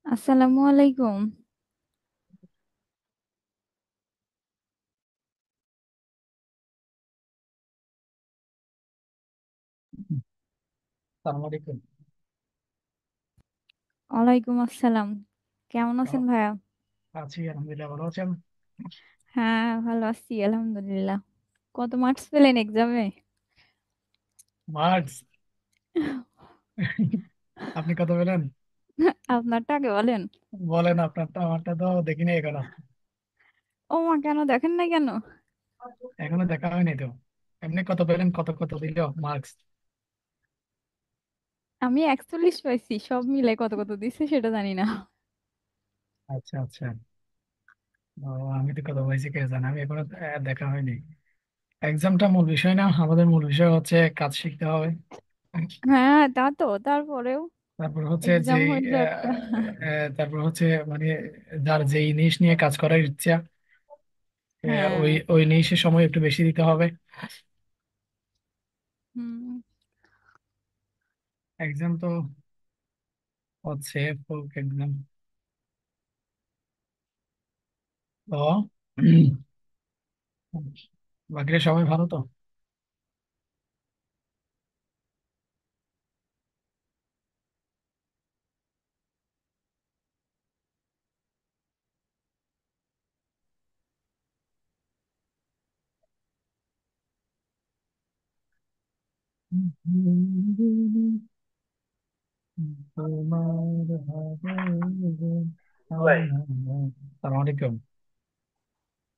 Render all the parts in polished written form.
আসসালামু আলাইকুম। সালাম আলাইকুম। ওয়ালাইকুম আসসালাম। কেমন আছেন কেমন ভাইয়া? আছি? আলহামদুলিল্লাহ, ভালো আছেন? হ্যাঁ, ভালো আছি আলহামদুলিল্লাহ। কত মার্কস পেলেন এক্সামে? মার্কস? আপনি কত পেলেন? আপনারটা আগে বলেন। বলেন আপনারটা, আমারটা তো দেখিনি এখনো। ও মা, কেন দেখেন নাই কেন? এখনো দেখা হয়নি তো। এমনি কত পেলেন, কত কত দিল মার্কস? আমি 41 পাইছি, সব মিলে কত কত দিছে সেটা জানি না। আচ্ছা আচ্ছা। ও, আমি তো কত পাইছি কে জানে, আমি এখনো দেখা হয়নি। এক্সামটা মূল বিষয় না, আমাদের মূল বিষয় হচ্ছে কাজ শিখতে হবে। হ্যাঁ, তা তো তারপরেও তারপর হচ্ছে যে এক্সাম হইলো একটা। তারপর হচ্ছে মানে যার যেই জিনিস নিয়ে কাজ করার ইচ্ছা, হ্যাঁ। ওই ওই জিনিসের সময় একটু বেশি দিতে হবে। হুম। এক্সাম তো হচ্ছে ফুল এক্সাম তো। বাকিরা সবাই ভালো তো? তোমার হবে যে ভাই, আসসালামু আলাইকুম।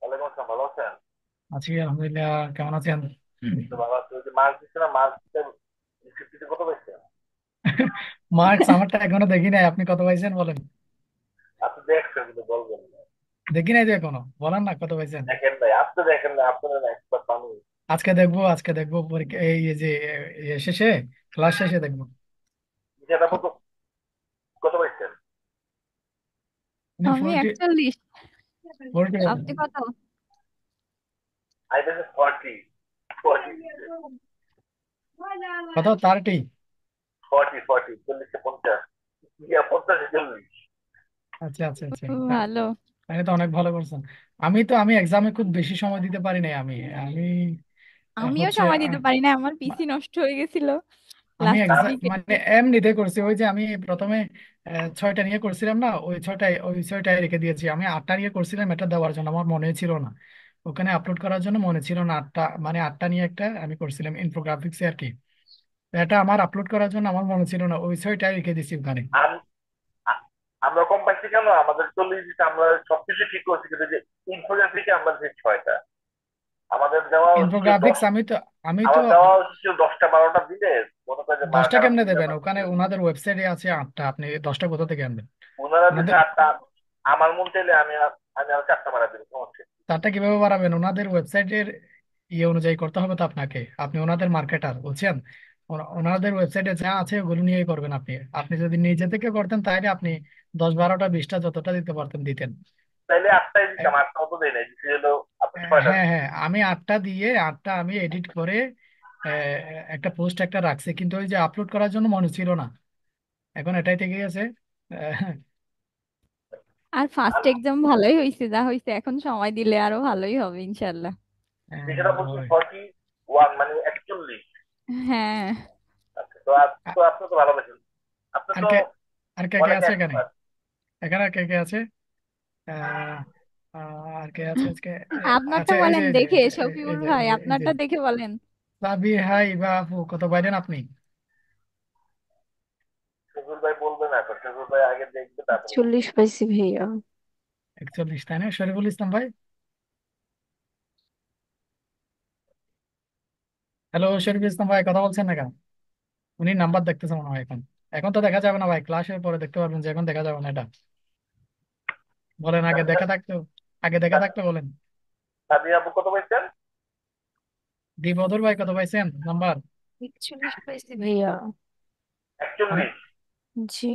ওয়ালাইকুম আসসালাম। ভালো আছেন? আছি আলহামদুলিল্লাহ, কেমন আছেন? এই তো ভালো আছি। ওই যে মার্কস দিচ্ছে না, মার্কস স্বীকৃতি কত পাইছেন? মার্কস আমারটা এখনো দেখি নাই, আপনি কত পাইছেন বলেন। আপনি দেখছেন কিন্তু বলবেন না। দেখি নাই তো এখনো, বলেন না কত পাইছেন। দেখেন নাই, আপনি দেখেন না, আপনার এক্সপার্ট মানুষ। আজকে দেখবো, আজকে দেখবো পরীক্ষা এই যে শেষে, ক্লাস শেষে দেখবো। সেটা কত কত পাইছেন? আপনি আমি ফোরটি 41। ফোরটি আপনি কত? আই পেয়েছে 40। 40 দিচ্ছে। কত? 30? 40 চল্লিশে 50। ইয়া 50 চল্লিশ। আচ্ছা আচ্ছা আচ্ছা। ভালো। তাহলে তো অনেক ভালো করছেন। আমি এক্সামে খুব বেশি সময় দিতে পারি নাই। আমি আমি আমিও হচ্ছে সময় দিতে পারি না, আমার পিসি নষ্ট হয়ে গেছিল আমি লাস্টের এক্সাম দিকে। মানে এমনিতে করছি, ওই যে আমি প্রথমে 6টা নিয়ে করছিলাম না, ওই ছয়টায় রেখে দিয়েছি। আমি 8টা নিয়ে করছিলাম, এটা দেওয়ার জন্য আমার মনে ছিল না, ওখানে আপলোড করার জন্য মনে ছিল না। 8টা মানে 8টা নিয়ে একটা আমি করছিলাম ইনফোগ্রাফিক্স আর কি। তো এটা আমার আপলোড করার জন্য আমার মনে ছিল না, ওই 6টায় রেখে দিছি ওখানে। আ- আমরা কম পাইছি কেন? আমাদের 40 দিচ্ছে, আমরা সবকিছু ঠিক করছি, কিন্তু যে ইনফোগ্রাফিকে আমরা যে 6টা, আমাদের দেওয়া উচিত ইনফোগ্রাফিক্স 10। আমি তো আমার দেওয়া উচিত 10টা 12টা দিলে মনে করে যে মার্ক 10টা আরো কেমনে কমে দেবেন? যাবে। ওখানে ওনাদের ওয়েবসাইটে আছে 8টা, আপনি 10টা কোথা থেকে আনবেন? ওনারা ওনাদের দিচ্ছে 8টা। আমার মন চাইলে আমি আরো 4টা বাড়া দেবো, সমস্যা কি? 4টা কিভাবে বাড়াবেন? ওনাদের ওয়েবসাইটের ইয়ে অনুযায়ী করতে হবে তো আপনাকে, আপনি ওনাদের মার্কেটার বুঝছেন। ওনাদের ওয়েবসাইটে যা আছে ওগুলো নিয়েই করবেন আপনি। আপনি যদি নিজে থেকে করতেন তাহলে আপনি 10 12টা 20টা যতটা দিতে পারতেন দিতেন। তাইলে 8টাই এ- দিতাম, 8টা মতো দেয় নাই, দিচ্ছি হলো আপনি 6টা হ্যাঁ দিচ্ছেন। হ্যাঁ, আমি 8টা দিয়ে 8টা আমি এডিট করে একটা পোস্ট একটা রাখছি, কিন্তু ওই যে আপলোড করার জন্য মনে ছিল না, এখন এটাই থেকে গেছে। আহ, আর ফার্স্ট আর এক্সাম ভালোই হয়েছে, যা হয়েছে এখন সময় দিলে আরো ভালোই হবে ইনশাল্লাহ। যেটা বলছি ওই। 41, মানে 41। হ্যাঁ। আচ্ছা, তো আপনি তো ভালো পেয়েছেন। আপনি আর তো কে আর কে কে অনেক আছে এখানে? এক্সপার্ট। এখানে আর কে কে আছে? আহ, আর কে আছে আজকে? আপনারটা আচ্ছা, এই যে বলেন এই যে দেখে, এই যে এই শফিউল যে ভাই এই যে এই যে আপনারটা দেখে বলেন। সাবি, হাই বা আপু, কত পাইলেন আপনি? শফিউল ভাই বলবে না, তো শফিউল ভাই আগে দেখবে তারপরে বলবে। 41 পাইছি ভাইয়া। 41, তাই না? শরীফুল ইসলাম ভাই, হ্যালো শরীফুল ইসলাম ভাই, কথা বলছেন না কেন? উনি নাম্বার দেখতেছে মনে হয় এখন। এখন তো দেখা যাবে না ভাই, ক্লাসের পরে দেখতে পারবেন, যে এখন দেখা যাবে না এটা। বলেন, আগে দেখা থাকতো, আগে দেখা থাকতো বলেন। সাদিয়া আপু কত পাইছেন? বদর ভাই কত পাইছেন নাম্বার? 41 পাইছি ভাইয়া। 41? একচল্লিশ? জি।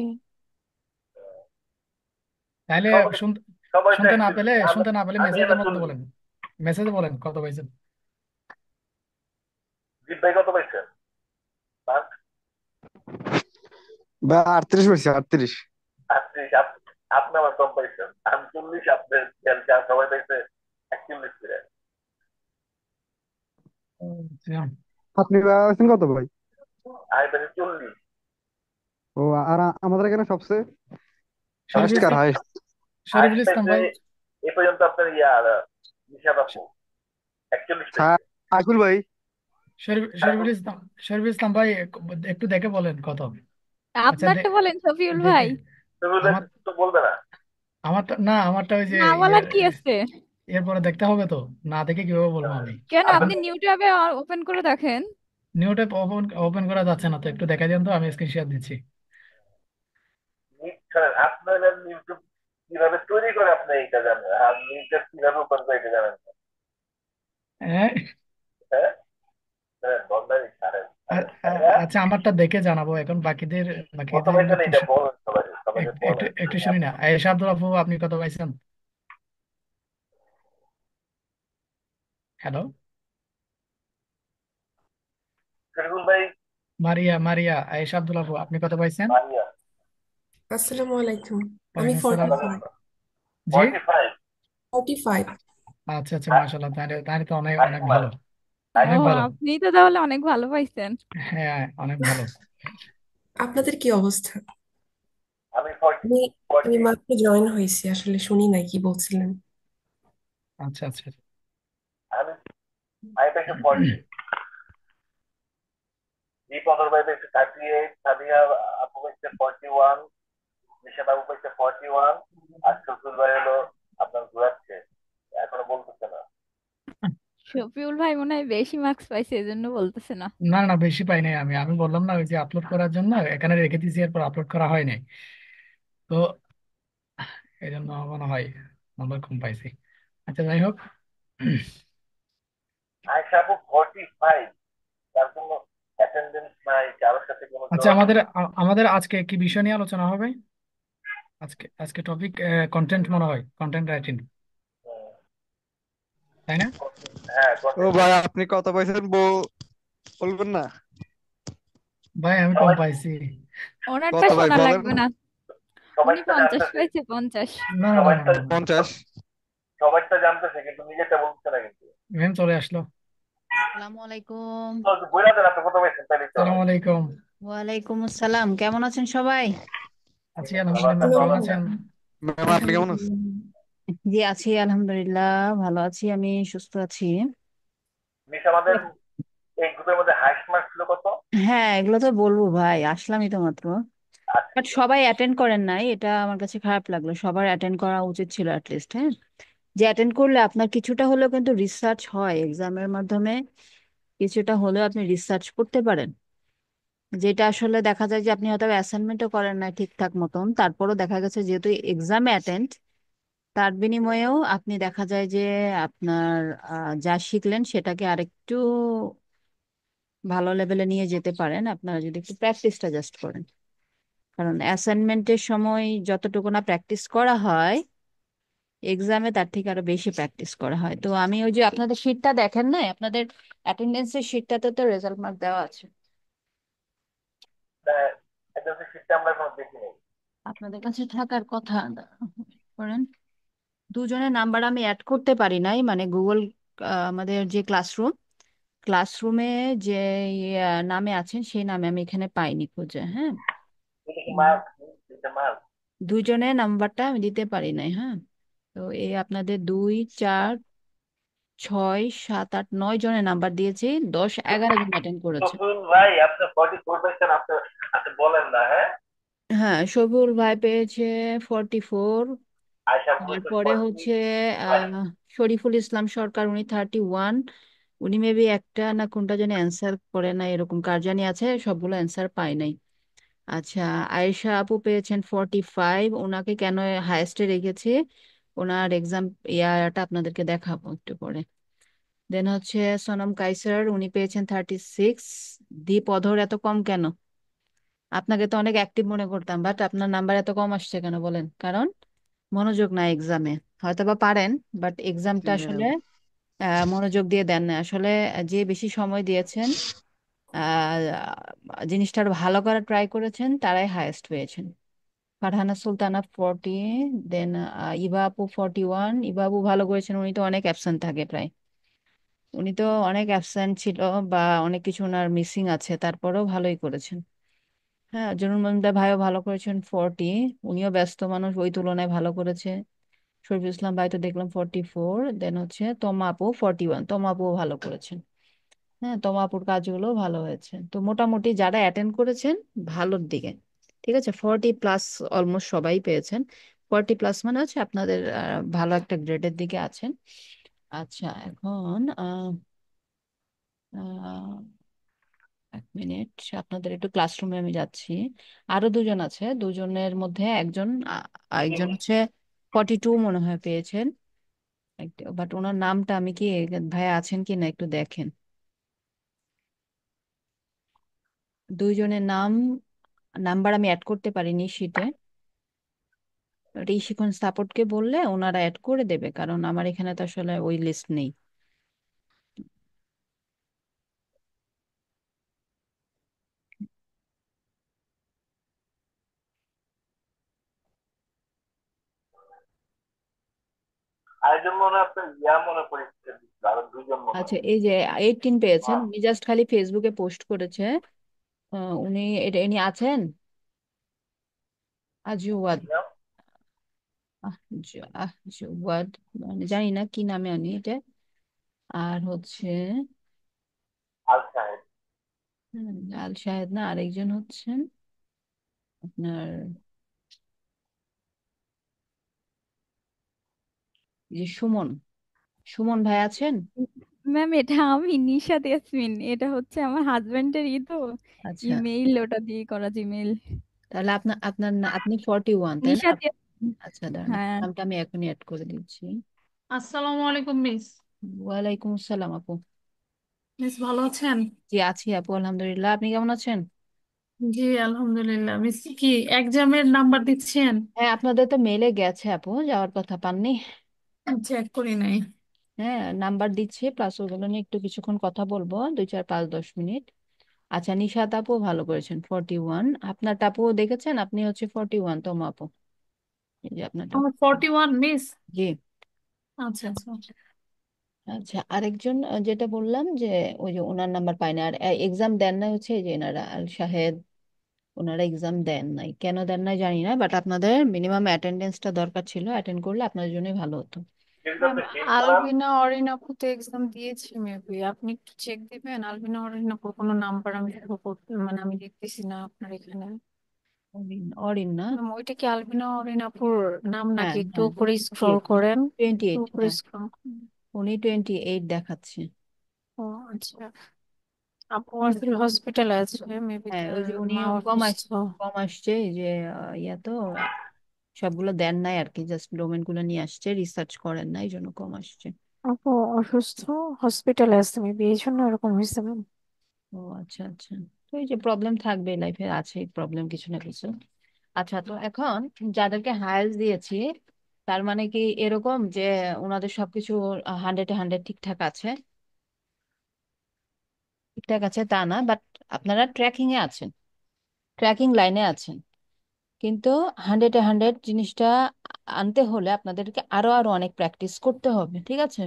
তাহলে সবাই সবাই তো শুনতে না পেলে, 41। আমি শুনতে না পেলে আমি মেসেজের এবার মধ্যে 40। বলেন, মেসেজে বলেন কত পাইছেন। জিৎ ভাই কত পাইছেন? মার্ক? বা 38 বলছি, 38। 38? আপনি আমার কম পাইছেন, আমি 40, আপনার সবাই পাইছে 41 করে। আচ্ছা। আপনি আছেন কত ভাই? আমি পাইছি 40। ও, আর আমাদের এখানে সবচেয়ে হাইস্ট শরীফুল কার ইসলাম, হাইস্ট? শরীফুল হাইস্ট ইসলাম পাইছে ভাই। এ পর্যন্ত আপনার নিশাদ আপু 41 পাইছে। সাইকুল ভাই। শরীফুল ইসলাম, শরীফুল ইসলাম ভাই একটু দেখে বলেন কত হবে। আচ্ছা আপনারটা বলেন শফিউল দেখে ভাই। তুমি আমার, তো বলবে না? আমারটা না, আমারটা ওই যে না ইয়ে, বলার কি আছে? এরপরে দেখতে হবে তো, না দেখে কিভাবে বলবো আমি। কেন, আপনার আপনি নিউ ট্যাবে ওপেন করে দেখেন। নিউ ট্যাব ওপেন ওপেন করা যাচ্ছে না তো, একটু দেখা দেন তো, আমি স্ক্রিন শেয়ার দিচ্ছি। শোনেন, আপনার ইউটিউব কিভাবে তৈরি করে আপনি এইটা জানেন, আর নিউজটা কিভাবে ওপেন করে এটা জানেন না? হ্যাঁ, হ্যাঁ, বন্ধাই ছাড়েন ছাড়েন আচ্ছা আমারটা দেখে জানাবো এখন, বাকিদের কত বাকিদের পাইছেন একটু এটা বলেন, সবাই সবাইকে একটু বলেন। একটু শুনি না। আয়েশা আব্দুল আপু আপনি কত পাইছেন? হ্যালো, শরীফুল ভাই? মারিয়া, মারিয়া আয়েশা আব্দুল আপু আপনি কত পাইছেন? মারিয়া? আসসালামু আলাইকুম। আমি ওয়ালাইকুম আসসালাম। 45। জি, 45? 45। আচ্ছা আচ্ছা, মাশাআল্লাহ, তাহলে তাহলে তো অনেক নাইস অনেক মান, ভালো, ও, অনেক ভালো। আপনি তো তাহলে অনেক ভালো পাইছেন। হ্যাঁ, অনেক ভালো। আপনাদের কি অবস্থা? আমি 40। আমি আমি 40? মাত্র জয়েন হয়েছি, আসলে শুনি নাই কি বলছিলেন। আচ্ছা আচ্ছা। আমি আমি পাইছি 40। এই 15 ভাই পাইছে 38, সাদিয়া আপু পাইছে 41, নিশাদ আপু পাইছে 41, আর শরীফুল ভাই হলো আপনার ঘুরাচ্ছে, এখনো বলতেছে না। শফিউল ভাই মনে হয় বেশি মার্কস পাইছে, এজন্য বলতেছে না। না না, বেশি পাই নাই আমি, আমি বললাম না ওই যে আপলোড করার জন্য এখানে রেখে দিয়েছি, এরপর আপলোড করা হয় নাই তো, এই জন্য মনে হয় নাম্বার কম পাইছি। আচ্ছা যাই হোক। আয়সা আপু 45, তার কোনো অ্যাটেন্ডেন্স নাই, কারোর সাথে কোনো আচ্ছা যোগাযোগ আমাদের আমাদের আজকে কি বিষয় নিয়ে আলোচনা হবে? আজকে আজকে টপিক কন্টেন্ট মনে হয়, কন্টেন্ট রাইটিং, নেই। তাই না? হ্যাঁ, ও কন্টেন্ট ভাই, রাইটিং। আপনি কত পাইছেন বলবেন না? ভাই আমি কম সবাই পাইছি। ওনারটা কত ভাই শোনা বলেন। লাগবে না। সবাই উনি তো 50 জানতেছে, পাইছে, 50। না না না সবাই না তো না না। 50? সবাই তো জানতেছে, কিন্তু নিজেরটা বলছে না কিন্তু। ম্যাম চলে আসলো। আসসালামু আলাইকুম। তো বইলা দেন আপনি কত পাইছেন, তাহলে তো সালাম হয়। আলাইকুম। ওয়ালাইকুম আসসালাম, কেমন আছেন সবাই? আছি ভালো আলহামদুলিল্লাহ, আছেন? ম্যাম ভালো কেমন আলহামদুলিল্লাহ। আছেন? ম্যাম আপনি কেমন আছেন? আলহামদুলিল্লাহ। জি আছি আলহামদুলিল্লাহ, ভালো আছি, আমি সুস্থ আছি। মিস, আমাদের এই গ্রুপের মধ্যে হাইস্ট মার্ক ছিল কত? হ্যাঁ, এগুলো তো বলবো ভাই, আসলামই তো মাত্র। আচ্ছা বাট ঠিক আছে। সবাই অ্যাটেন্ড করেন নাই, এটা আমার কাছে খারাপ লাগলো। সবার অ্যাটেন্ড করা উচিত ছিল অ্যাটলিস্ট। হ্যাঁ, যে অ্যাটেন্ড করলে আপনার কিছুটা হলেও কিন্তু রিসার্চ হয় এক্সামের মাধ্যমে, কিছুটা হলেও আপনি রিসার্চ করতে পারেন। যেটা আসলে দেখা যায় যে আপনি হয়তো অ্যাসাইনমেন্টও করেন না ঠিকঠাক মতন, তারপরও দেখা গেছে যেহেতু এক্সামে অ্যাটেন্ড, তার বিনিময়েও আপনি দেখা যায় যে আপনার যা শিখলেন সেটাকে আরেকটু ভালো লেভেলে নিয়ে যেতে পারেন আপনারা যদি একটু প্র্যাকটিসটা জাস্ট করেন। কারণ অ্যাসাইনমেন্টের সময় যতটুকু না প্র্যাকটিস করা হয়, এক্সামে তার থেকে আরো বেশি প্র্যাকটিস করা হয়। তো আমি ওই যে আপনাদের শিটটা দেখেন না, আপনাদের অ্যাটেন্ডেন্সের শিটটাতে তো রেজাল্ট মার্ক দেওয়া আছে। একদম সিস্টেম আমরা এখনো দেখি নাই। আপনাদের কাছে থাকার কথা। করেন, দুজনের নাম্বার আমি অ্যাড করতে পারি নাই, মানে গুগল আমাদের যে ক্লাসরুম, ক্লাসরুমে যে নামে আছেন সেই নামে আমি এখানে পাইনি খুঁজে। হ্যাঁ, এটা কি উম, মার্ক? এটা মার্ক? দুইজনের নাম্বারটা আমি দিতে পারি নাই। হ্যাঁ, তো এই আপনাদের 2, 4, 6, 7, 8, 9 জনের নাম্বার দিয়েছি, 10, 11 জন অ্যাটেন্ড করেছে। তখন ভাই আপনি 44 পাইছেন, আপনি আপনি বলেন না, হ্যাঁ? হ্যাঁ, শফিউল ভাই পেয়েছে 44। আয়সা পাইছে তারপরে 40। হচ্ছে আহ শরীফুল ইসলাম সরকার, উনি 31। উনি মেবি একটা না কোনটা জানি অ্যান্সার করে না, এরকম কার জানি আছে, সবগুলো অ্যান্সার পায় নাই। আচ্ছা, আয়েশা আপু পেয়েছেন 45। ওনাকে কেন হায়েস্টে রেখেছি, ওনার এক্সাম ইয়াটা আপনাদেরকে দেখাবো একটু পরে। দেন হচ্ছে সোনম কাইসার, উনি পেয়েছেন 36। দীপ অধর এত কম কেন? আপনাকে তো অনেক অ্যাক্টিভ মনে করতাম, বাট আপনার নাম্বার এত কম আসছে কেন বলেন কারণ? মনোযোগ না এক্সামে, হয়তো বা পারেন, বাট জি এক্সামটা আসলে ম্যাম। মনোযোগ দিয়ে দেন না আসলে। যে বেশি সময় দিয়েছেন, জিনিসটা আরো ভালো করার ট্রাই করেছেন, তারাই হায়েস্ট পেয়েছেন। ফারহানা সুলতানা 40। দেন ইভা আপু 41। ইভা আপু ভালো করেছেন, উনি তো অনেক অ্যাবসেন্ট থাকে প্রায়। উনি তো অনেক অ্যাবসেন্ট ছিল, বা অনেক কিছু ওনার মিসিং আছে, তারপরেও ভালোই করেছেন। হ্যাঁ, জরুল মজুমদার ভাইও ভালো করেছেন 40। উনিও ব্যস্ত মানুষ, ওই তুলনায় ভালো করেছে। শরীফুল ইসলাম ভাই তো দেখলাম 44। দেন হচ্ছে তমা আপু 41। তমা আপুও ভালো করেছেন। হ্যাঁ, তমা আপুর কাজগুলো ভালো হয়েছে, তো মোটামুটি যারা অ্যাটেন্ড করেছেন ভালোর দিকে। ঠিক আছে, 40+, অলমোস্ট সবাই পেয়েছেন। 40+ মানে হচ্ছে আপনাদের ভালো একটা গ্রেডের দিকে আছেন। আচ্ছা, এখন আহ, এক মিনিট, আপনাদের একটু ক্লাসরুমে আমি যাচ্ছি। আরো দুজন আছে, দুজনের মধ্যে একজন একজন হচ্ছে 42 মনে হয় পেয়েছেন, বাট ওনার নামটা আমি কি, ভাইয়া আছেন কি না একটু দেখেন। দুইজনের নাম্বার আমি অ্যাড করতে পারিনি শিটে। ঋষিখন সাপোর্টকে বললে ওনারা অ্যাড করে দেবে, কারণ আমার এখানে তো আসলে ওই লিস্ট নেই। আরেকজন মনে হয় আপনার ইয়া মনে পরীক্ষা দিচ্ছে, আরো দুইজন মনে আচ্ছা, হয়। এই যে 18 পেয়েছেন, হ্যাঁ, উনি জাস্ট খালি ফেসবুকে পোস্ট করেছে। উনি ইনি আছেন আজওয়াদ। কি নাম? আজওয়াদ, মানে জানি না কি নামে আনি এটা। আর হচ্ছে আল সাহেব। আল শাহেদ না, আরেকজন হচ্ছেন আপনার যে সুমন। সুমন ভাই আছেন? ম্যাম, এটা আমি নিশাত ইয়াসমিন, এটা হচ্ছে আমার হাজবেন্ডের তো আচ্ছা, ইমেইল, ওটা দিয়ে করা জিমেইল। তাহলে আপনার আপনার আপনি 41, তাই না? নিশাত ইয়াসমিন। আচ্ছা, দাঁড়ান, আপনার হ্যাঁ। নামটা আমি এখনই অ্যাড করে দিচ্ছি। আসসালামু আলাইকুম মিস। ওয়ালাইকুম আসসালাম আপু। মিস ভালো আছেন? জি আছি আপু, আলহামদুলিল্লাহ। আপনি কেমন আছেন? জি আলহামদুলিল্লাহ। মিস কি এক্সামের নাম্বার দিচ্ছেন? হ্যাঁ, আপনাদের তো মেলে গেছে আপু, যাওয়ার কথা পাননি? চেক করি নাই। হ্যাঁ, নাম্বার দিচ্ছি, প্লাস ওগুলো নিয়ে একটু কিছুক্ষণ কথা বলবো, 2 4 5 10 মিনিট। আচ্ছা, নিশাত আপু ভালো করেছেন 41। আপনার টাপু দেখেছেন, আপনি হচ্ছে 41 তো আপু, এই যে আপনার টাপু। আমার 41 মিস। জি। আচ্ছা আচ্ছা। আচ্ছা, আরেকজন যেটা বললাম যে ওই যে ওনার নাম্বার পাই না, আর এক্সাম দেন না হচ্ছে এই যে এনারা আল শাহেদ, ওনারা এক্সাম দেন নাই, কেন দেন নাই জানি না, বাট আপনাদের মিনিমাম অ্যাটেন্ডেন্সটা দরকার ছিল, অ্যাটেন্ড করলে আপনাদের জন্যই ভালো হতো। কিন্তু ম্যাম, আপনি শিট পান। আলবিনা অরিনাপু তো এক্সাম দিয়েছে মেবি, আপনি একটু চেক দিবেন? আলবিনা অরিনাপুর কোনো নাম্বার আমি দেখো মানে আমি দেখতেছি না আপনার এখানে। অরিন, অরিন না? ম্যাম, ওইটা কি আলবিনা অরিনাপুর নাম হ্যাঁ নাকি? একটু হ্যাঁ, উপরে জি, স্ক্রল করেন। টোয়েন্টি একটু এইট উপরে হ্যাঁ, স্ক্রল। উনি 28 দেখাচ্ছে। ও আচ্ছা। আপু আসলে হসপিটালে আছে, মেবি হ্যাঁ, তার ওই যে উনি মা কম অসুস্থ। কম আসছে, এই যে ইয়া তো সবগুলো দেন নাই আর কি, জাস্ট ডোমেন গুলো নিয়ে আসছে, রিসার্চ করেন না, এই জন্য কম আসছে। আপু অসুস্থ, হসপিটালে আছে, মেবি এই জন্য এরকম হয়েছে ম্যাম। ও আচ্ছা আচ্ছা, তো এই যে প্রবলেম থাকবে, লাইফে আছে প্রবলেম কিছু না কিছু। আচ্ছা, তো এখন যাদেরকে হায়েস্ট দিয়েছি, তার মানে কি এরকম যে ওনাদের সবকিছু 100-এ 100 ঠিকঠাক আছে? ঠিকঠাক আছে তা না, বাট আপনারা ট্র্যাকিং এ আছেন, ট্র্যাকিং লাইনে আছেন, কিন্তু 100-এ 100 জিনিসটা আনতে হলে আপনাদেরকে আরো আরো অনেক প্র্যাকটিস করতে হবে, ঠিক আছে?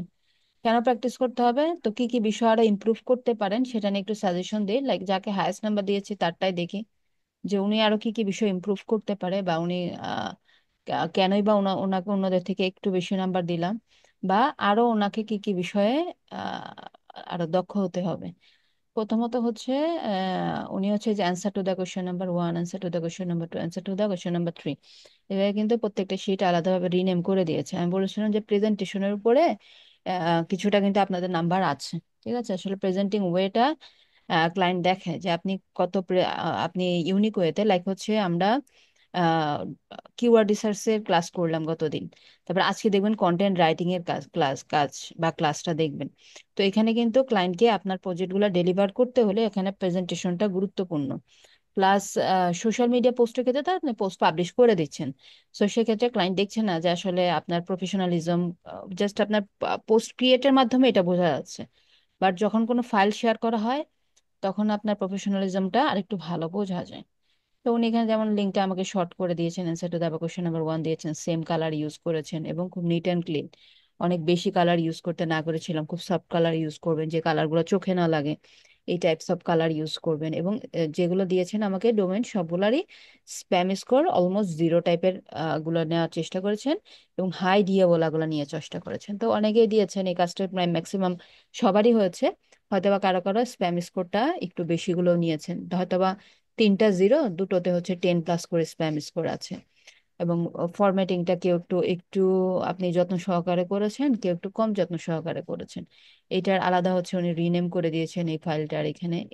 কেন প্র্যাকটিস করতে হবে, তো কি কি বিষয় আরো ইমপ্রুভ করতে পারেন সেটা নিয়ে একটু সাজেশন দিই, লাইক যাকে হায়েস্ট নাম্বার দিয়েছি তারটাই দেখি যে উনি আরো কি কি বিষয় ইমপ্রুভ করতে পারে, বা উনি কেনই বা ওনাকে অন্যদের থেকে একটু বেশি নাম্বার দিলাম, বা আরো ওনাকে কি কি বিষয়ে আরো দক্ষ হতে হবে। প্রথমত হচ্ছে উনি হচ্ছে যে answer to the question number 1, answer to the question number 2, answer to the question number 3, এভাবে কিন্তু প্রত্যেকটা শিট আলাদাভাবে রিনেম করে দিয়েছে। আমি বলেছিলাম যে প্রেজেন্টেশনের উপরে কিছুটা কিন্তু আপনাদের নাম্বার আছে, ঠিক আছে? আসলে প্রেজেন্টিং ওয়েটা ক্লায়েন্ট দেখে যে আপনি আপনি ইউনিক ওয়েতে, লাইক হচ্ছে আমরা কিওয়ার্ড রিসার্চের ক্লাস করলাম গতদিন, তারপর আজকে দেখবেন কন্টেন্ট রাইটিং এর কাজ বা ক্লাসটা দেখবেন। তো এখানে কিন্তু ক্লায়েন্টকে আপনার প্রজেক্টগুলো ডেলিভার করতে হলে এখানে প্রেজেন্টেশনটা গুরুত্বপূর্ণ। প্লাস সোশ্যাল মিডিয়া পোস্টের ক্ষেত্রে তো আপনি পোস্ট পাবলিশ করে দিচ্ছেন। তো সেক্ষেত্রে ক্লায়েন্ট দেখছে না যে আসলে আপনার প্রফেশনালিজম, জাস্ট আপনার পোস্ট ক্রিয়েটের মাধ্যমে এটা বোঝা যাচ্ছে। বাট যখন কোনো ফাইল শেয়ার করা হয় তখন আপনার প্রফেশনালিজমটা আরেকটু ভালো বোঝা যায়। তো উনি এখানে যেমন লিঙ্কটা আমাকে শর্ট করে দিয়েছেন, answer to the question number 1 দিয়েছেন, সেম কালার ইউজ করেছেন এবং খুব নিট অ্যান্ড ক্লিন। অনেক বেশি কালার ইউজ করতে না করেছিলাম, খুব সফট কালার ইউজ করবেন, যে কালারগুলো চোখে না লাগে এই টাইপস অফ কালার ইউজ করবেন। এবং যেগুলো দিয়েছেন আমাকে ডোমেন সবগুলারই স্প্যাম স্কোর অলমোস্ট 0 টাইপের গুলো নেওয়ার চেষ্টা করেছেন, এবং হাই দিয়ে বলাগুলো নিয়ে চেষ্টা করেছেন। তো অনেকেই দিয়েছেন, এই কাজটা প্রায় ম্যাক্সিমাম সবারই হয়েছে। হয়তোবা কারো কারো স্প্যাম স্কোরটা একটু বেশিগুলো নিয়েছেন, হয়তোবা 3টা 0, দুটোতে হচ্ছে 10+ করে স্প্যাম স্কোর আছে। এবং ফরম্যাটিংটা কেউ একটু একটু আপনি যত্ন সহকারে করেছেন, কেউ একটু কম যত্ন সহকারে করেছেন। এটার আলাদা হচ্ছে উনি রিনেম করে দিয়েছেন এই ফাইলটার,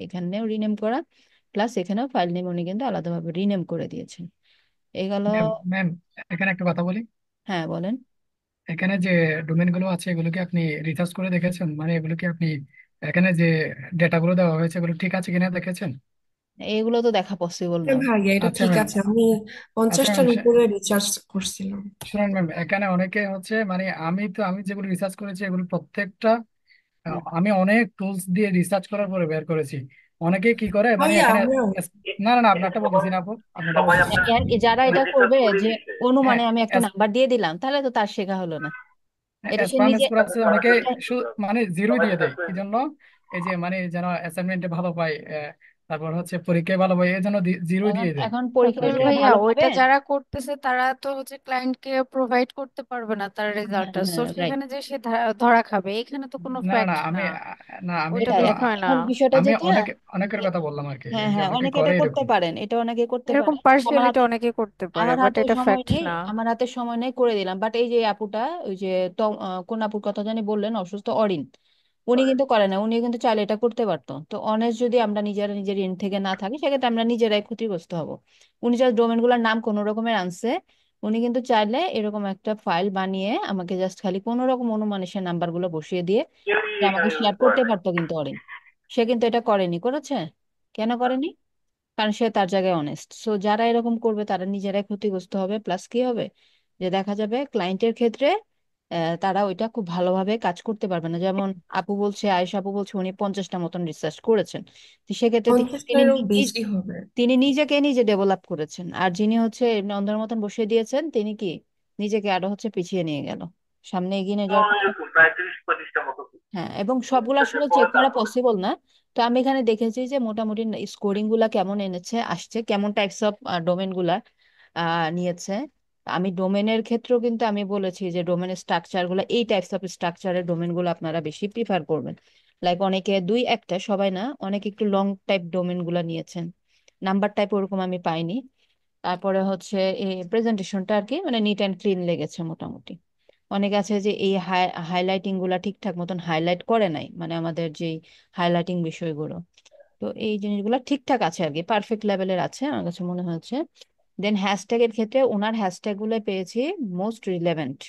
এখানেও রিনেম করা, প্লাস এখানেও ফাইল নেম উনি কিন্তু আলাদাভাবে রিনেম করে দিয়েছেন। এই গেল। ম্যাম ম্যাম এখানে একটা কথা বলি। হ্যাঁ বলেন। এখানে যে ডোমেন গুলো আছে এগুলো কি আপনি রিসার্চ করে দেখেছেন? মানে এগুলো কি আপনি এখানে যে ডেটা গুলো দেওয়া হয়েছে এগুলো ঠিক আছে কিনা দেখেছেন? এগুলো তো দেখা পসিবল না। হ্যাঁ ভাইয়া, এটা আচ্ছা ঠিক ম্যাম। আছে। আমি আচ্ছা 50টার ম্যাম, উপরে রিচার্জ করছিলাম। শুনুন ম্যাম, এখানে অনেকে হচ্ছে মানে আমি যেগুলো রিসার্চ করেছি এগুলো প্রত্যেকটা হুম। আমি অনেক টুলস দিয়ে রিসার্চ করার পরে বের করেছি। অনেকে কি করে মানে ভাইয়া এখানে আমিও। না না না, এটা আপনারটা সবাই বলতেছি না আপু, আপনারটা সবাই বলতেছি না। আপনার যারা এটা রিসার্চ করবে করে যে দিচ্ছে। হ্যাঁ, অনুমানে আমি একটা নাম্বার দিয়ে দিলাম, তাহলে তো তার শেখা হলো না। এটা সে স্প্যাম নিজে স্কোর আছে অনেকে মানে জিরোই সবাই দিয়ে দেয় রিসার্চ করে কি জন্য? দিচ্ছে। এই যে মানে যেন অ্যাসাইনমেন্টে ভালো পায়, তারপর হচ্ছে পরীক্ষায় ভালো পায় এই জন্য জিরোই এখন দিয়ে দেয়। এখন পরীক্ষায় তারপর যে ভাইয়া ভালো পাবে। ওইটা যারা করতেছে তারা তো হচ্ছে ক্লায়েন্টকে প্রোভাইড করতে পারবে না তার হ্যাঁ রেজাল্টটা, সো হ্যাঁ, রাইট। সেখানে যে সে ধরা খাবে এখানে তো কোনো না না ফ্যাক্ট আমি না, না আমি ওইটা তো বের হয় না। এখন বিষয়টা আমি যেটা, অনেকের কথা বললাম আর কি, হ্যাঁ এই যে হ্যাঁ, অনেকে অনেকে করে এটা করতে এরকম। পারেন, এটা অনেকে করতে এরকম পারেন। আমার পার্সিয়ালিটি হাতে অনেকে করতে পারে, আমার বাট হাতে এটা সময় ফ্যাক্ট নেই, না। আমার হাতে সময় নেই করে দিলাম। বাট এই যে আপুটা, ওই যে কোন আপুর কথা জানি বললেন, অসুস্থ অরিন, উনি কিন্তু করে না, উনি কিন্তু চাইলে এটা করতে পারতো। তো অনেস্ট যদি আমরা নিজেরা নিজের এন্ড থেকে না থাকি, সেক্ষেত্রে আমরা নিজেরাই ক্ষতিগ্রস্ত হব। উনি জাস্ট ডোমেন গুলোর নাম কোনো রকমের আনছে, উনি কিন্তু চাইলে এরকম একটা ফাইল বানিয়ে আমাকে জাস্ট খালি কোনো রকম অনুমানে সে নাম্বার গুলো বসিয়ে দিয়ে কেউই যে আমাকে এখানে ইউজ শেয়ার করে করতে না। পারতো, কিন্তু অরিন সে কিন্তু এটা করেনি। করেছে? কেন করেনি? কারণ সে তার জায়গায় অনেস্ট। সো যারা এরকম করবে তারা নিজেরাই ক্ষতিগ্রস্ত হবে। প্লাস কি হবে, যে দেখা যাবে ক্লায়েন্টের ক্ষেত্রে তারা ওইটা খুব ভালোভাবে কাজ করতে পারবে না। যেমন আপু বলছে, আয়েশা আপু বলছে উনি 50টা মতন রিসার্চ করেছেন। তো সেক্ষেত্রে তিনি 50টারও বেশি হবে। তিনি নিজেকে নিজে ডেভেলপ করেছেন, আর যিনি হচ্ছে এমনি অন্ধের মতন বসিয়ে দিয়েছেন তিনি কি নিজেকে আরো হচ্ছে পিছিয়ে নিয়ে গেল, সামনে এগিয়ে নিয়ে যাওয়ার কথা। এরকম প্রায় 30-35টা মতো হ্যাঁ, এবং সবগুলো রিসার্চের আসলে পর চেক করা তারপর পসিবল না। তো আমি এখানে দেখেছি যে মোটামুটি স্কোরিং গুলা কেমন এনেছে, আসছে কেমন টাইপস অফ ডোমেন গুলা নিয়েছে। আমি ডোমেনের ক্ষেত্রেও কিন্তু আমি বলেছি যে ডোমেনের স্ট্রাকচার গুলা, এই টাইপস অফ স্ট্রাকচারের ডোমেন গুলো আপনারা বেশি প্রিফার করবেন। লাইক অনেকে দুই একটা, সবাই না, অনেকে একটু লং টাইপ ডোমেন গুলা নিয়েছেন। নাম্বার টাইপ ওরকম আমি পাইনি। তারপরে হচ্ছে এই প্রেজেন্টেশনটা আর কি মানে নিট অ্যান্ড ক্লিন লেগেছে মোটামুটি। অনেক আছে যে এই হাইলাইটিং গুলা ঠিকঠাক মতন হাইলাইট করে নাই, মানে আমাদের যে হাইলাইটিং বিষয়গুলো। তো এই জিনিসগুলো ঠিকঠাক আছে আর কি, পারফেক্ট লেভেলের আছে আমার কাছে মনে হয়েছে। দেন হ্যাশট্যাগের ক্ষেত্রে ওনার হ্যাশট্যাগ গুলো পেয়েছি মোস্ট রিলেভেন্ট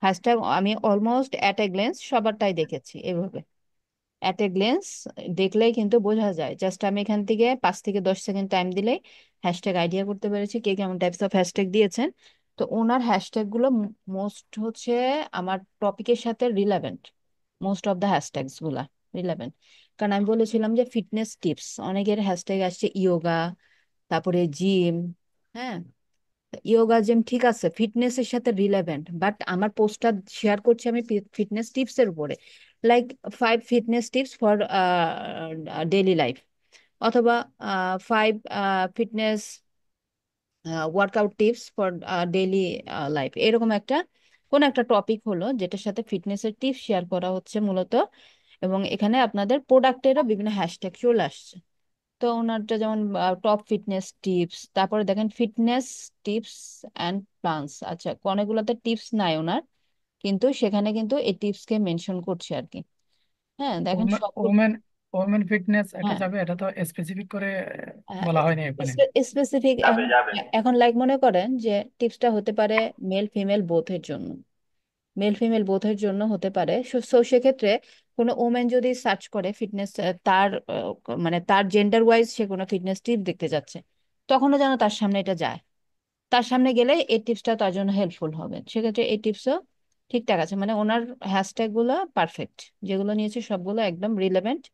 হ্যাশট্যাগ। আমি অলমোস্ট অ্যাট এ গ্লেন্স সবারটাই দেখেছি এভাবে। অ্যাট এ গ্লেন্স দেখলেই কিন্তু বোঝা যায়, জাস্ট আমি এখান থেকে 5 থেকে 10 সেকেন্ড টাইম দিলেই হ্যাশট্যাগ আইডিয়া করতে পেরেছি কে কেমন টাইপস অফ হ্যাশট্যাগ দিয়েছেন। তো ওনার হ্যাশট্যাগ গুলো মোস্ট হচ্ছে আমার টপিকের সাথে relevant, most of the hashtags গুলা রিলেভেন্ট। কারণ আমি বলেছিলাম যে ফিটনেস টিপস, অনেকের হ্যাশট্যাগ আসছে ইয়োগা, তারপরে জিম। হ্যাঁ, ইয়োগা জিম ঠিক আছে, ফিটনেসের সাথে রিলেভেন্ট, বাট আমার পোস্টটা শেয়ার করছি আমি ফিটনেস টিপস এর উপরে, like 5 fitness tips for daily life, অথবা 5 fitness workout tips for daily life, এরকম একটা কোন একটা টপিক হলো যেটার সাথে ফিটনেসের টিপস শেয়ার করা হচ্ছে মূলত। এবং এখানে আপনাদের প্রোডাক্টেরও বিভিন্ন হ্যাশট্যাগ চলে আসছে। তো ওনারটা যেমন টপ ফিটনেস টিপস, তারপরে দেখেন ফিটনেস টিপস অ্যান্ড প্ল্যানস, আচ্ছা অনেকগুলোতে টিপস নাই ওনার, কিন্তু সেখানে কিন্তু এই টিপস কে মেনশন করছে আর কি। হ্যাঁ দেখেন সবগুলো। ওমেন ওমেন ফিটনেস এটা হ্যাঁ, যাবে, এটা তো স্পেসিফিক করে বলা হয়নি ওখানে। স্পেসিফিক যাবে এখন, যাবে। এখন লাইক মনে করেন যে টিপসটা হতে পারে মেল ফিমেল বোথের জন্য, মেল ফিমেল বোথের জন্য হতে পারে। সো সেক্ষেত্রে কোনো ওমেন যদি সার্চ করে ফিটনেস, তার মানে তার জেন্ডার ওয়াইজ সে কোনো ফিটনেস টিপ দেখতে যাচ্ছে, তখনও যেন তার সামনে এটা যায়, তার সামনে গেলে এই টিপসটা তার জন্য হেল্পফুল হবে। সেক্ষেত্রে এই টিপসও ঠিকঠাক আছে, মানে ওনার হ্যাশট্যাগ গুলো পারফেক্ট, যেগুলো নিয়েছে সবগুলো একদম রিলেভেন্ট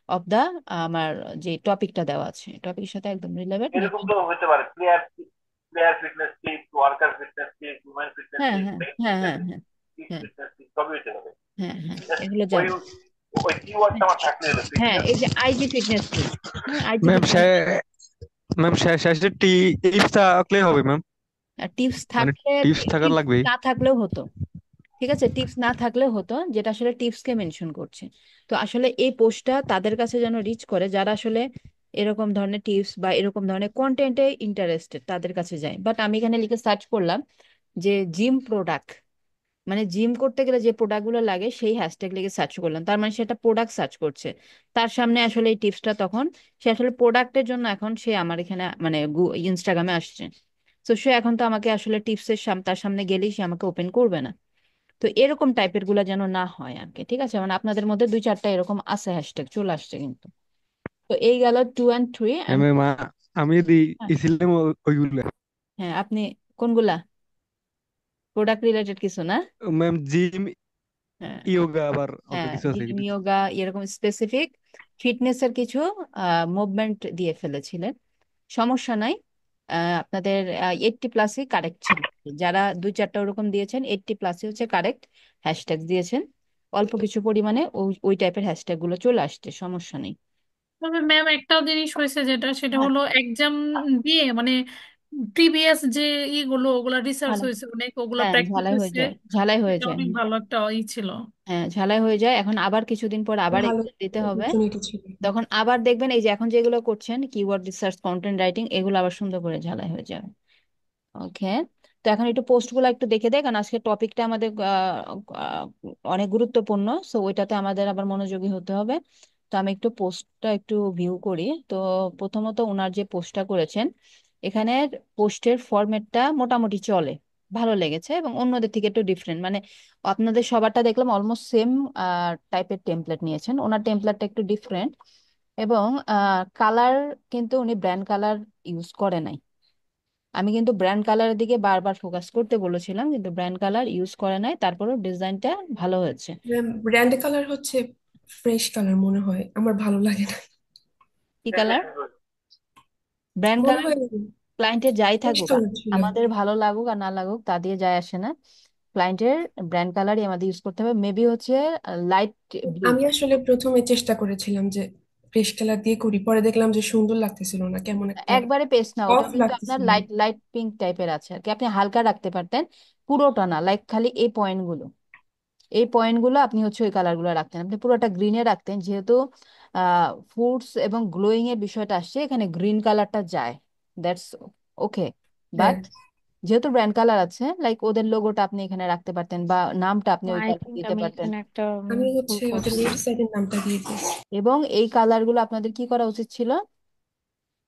অফ দা আমার যে টপিকটা দেওয়া আছে, টপিকের সাথে একদম রিলেভেন্ট। এরকম তো হতে পারে, প্লেয়ার প্লেয়ার ফিটনেস টিপ, ওয়ার্কার ফিটনেস টিপ, উমেন ফিটনেস হ্যাঁ, টিপ, হ্যাঁ, মেন হ্যাঁ, ফিটনেস হ্যাঁ, হ্যাঁ, হ্যাঁ, ফিটনেস টিপ সবই হতে পারে। হ্যাঁ, হ্যাঁ, জাস্ট এগুলো ওই যাবে। ওই কিওয়ার্ডটা আমার থাকলে হলো হ্যাঁ, ফিটনেস। এই যে আইজি ফিটনেস টিপ, হ্যাঁ আইজি ম্যাম ফিটনেস, ম্যাম শেষে টিপস থাকলেই হবে ম্যাম, টিপস মানে থাকলে, টিপস থাকার টিপস লাগবেই। না থাকলেও হতো, ঠিক আছে, টিপস না থাকলেও হতো, যেটা আসলে টিপসকে মেনশন করছে। তো আসলে এই পোস্টটা তাদের কাছে যেন রিচ করে যারা আসলে এরকম ধরনের টিপস বা এরকম ধরনের কন্টেন্টে ইন্টারেস্টেড, তাদের কাছে যায়। বাট আমি এখানে লিখে সার্চ করলাম যে জিম প্রোডাক্ট, মানে জিম করতে গেলে যে প্রোডাক্ট গুলো লাগে সেই হ্যাশট্যাগ লিখে সার্চ করলাম, তার মানে সেটা প্রোডাক্ট সার্চ করছে। তার সামনে আসলে এই টিপসটা তখন, সে আসলে প্রোডাক্টের জন্য এখন সে আমার এখানে মানে ইনস্টাগ্রামে আসছে। তো সে এখন তো আমাকে আসলে টিপসের তার সামনে গেলেই সে আমাকে ওপেন করবে না। তো এরকম টাইপের গুলা যেন না হয় আর কি, ঠিক আছে, মানে আপনাদের মধ্যে দুই চারটা এরকম আছে হ্যাশট্যাগ চলে আসছে কিন্তু। তো এই গেল 2 and 3 হ্যাঁ and ম্যাম, আমি যদি ইছিলাম ওইগুলো হ্যাঁ, আপনি কোনগুলা? প্রোডাক্ট রিলেটেড কিছু না? ম্যাম, জিম, হ্যাঁ, ইয়োগা, আবার অল্প হ্যাঁ, কিছু আছে জিম এগুলো। ইয়োগা এরকম স্পেসিফিক ফিটনেসের কিছু মুভমেন্ট দিয়ে ফেলেছিলেন। সমস্যা নাই, আপনাদের 80+ই কারেক্ট ছিল। যারা দুই চারটা ওরকম দিয়েছেন 80+ই হচ্ছে কারেক্ট হ্যাশট্যাগ দিয়েছেন। অল্প কিছু পরিমাণে ওই ওই টাইপের হ্যাশট্যাগ গুলো চলে আসছে, সমস্যা নেই। তবে ম্যাম একটাও জিনিস হয়েছে, যেটা সেটা হ্যাঁ, হলো এক্সাম দিয়ে মানে প্রিভিয়াস যে ইগুলো ওগুলা রিসার্চ ঝালাই, হয়েছে অনেক, ওগুলা হ্যাঁ প্র্যাকটিস ঝালাই হয়ে হয়েছে। যায়, ঝালাই হয়ে এটা যায়, অনেক হ্যাঁ। ভালো একটা ছিল। হ্যাঁ, ঝালাই হয়ে যায়, এখন আবার কিছুদিন পর আবার ভালো এক্সাম দিতে হবে। অপরচুনিটি ছিল। তখন আবার দেখবেন এই যে এখন যেগুলো করছেন কিওয়ার্ড রিসার্চ, কন্টেন্ট রাইটিং, এগুলো আবার সুন্দর করে ঝালাই হয়ে যাবে। ওকে, তো এখন একটু পোস্ট গুলো একটু দেখে দেয়, কারণ আজকে টপিকটা আমাদের আহ, অনেক গুরুত্বপূর্ণ, সো ওইটাতে আমাদের আবার মনোযোগী হতে হবে। তো আমি একটু পোস্টটা একটু ভিউ করি। তো প্রথমত ওনার যে পোস্টটা করেছেন, এখানে পোস্টের ফরম্যাটটা মোটামুটি চলে, ভালো লেগেছে, এবং অন্যদের থেকে একটু ডিফারেন্ট, মানে আপনাদের সবারটা দেখলাম অলমোস্ট সেম টাইপের টেমপ্লেট নিয়েছেন, ওনার টেমপ্লেটটা একটু ডিফারেন্ট। এবং কালার কিন্তু উনি ব্র্যান্ড কালার ইউজ করে নাই। আমি কিন্তু ব্র্যান্ড কালারের দিকে বারবার ফোকাস করতে বলেছিলাম, কিন্তু ব্র্যান্ড কালার ইউজ করে নাই, তারপরেও ডিজাইনটা ভালো হয়েছে। ব্র্যান্ড কালার হচ্ছে ফ্রেশ কালার মনে হয়, আমার ভালো লাগে না। কি কালার? ব্র্যান্ড মনে কালার হয় ক্লায়েন্টের যাই ফ্রেশ থাকুক, কালার ছিল। আমাদের ভালো লাগুক আর না লাগুক তা দিয়ে যায় আসে না, ক্লায়েন্টের ব্র্যান্ড কালারই আমাদের ইউজ করতে হবে। মেবি হচ্ছে লাইট ব্লু। আমি আসলে প্রথমে চেষ্টা করেছিলাম যে ফ্রেশ কালার দিয়ে করি, পরে দেখলাম যে সুন্দর লাগতেছিল না, কেমন একটা একবারে পেস্ট না, ওটা অফ কিন্তু আপনার লাগতেছিল। লাইট লাইট পিঙ্ক টাইপের আছে আর কি, আপনি হালকা রাখতে পারতেন, পুরোটা না, লাইক খালি এই পয়েন্টগুলো, এই পয়েন্টগুলো আপনি হচ্ছে ওই কালারগুলো রাখতেন, আপনি পুরোটা গ্রিনে রাখতেন, যেহেতু ফুডস এবং গ্লোয়িং এর বিষয়টা আসছে এখানে গ্রিন কালারটা যায়, দ্যাটস ওকে। হ্যাঁ, বাট যেহেতু ব্র্যান্ড কালার আছে, লাইক ওদের লোগোটা আপনি এখানে রাখতে পারতেন বা নামটা আপনি ওই আই কালার থিঙ্ক দিতে আমি পারতেন। এখানে একটা আমি ভুল হচ্ছে ওদের করছি। ওয়েবসাইটের নামটা দিয়ে দিয়েছি। এবং এই কালারগুলো আপনাদের কি করা উচিত ছিল,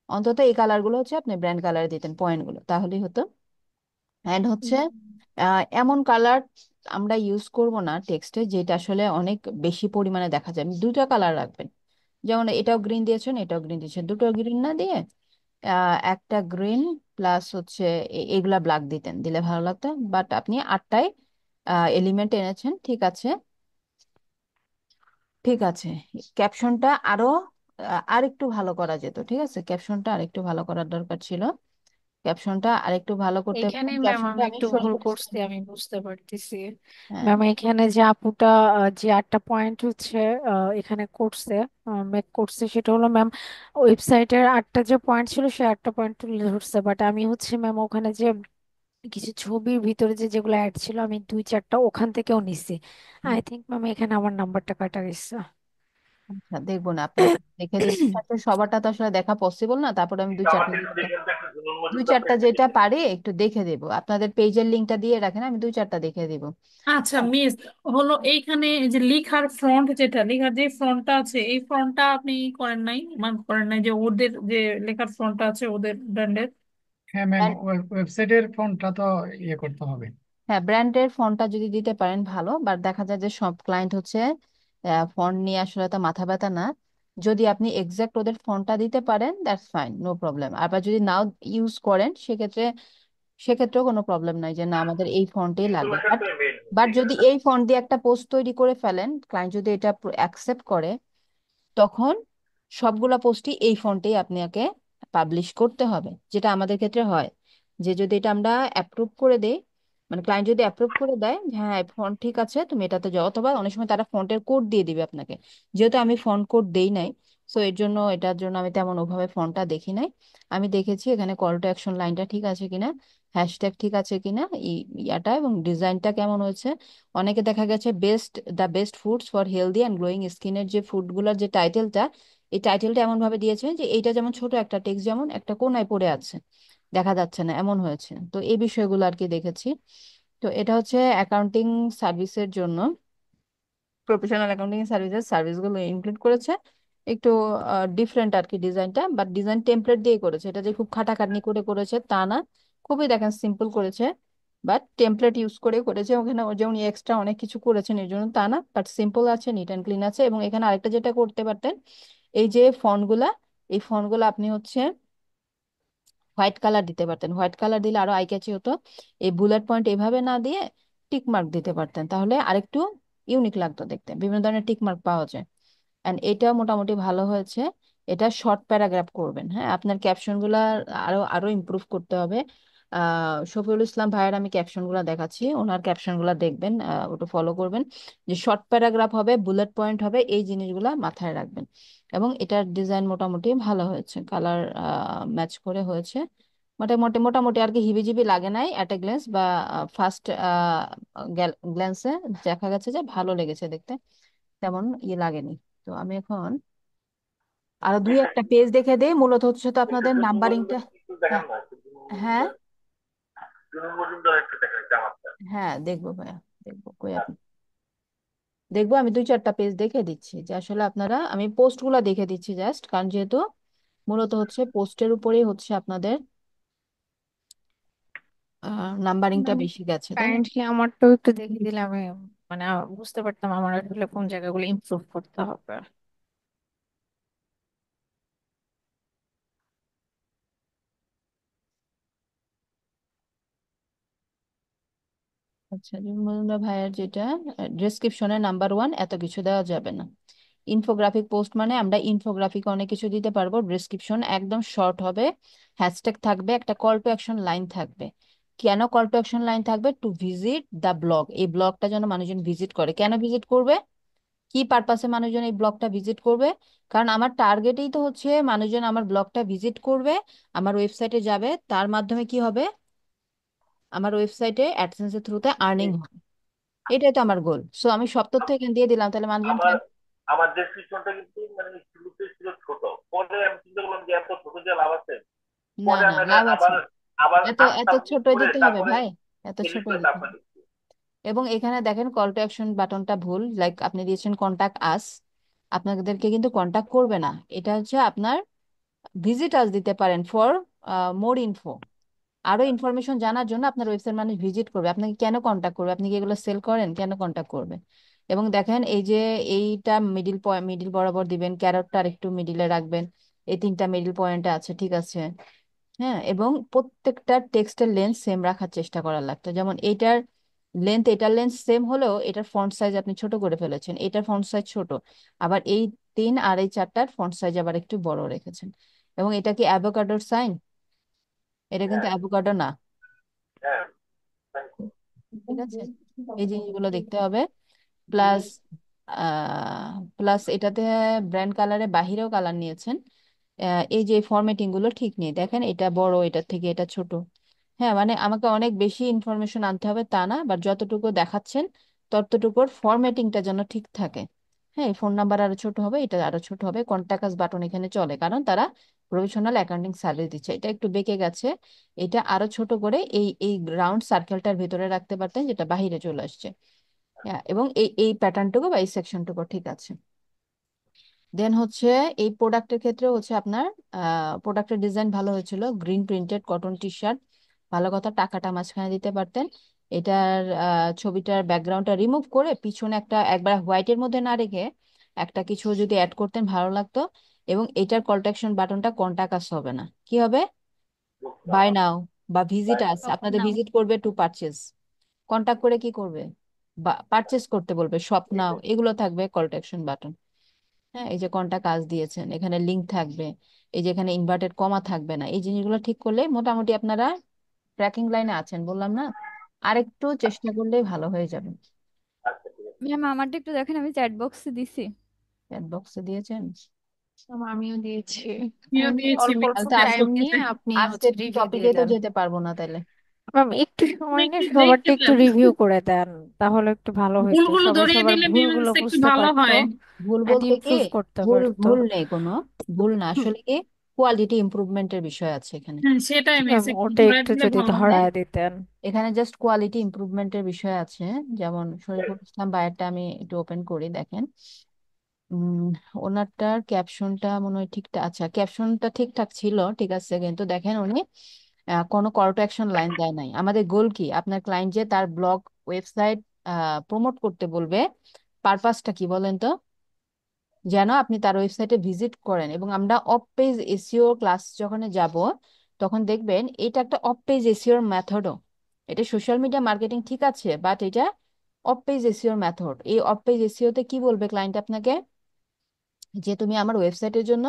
অন্তত এই কালারগুলো হচ্ছে আপনি ব্র্যান্ড কালার দিতেন পয়েন্টগুলো, তাহলেই হতো। অ্যান্ড হচ্ছে এমন কালার আমরা ইউজ করব না টেক্সটে যেটা আসলে অনেক বেশি পরিমাণে দেখা যায়, দুটো কালার রাখবেন, যেমন এটাও গ্রিন দিয়েছেন এটাও গ্রিন দিয়েছেন, দুটো গ্রিন না দিয়ে একটা গ্রিন প্লাস হচ্ছে এগুলা ব্ল্যাক দিতেন, দিলে ভালো লাগতো। বাট আপনি 8টায় এলিমেন্ট এনেছেন, ঠিক আছে, ঠিক আছে। ক্যাপশনটা আরো আরেকটু ভালো করা যেত, ঠিক আছে, ক্যাপশনটা আরেকটু ভালো করার দরকার ছিল, ক্যাপশনটা আরেকটু ভালো করতে এখানে পারেন, ম্যাম ক্যাপশনটা আমি আমি একটু শো ভুল করছি। করছি, আমি বুঝতে পারতেছি। হ্যাঁ, ম্যাম এখানে যে আপুটা যে 8টা পয়েন্ট হচ্ছে এখানে করছে, মেক করছে, সেটা হলো ম্যাম ওয়েবসাইটের 8টা যে পয়েন্ট ছিল সে 8টা পয়েন্ট তুলে ধরছে, বাট আমি হচ্ছে ম্যাম ওখানে যে কিছু ছবির ভিতরে যে যেগুলো অ্যাড ছিল আমি দুই চারটা ওখান থেকেও নিছি। আই থিঙ্ক ম্যাম এখানে আমার নাম্বারটা কাটা গেছে। আচ্ছা দেখবো না, আপনি দেখে দিন, আসলে সবারটা তো আসলে দেখা পসিবল না, তারপরে আমি দুই চারটা আমারটা একটু লিখতে, দেখেন তো, একটু জুনুন দুই মজুমদার চারটা পেজটা কি? যেটা পারি একটু দেখে দেবো, আপনাদের পেজের লিঙ্কটা দিয়ে রাখেন, আমি দুই চারটা দেখে দিব। আচ্ছা মিস, হলো এইখানে এই যে লিখার ফ্রন্ট, যেটা লিখার যে ফ্রন্টটা আছে, এই ফ্রন্টটা আপনি করেন নাই, মার্ক করেন নাই, যে ওদের যে লেখার ফ্রন্টটা আছে ওদের ব্র্যান্ডের। হ্যাঁ ম্যাম, ওয়েবসাইটের ফোনটা তো ইয়ে করতে হবে। হ্যাঁ, ব্র্যান্ডের ফন্টটা যদি দিতে পারেন ভালো, বাট দেখা যায় যে সব ক্লায়েন্ট হচ্ছে ফন্ট নিয়ে আসলে তো মাথা ব্যথা না। যদি আপনি এক্সাক্ট ওদের ফন্টটা দিতে পারেন, দ্যাটস ফাইন, নো প্রবলেম। আবার যদি নাও ইউজ করেন, সেক্ষেত্রে সেক্ষেত্রেও কোনো প্রবলেম নাই যে না আমাদের এই ফন্টেই লাগবে। বাট ইনফরমেশনটাই মেইন, বাট ঠিক যদি আছে। এই ফন্ট দিয়ে একটা পোস্ট তৈরি করে ফেলেন, ক্লায়েন্ট যদি এটা অ্যাকসেপ্ট করে, তখন সবগুলা পোস্টই এই ফন্টেই আপনাকে পাবলিশ করতে হবে, যেটা আমাদের ক্ষেত্রে হয়। যে যদি এটা আমরা অ্যাপ্রুভ করে দেই, মানে ক্লায়েন্ট যদি অ্যাপ্রুভ করে দেয় যে হ্যাঁ ফন্ট ঠিক আছে তুমি এটাতে যাও, অথবা অনেক সময় তারা ফন্টের কোড দিয়ে দিবে আপনাকে। যেহেতু আমি ফন্ট কোড দেই নাই, সো এর জন্য এটার জন্য আমি তেমন ওভাবে ফন্টটা দেখি নাই। আমি দেখেছি এখানে কল টু অ্যাকশন লাইনটা ঠিক আছে কিনা, হ্যাশট্যাগ ঠিক আছে কিনা, ইয়াটা এবং ডিজাইনটা কেমন হয়েছে। অনেকে দেখা গেছে the best foods for healthy and glowing স্কিনের যে ফুডগুলোর যে টাইটেলটা, এই টাইটেলটা এমন ভাবে দিয়েছে যে এইটা যেমন ছোট একটা টেক্সট, যেমন একটা কোনায় পড়ে আছে, দেখা যাচ্ছে না এমন হয়েছে। তো এই বিষয়গুলো আর কি দেখেছি। তো এটা হচ্ছে অ্যাকাউন্টিং সার্ভিসের জন্য, প্রফেশনাল অ্যাকাউন্টিং সার্ভিসের সার্ভিসগুলো ইনক্লুড করেছে। একটু ডিফারেন্ট আর কি ডিজাইনটা, বাট ডিজাইন টেমপ্লেট দিয়ে করেছে, এটা যে খুব খাটাখাটনি করে করেছে তা না, খুবই দেখেন সিম্পল করেছে। বাট টেমপ্লেট ইউজ করে করেছে, ওখানে ও যেমন এক্সট্রা অনেক কিছু করেছেন এর জন্য তা না, বাট সিম্পল আছে, নিট অ্যান্ড ক্লিন আছে। এবং এখানে আরেকটা যেটা করতে পারতেন, এই যে ফন্টগুলা, এই ফন্টগুলো আপনি হচ্ছে হোয়াইট কালার দিতে পারতেন, হোয়াইট কালার দিলে আরো আই ক্যাচি হতো। এই বুলেট পয়েন্ট এভাবে না দিয়ে টিক মার্ক দিতে পারতেন, তাহলে আরেকটু ইউনিক লাগতো দেখতে, বিভিন্ন ধরনের টিক মার্ক পাওয়া যায়। এন্ড এটা মোটামুটি ভালো হয়েছে। এটা শর্ট প্যারাগ্রাফ করবেন, হ্যাঁ আপনার ক্যাপশন গুলা আরো আরো ইমপ্রুভ করতে হবে। শফিউল ইসলাম ভাইয়ের আমি ক্যাপশন গুলা দেখাচ্ছি, ওনার ক্যাপশন গুলা দেখবেন, ওটা ফলো করবেন। যে শর্ট প্যারাগ্রাফ হবে, বুলেট পয়েন্ট হবে, এই জিনিসগুলা মাথায় রাখবেন। এবং এটার ডিজাইন মোটামুটি ভালো হয়েছে, কালার ম্যাচ করে হয়েছে। মোটামুটি মোটামুটি আর কি হিবিজিবি লাগে নাই অ্যাট এ গ্ল্যান্স, বা ফার্স্ট গ্ল্যান্সে দেখা গেছে যে ভালো লেগেছে দেখতে, তেমন ইয়ে লাগেনি। তো আমি এখন আরো দুই এটা একটা পেজ দেখে দেই, মূলত হচ্ছে তো একটু আপনাদের জুনুন নাম্বারিংটা। মজুমদার একটু দেখান হ্যাঁ, না, একটু জুনুন হ্যাঁ, মজুমদার, জুনুন মজুমদার একটু দেখেন জামাতটা। হ্যাঁ দেখবো ভাইয়া, দেখবো কই আপনি, দেখবো। আমি দুই চারটা পেজ দেখে দিচ্ছি যে আসলে আপনারা, আমি পোস্ট গুলা দেখে দিচ্ছি জাস্ট, কারণ যেহেতু মূলত হচ্ছে পোস্টের উপরেই হচ্ছে আপনাদের নাম্বারিংটা বেশি গেছে, তাই না? কাইন্ডলি আমারটাও একটু দেখে দিলে আমি মানে বুঝতে পারতাম আমার আসলে কোন জায়গাগুলো ইমপ্রুভ করতে হবে। আচ্ছা, মজুমদার ভাইয়ের যেটা ডেসক্রিপশনে নাম্বার 1, এত কিছু দেওয়া যাবে না। ইনফোগ্রাফিক পোস্ট মানে আমরা ইনফোগ্রাফিক অনেক কিছু দিতে পারবো, ডেসক্রিপশন একদম শর্ট হবে, হ্যাশট্যাগ থাকবে, একটা কল টু অ্যাকশন লাইন থাকবে। কেন কল টু অ্যাকশন লাইন থাকবে? টু ভিজিট দ্য ব্লগ, এই ব্লগটা যেন মানুষজন ভিজিট করে। কেন ভিজিট করবে, কি পারপাসে মানুষজন এই ব্লগটা ভিজিট করবে? কারণ আমার টার্গেটেই তো হচ্ছে মানুষজন আমার ব্লগটা ভিজিট করবে, আমার ওয়েবসাইটে যাবে, তার মাধ্যমে কি হবে, আমার ওয়েবসাইটে অ্যাডসেন্সের থ্রুতে আর্নিং হবে। এটাই তো আমার গোল। সো আমি সব তথ্য এখানে দিয়ে দিলাম, তাহলে মানুষজন আমার আমার ডেসক্রিপশনটা কিন্তু মানে শুরুতে ছিল ছোট, পরে আমি চিন্তা করলাম যে এত ছোট যে লাভ আছে। না পরে না, আমি এটা লাভ আছে, আবার আবার এত এত আপডেট ছোট করে দিতে হবে তারপরে ভাই, এত এডিট ছোট করে দিতে তারপরে হবে। দিচ্ছি। এবং এখানে দেখেন কল টু অ্যাকশন বাটনটা ভুল, লাইক আপনি দিয়েছেন কন্টাক্ট আস, আপনাদেরকে কিন্তু কন্টাক্ট করবে না। এটা হচ্ছে আপনার ভিজিট আস দিতে পারেন ফর মোর ইনফো, আরো ইনফরমেশন জানার জন্য আপনার ওয়েবসাইট মানুষ ভিজিট করবে, আপনাকে কেন কন্টাক্ট করবে? আপনি কি এগুলো সেল করেন? কেন কন্টাক্ট করবে? এবং দেখেন এই যে এইটা মিডিল পয়েন্ট, মিডিল বরাবর দিবেন, ক্যারটটা একটু মিডিলে রাখবেন, এই তিনটা মিডিল পয়েন্টে আছে, ঠিক আছে? হ্যাঁ, এবং প্রত্যেকটা টেক্সটের লেন্থ সেম রাখার চেষ্টা করার লাগতো, যেমন এটার লেন্থ সেম হলেও এটার ফন্ট সাইজ আপনি ছোট করে ফেলেছেন, এটার ফন্ট সাইজ ছোট, আবার এই 3 আর এই 4টার ফন্ট সাইজ আবার একটু বড় রেখেছেন। এবং এটা কি অ্যাভোকাডোর সাইন? এটা কিন্তু হ্যাঁ, অ্যাভোকাডো না, হ্যাঁ, thank you. ঠিক আছে? এই জিনিসগুলো দেখতে হবে। প্লাস এটাতে ব্র্যান্ড কালারে বাহিরেও কালার নিয়েছেন। এই যে ফরম্যাটিং গুলো ঠিক নেই, দেখেন এটা বড়, এটার থেকে এটা ছোট। হ্যাঁ, মানে আমাকে অনেক বেশি ইনফরমেশন আনতে হবে তা না, বাট যতটুকু দেখাচ্ছেন ততটুকুর ফরম্যাটিংটা যেন ঠিক থাকে। হ্যাঁ, ফোন নাম্বার আরো ছোট হবে, এটা আরো ছোট হবে, কন্টাক্ট আস বাটন এখানে চলে কারণ তারা প্রফেশনাল অ্যাকাউন্টিং সার্ভিস দিচ্ছে। এটা একটু বেঁকে গেছে, এটা আরো ছোট করে এই এই রাউন্ড সার্কেলটার ভিতরে রাখতে পারতেন, যেটা বাহিরে চলে আসছে। হ্যাঁ, এবং এই এই প্যাটার্নটুকু বা এই সেকশনটুকু ঠিক আছে। দেন হচ্ছে এই প্রোডাক্টের ক্ষেত্রে হচ্ছে আপনার প্রোডাক্টের ডিজাইন ভালো হয়েছিল, green printed cotton T shirt. ভালো কথা, টাকাটা মাঝখানে দিতে পারতেন। এটার ছবিটার ব্যাকগ্রাউন্ডটা রিমুভ করে পিছনে একটা একবার হোয়াইটের মধ্যে না রেখে একটা কিছু যদি অ্যাড করতেন ভালো লাগতো। এবং এটার কল টু অ্যাকশন বাটনটা কন্টাক্ট আস হবে না, কি হবে? বুক বাই নাও, নাও বা visit by us, now. Shop আপনাদের নাও। ভিজিট করবে টু পারচেজ। কন্টাক্ট করে কি করবে? বা পারচেজ করতে বলবে, শপ নাও, এগুলো থাকবে কল টু অ্যাকশন বাটন। হ্যাঁ, এই যে কোনটা কাজ দিয়েছেন, এখানে লিংক থাকবে, এই যে এখানে ইনভার্টেড কমা থাকবে না, এই জিনিসগুলো ঠিক করলে মোটামুটি আপনারা ট্র্যাকিং লাইনে আছেন, বললাম না? আরেকটু চেষ্টা করলে ভালো হয়ে যাবে। আচ্ছা ঠিক আছে। ম্যাম আমারটা একটু দেখেন, আমি চ্যাট বক্সে দিছি। চ্যাট বক্সে দিয়েছেন? আমিও দিয়েছি। আমিও দিয়েছি, অল্প অল্প তাহলে মিক্স তো ম্যাচ টাইম নিয়ে করতেছে। আপনি হচ্ছে আজকের রিভিউ দিয়ে টপিকে তো দেন। যেতে পারবো না তাহলে। ম্যাম একটু আপনি সময় নিয়ে একটু সবারটা দেখে একটু দেন, রিভিউ করে দেন, তাহলে একটু ভালো হইতো, ভুলগুলো সবাই ধরিয়ে সবার দিলে ভুলগুলো মিনস একটু বুঝতে ভালো পারতো হয়। ভুল এন্ড বলতে কি, ইমপ্রুভ করতে ভুল পারতো। ভুল নেই কোনো, ভুল না, আসলে কি কোয়ালিটি ইমপ্রুভমেন্টের বিষয় আছে এখানে। হ্যাঁ, সেটাই মিস ম্যাম একটু ওটা ধরে একটু দিলে যদি ভালো হয়। হ্যাঁ, ধরায় দিতেন। এখানে জাস্ট কোয়ালিটি ইমপ্রুভমেন্টের বিষয় আছে। যেমন শরীফুল ইসলাম বায়ারটা আমি একটু ওপেন করি, দেখেন। উম ওনারটার ক্যাপশনটা মনে হয় ঠিকঠাক, আচ্ছা ক্যাপশনটা ঠিকঠাক ছিল, ঠিক আছে, কিন্তু দেখেন উনি কোনো কল টু অ্যাকশন লাইন দেয় নাই। আমাদের গোল কি, আপনার ক্লায়েন্ট যে তার ব্লগ ওয়েবসাইট প্রমোট করতে বলবে, পারপাসটা কি বলেন তো? যেন আপনি তার ওয়েবসাইটে ভিজিট করেন। এবং আমরা অফ পেজ এসইও ক্লাস যখন যাব তখন দেখবেন এটা একটা অফ পেজ এসইওর মেথডও। এটা সোশ্যাল মিডিয়া মার্কেটিং ঠিক আছে, বাট এটা অফ পেজ এসইওর মেথড। এই অফ পেজ এসইওতে কি বলবে ক্লায়েন্ট আপনাকে, যে তুমি আমার ওয়েবসাইটের জন্য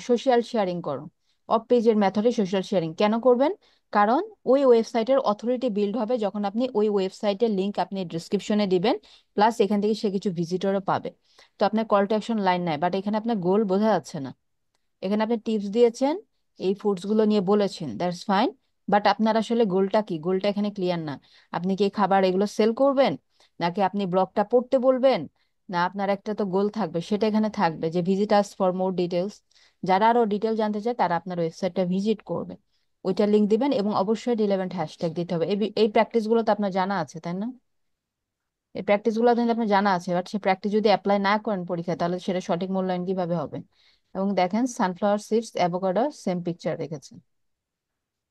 সোশ্যাল শেয়ারিং করো। অফ পেজের মেথডে সোশ্যাল শেয়ারিং কেন করবেন? কারণ ওই ওয়েবসাইটের অথরিটি বিল্ড হবে যখন আপনি ওই ওয়েবসাইটের লিংক আপনি ডিসক্রিপশনে দিবেন, প্লাস এখান থেকে সে কিছু ভিজিটরও পাবে। তো আপনার কল টু অ্যাকশন লাইন নাই, বাট এখানে আপনার গোল বোঝা যাচ্ছে না। এখানে আপনি টিপস দিয়েছেন, এই ফুডস গুলো নিয়ে বলেছেন, দ্যাটস ফাইন, বাট আপনার আসলে গোলটা কি, গোলটা এখানে ক্লিয়ার না। আপনি কি এই খাবার এগুলো সেল করবেন, নাকি আপনি ব্লগটা পড়তে বলবেন? না, আপনার একটা তো গোল থাকবে, সেটা এখানে থাকবে যে visit us for more details. যারা আরো ডিটেল জানতে চায় তারা আপনার ওয়েবসাইটটা ভিজিট করবে, ওইটা লিংক দিবেন, এবং অবশ্যই রিলেভেন্ট হ্যাশট্যাগ দিতে হবে। এই প্র্যাকটিস গুলো তো আপনার জানা আছে, তাই না? এই প্র্যাকটিস গুলো কিন্তু আপনার জানা আছে, বাট সেই প্র্যাকটিস যদি অ্যাপ্লাই না করেন পরীক্ষায়, তাহলে সেটা সঠিক মূল্যায়ন কিভাবে হবে? এবং দেখেন sunflower seeds avocado same picture রেখেছেন,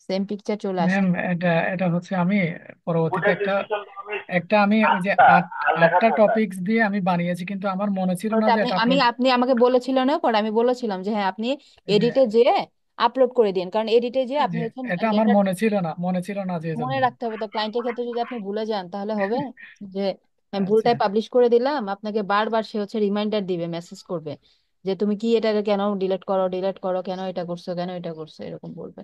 সেম পিকচার চলে আসছে। ম্যাম এটা এটা হচ্ছে আমি পরবর্তীতে ওটার একটা ডিসক্রিপশন আমি একটা আমি ওই যে আটটা, আর লেখা আটটা ছয়টা। টপিকস দিয়ে আমি বানিয়েছি, কিন্তু আমার মনে ছিল না ওটা যে আপনি এটা আমি আপলোড। আপনি আমাকে বলেছিলেন না, পরে আমি বলেছিলাম যে হ্যাঁ আপনি এডিটে যেয়ে আপলোড করে দিন, কারণ এডিটে যেয়ে আপনি যে হচ্ছেন এটা আমার লেটার। মনে ছিল না যে জন্য। মনে রাখতে হবে তো, ক্লায়েন্টের ক্ষেত্রে যদি আপনি ভুলে যান তাহলে হবে যে আমি আচ্ছা। ভুলটাই পাবলিশ করে দিলাম, আপনাকে বারবার সে হচ্ছে রিমাইন্ডার দিবে, মেসেজ করবে যে তুমি কি এটা কেন ডিলিট করো, ডিলিট করো, কেন এটা করছো, কেন এটা করছো, এরকম বলবে।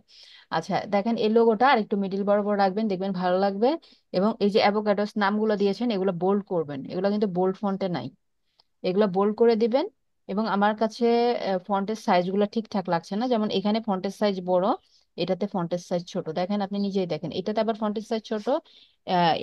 আচ্ছা দেখেন এই লোগোটা আর একটু মিডিল বরাবর রাখবেন, দেখবেন ভালো লাগবে। এবং এই যে অ্যাভোকাডোস নামগুলো দিয়েছেন এগুলো বোল্ড করবেন, এগুলো কিন্তু বোল্ড ফন্টে নাই, এগুলো বোল্ড করে দিবেন। এবং আমার কাছে ফন্টের সাইজগুলো ঠিকঠাক লাগছে না, যেমন এখানে ফন্টের সাইজ বড়, এটাতে ফন্টের সাইজ ছোট, দেখেন আপনি নিজেই দেখেন, এটাতে আবার ফন্টের সাইজ ছোট,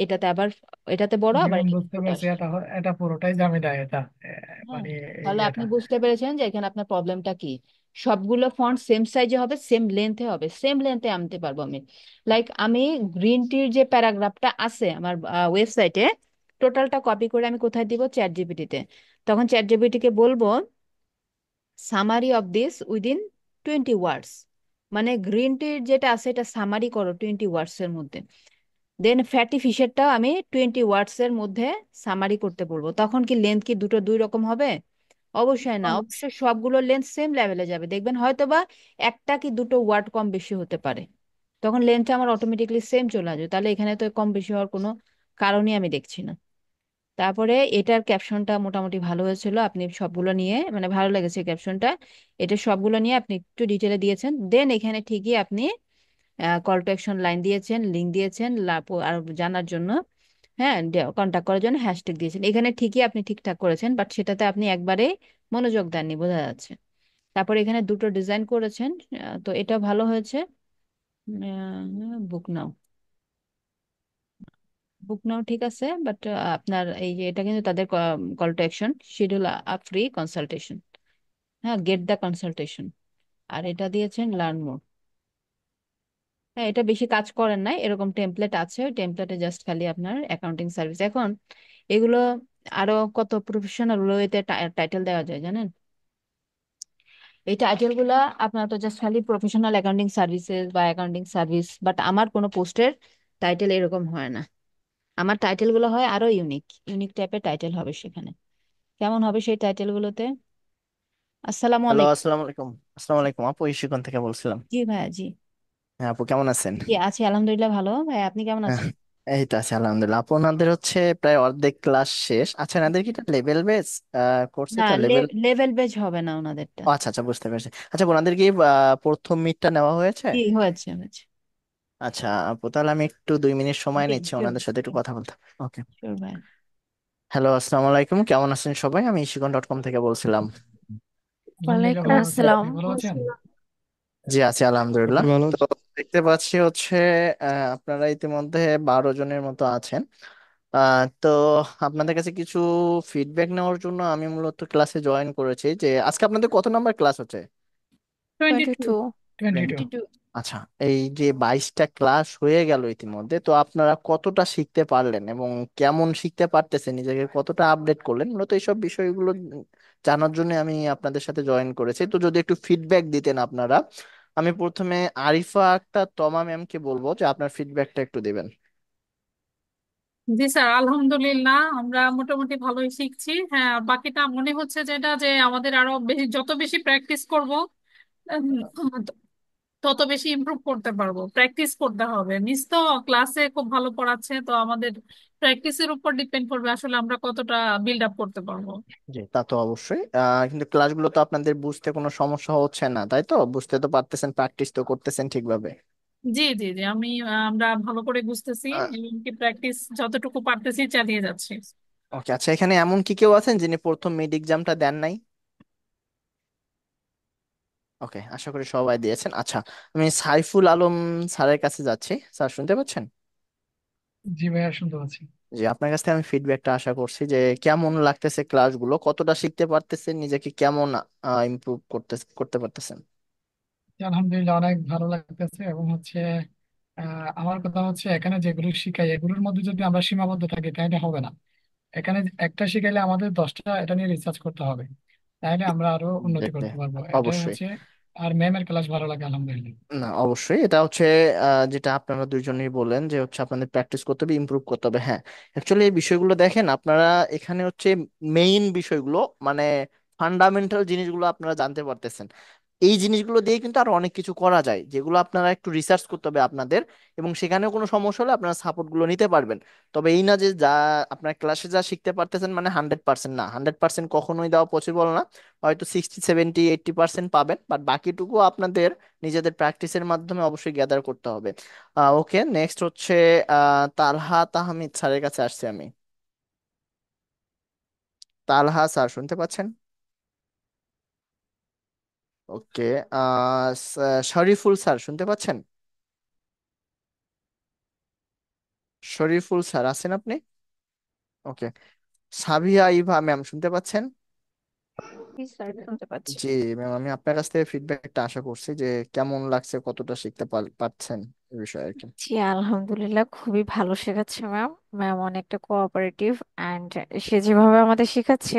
এটাতে আবার এটাতে বড়, জি আবার ম্যাম, এটাতে বুঝতে ছোট পারছি, আসছে। এটা পুরোটাই ঝামেলা এটা। হ্যাঁ, মানে এই তাহলে আপনি এটা। বুঝতে পেরেছেন যে এখানে আপনার প্রবলেমটা কি। সবগুলো ফন্ট সেম সাইজে হবে, সেম লেন্থে হবে, সেম লেন্থে আনতে পারবো আমি। লাইক আমি গ্রিন টির যে প্যারাগ্রাফটা আছে আমার ওয়েবসাইটে, টোটালটা কপি করে আমি কোথায় দিব, চ্যাট জিপিটিতে। তখন চ্যাট জিপিটিকে বলবো সামারি অফ দিস উইদিন 20 ওয়ার্ডস, মানে গ্রিন টির যেটা আছে এটা সামারি করো 20 ওয়ার্ডস এর মধ্যে। দেন ফ্যাটি ফিশেরটাও আমি 20 ওয়ার্ডস এর মধ্যে সামারি করতে বলবো। তখন কি লেন্থ কি দুটো দুই রকম হবে? অবশ্যই না, অবশ্যই সবগুলো লেন্থ সেম লেভেলে যাবে, দেখবেন হয়তো বা একটা কি দুটো ওয়ার্ড কম বেশি হতে পারে, তখন লেন্থটা আমার অটোমেটিকলি সেম চলে আসবে, তাহলে এখানে তো কম বেশি হওয়ার কোনো কারণই আমি দেখছি না। তারপরে এটার ক্যাপশনটা মোটামুটি ভালো হয়েছিল, আপনি সবগুলো নিয়ে মানে ভালো লেগেছে ক্যাপশনটা, এটা সবগুলো নিয়ে আপনি একটু ডিটেলে দিয়েছেন। দেন এখানে ঠিকই আপনি কল টু অ্যাকশন লাইন দিয়েছেন, লিঙ্ক দিয়েছেন, আর জানার জন্য, হ্যাঁ, কন্ট্যাক্ট করার জন্য হ্যাশট্যাগ দিয়েছেন, এখানে ঠিকই আপনি ঠিকঠাক করেছেন, বাট সেটাতে আপনি একবারে মনোযোগ দেননি বোঝা যাচ্ছে। তারপরে এখানে দুটো ডিজাইন করেছেন, তো এটা ভালো হয়েছে। বুক নাও, বুক নাও ঠিক আছে, বাট আপনার এই যে এটা কিন্তু তাদের call to action, schedule a free consultation. হ্যাঁ, গেট দ্য কনসালটেশন। আর এটা দিয়েছেন লার্ন মোর। হ্যাঁ, এটা বেশি কাজ করেন নাই, এরকম টেমপ্লেট আছে, ওই টেমপ্লেটে জাস্ট খালি আপনার অ্যাকাউন্টিং সার্ভিস। এখন এগুলো আরো কত প্রফেশনাল ওয়েতে টাইটেল দেওয়া যায় জানেন? এই টাইটেল গুলা আপনার তো জাস্ট খালি প্রফেশনাল অ্যাকাউন্টিং সার্ভিসেস বা অ্যাকাউন্টিং সার্ভিস, বাট আমার কোনো পোস্টের টাইটেল এরকম হয় না। আমার টাইটেল গুলো হয় আরো ইউনিক ইউনিক টাইপের টাইটেল হবে সেখানে। কেমন হবে সেই টাইটেল গুলোতে? আসসালামু হ্যালো, আলাইকুম। আসসালামু আলাইকুম। আসসালামু আলাইকুম আপু, ইস্যুকন থেকে বলছিলাম। জি ভাইয়া, জি। হ্যাঁ আপু, কেমন আছেন? জি আছি, আলহামদুলিল্লাহ ভালো। ভাই আপনি কেমন আহ, আছেন? এই তো আছে আলহামদুলিল্লাহ। আপনাদের হচ্ছে প্রায় অর্ধেক ক্লাস শেষ। আচ্ছা, এনাদের কি এটা লেভেল বেস কোর্সে না, তো লেভেল? লেভেল বেজ হবে না ওনাদেরটা। আচ্ছা আচ্ছা, বুঝতে পেরেছি। আচ্ছা, ওনাদের কি প্রথম মিটটা নেওয়া হয়েছে? জি, হয়েছে হয়েছে। আচ্ছা আপু, তাহলে আমি একটু 2 মিনিট সময় জি, নিচ্ছি শিওর ওনাদের সাথে একটু কথা বলতে। ওকে। শিওর ভাই। হ্যালো, আসসালামু আলাইকুম, কেমন আছেন সবাই? আমি ইশিকন.কম থেকে বলছিলাম। আলহামদুলিল্লাহ ওয়ালাইকুম ভালো আছি, আসসালাম। আপনি ভালো আছেন? জি আছি আলহামদুলিল্লাহ। আপনি ভালো তো আছেন? দেখতে পাচ্ছি হচ্ছে আপনারা ইতিমধ্যে 12 জনের মতো আছেন। তো আপনাদের কাছে কিছু ফিডব্যাক নেওয়ার জন্য আমি মূলত ক্লাসে জয়েন করেছি। যে আজকে আপনাদের কত নাম্বার ক্লাস হচ্ছে? 22। 22। 22। 22। আচ্ছা, এই যে 22টা ক্লাস হয়ে গেল ইতিমধ্যে, তো আপনারা কতটা শিখতে পারলেন এবং কেমন শিখতে পারতেছেন, নিজেকে কতটা আপডেট করলেন, মূলত এইসব বিষয়গুলো জানার জন্য আমি আপনাদের সাথে জয়েন করেছি। তো যদি একটু ফিডব্যাক দিতেন আপনারা। আমি প্রথমে আরিফা আক্তার তমা ম্যামকে বলবো যে আপনার ফিডব্যাকটা একটু দিবেন। জি স্যার, আলহামদুলিল্লাহ আমরা মোটামুটি ভালোই শিখছি। হ্যাঁ, আর বাকিটা মনে হচ্ছে যেটা যে আমাদের আরো বেশি, যত বেশি প্র্যাকটিস করব তত বেশি ইমপ্রুভ করতে পারবো। প্র্যাকটিস করতে হবে। মিস তো ক্লাসে খুব ভালো পড়াচ্ছে, তো আমাদের প্র্যাকটিসের উপর ডিপেন্ড করবে আসলে আমরা কতটা বিল্ড আপ করতে পারবো। জি, তা তো অবশ্যই। কিন্তু ক্লাসগুলো তো আপনাদের বুঝতে কোনো সমস্যা হচ্ছে না, তাই তো? বুঝতে তো পারতেছেন, প্র্যাকটিস তো করতেছেন ঠিকভাবে। জি জি জি, আমরা ভালো করে বুঝতেছি এবং কি প্র্যাকটিস যতটুকু পারতেছি চালিয়ে যাচ্ছি। ওকে। আচ্ছা, এখানে এমন কি কেউ আছেন যিনি প্রথম মিড এক্সামটা দেন নাই? ওকে, আশা করি সবাই দিয়েছেন। আচ্ছা, আমি সাইফুল আলম স্যারের কাছে যাচ্ছি। স্যার, শুনতে পাচ্ছেন? জি ভাইয়া, শুনতে পাচ্ছি। জি, আপনার কাছ থেকে আমি ফিডব্যাকটা আশা করছি যে কেমন লাগতেছে ক্লাসগুলো, কতটা শিখতে পারতেছেন, নিজেকে কেমন ইমপ্রুভ করতে করতে পারতেছেন। জি, আলহামদুলিল্লাহ অনেক ভালো লাগতেছে। এবং হচ্ছে আমার কথা হচ্ছে, এখানে যেগুলো শিখাই এগুলোর মধ্যে যদি আমরা সীমাবদ্ধ থাকি তাহলে হবে না। এখানে একটা শিখাইলে আমাদের 10টা এটা নিয়ে রিসার্চ করতে হবে, তাহলে আমরা আরো জি, উন্নতি জি, করতে পারবো। এটাই অবশ্যই। হচ্ছে। আর ম্যামের ক্লাস ভালো লাগে আলহামদুলিল্লাহ। না, অবশ্যই এটা হচ্ছে যেটা আপনারা দুইজনেই বলেন যে হচ্ছে আপনাদের প্র্যাকটিস করতে হবে, ইমপ্রুভ করতে হবে। হ্যাঁ, অ্যাকচুয়ালি এই বিষয়গুলো দেখেন আপনারা, এখানে হচ্ছে মেইন বিষয়গুলো, মানে ফান্ডামেন্টাল জিনিসগুলো আপনারা জানতে পারতেছেন। এই জিনিসগুলো দিয়ে কিন্তু আরো অনেক কিছু করা যায়, যেগুলো আপনারা একটু রিসার্চ করতে হবে আপনাদের। এবং সেখানেও কোনো সমস্যা হলে আপনারা সাপোর্ট গুলো নিতে পারবেন। তবে এই না যে যা আপনার ক্লাসে যা শিখতে পারতেছেন মানে 100%, না 100% কখনোই দেওয়া পসিবল না। হয়তো 60, 70, 80% পাবেন, বাট বাকিটুকু আপনাদের নিজেদের প্র্যাকটিসের মাধ্যমে অবশ্যই গ্যাদার করতে হবে। ওকে, নেক্সট হচ্ছে তালহা তাহমিদ স্যারের কাছে আসছি আমি। তালহা স্যার, শুনতে পাচ্ছেন? ওকে। শরীফুল স্যার, শুনতে পাচ্ছেন? শরীফুল স্যার, আছেন আপনি? ওকে। সাবিয়া ইভা ম্যাম, শুনতে পাচ্ছেন? জি স্যার, শুনতে পাচ্ছি। জি ম্যাম, আমি আপনার কাছ থেকে ফিডব্যাকটা আশা করছি যে কেমন লাগছে, কতটা শিখতে পারছেন এই বিষয়ে আর কি। জি আলহামদুলিল্লাহ, খুবই ভালো শেখাচ্ছে ম্যাম। ম্যাম অনেকটা কোঅপারেটিভ অ্যান্ড সে যেভাবে আমাদের শেখাচ্ছে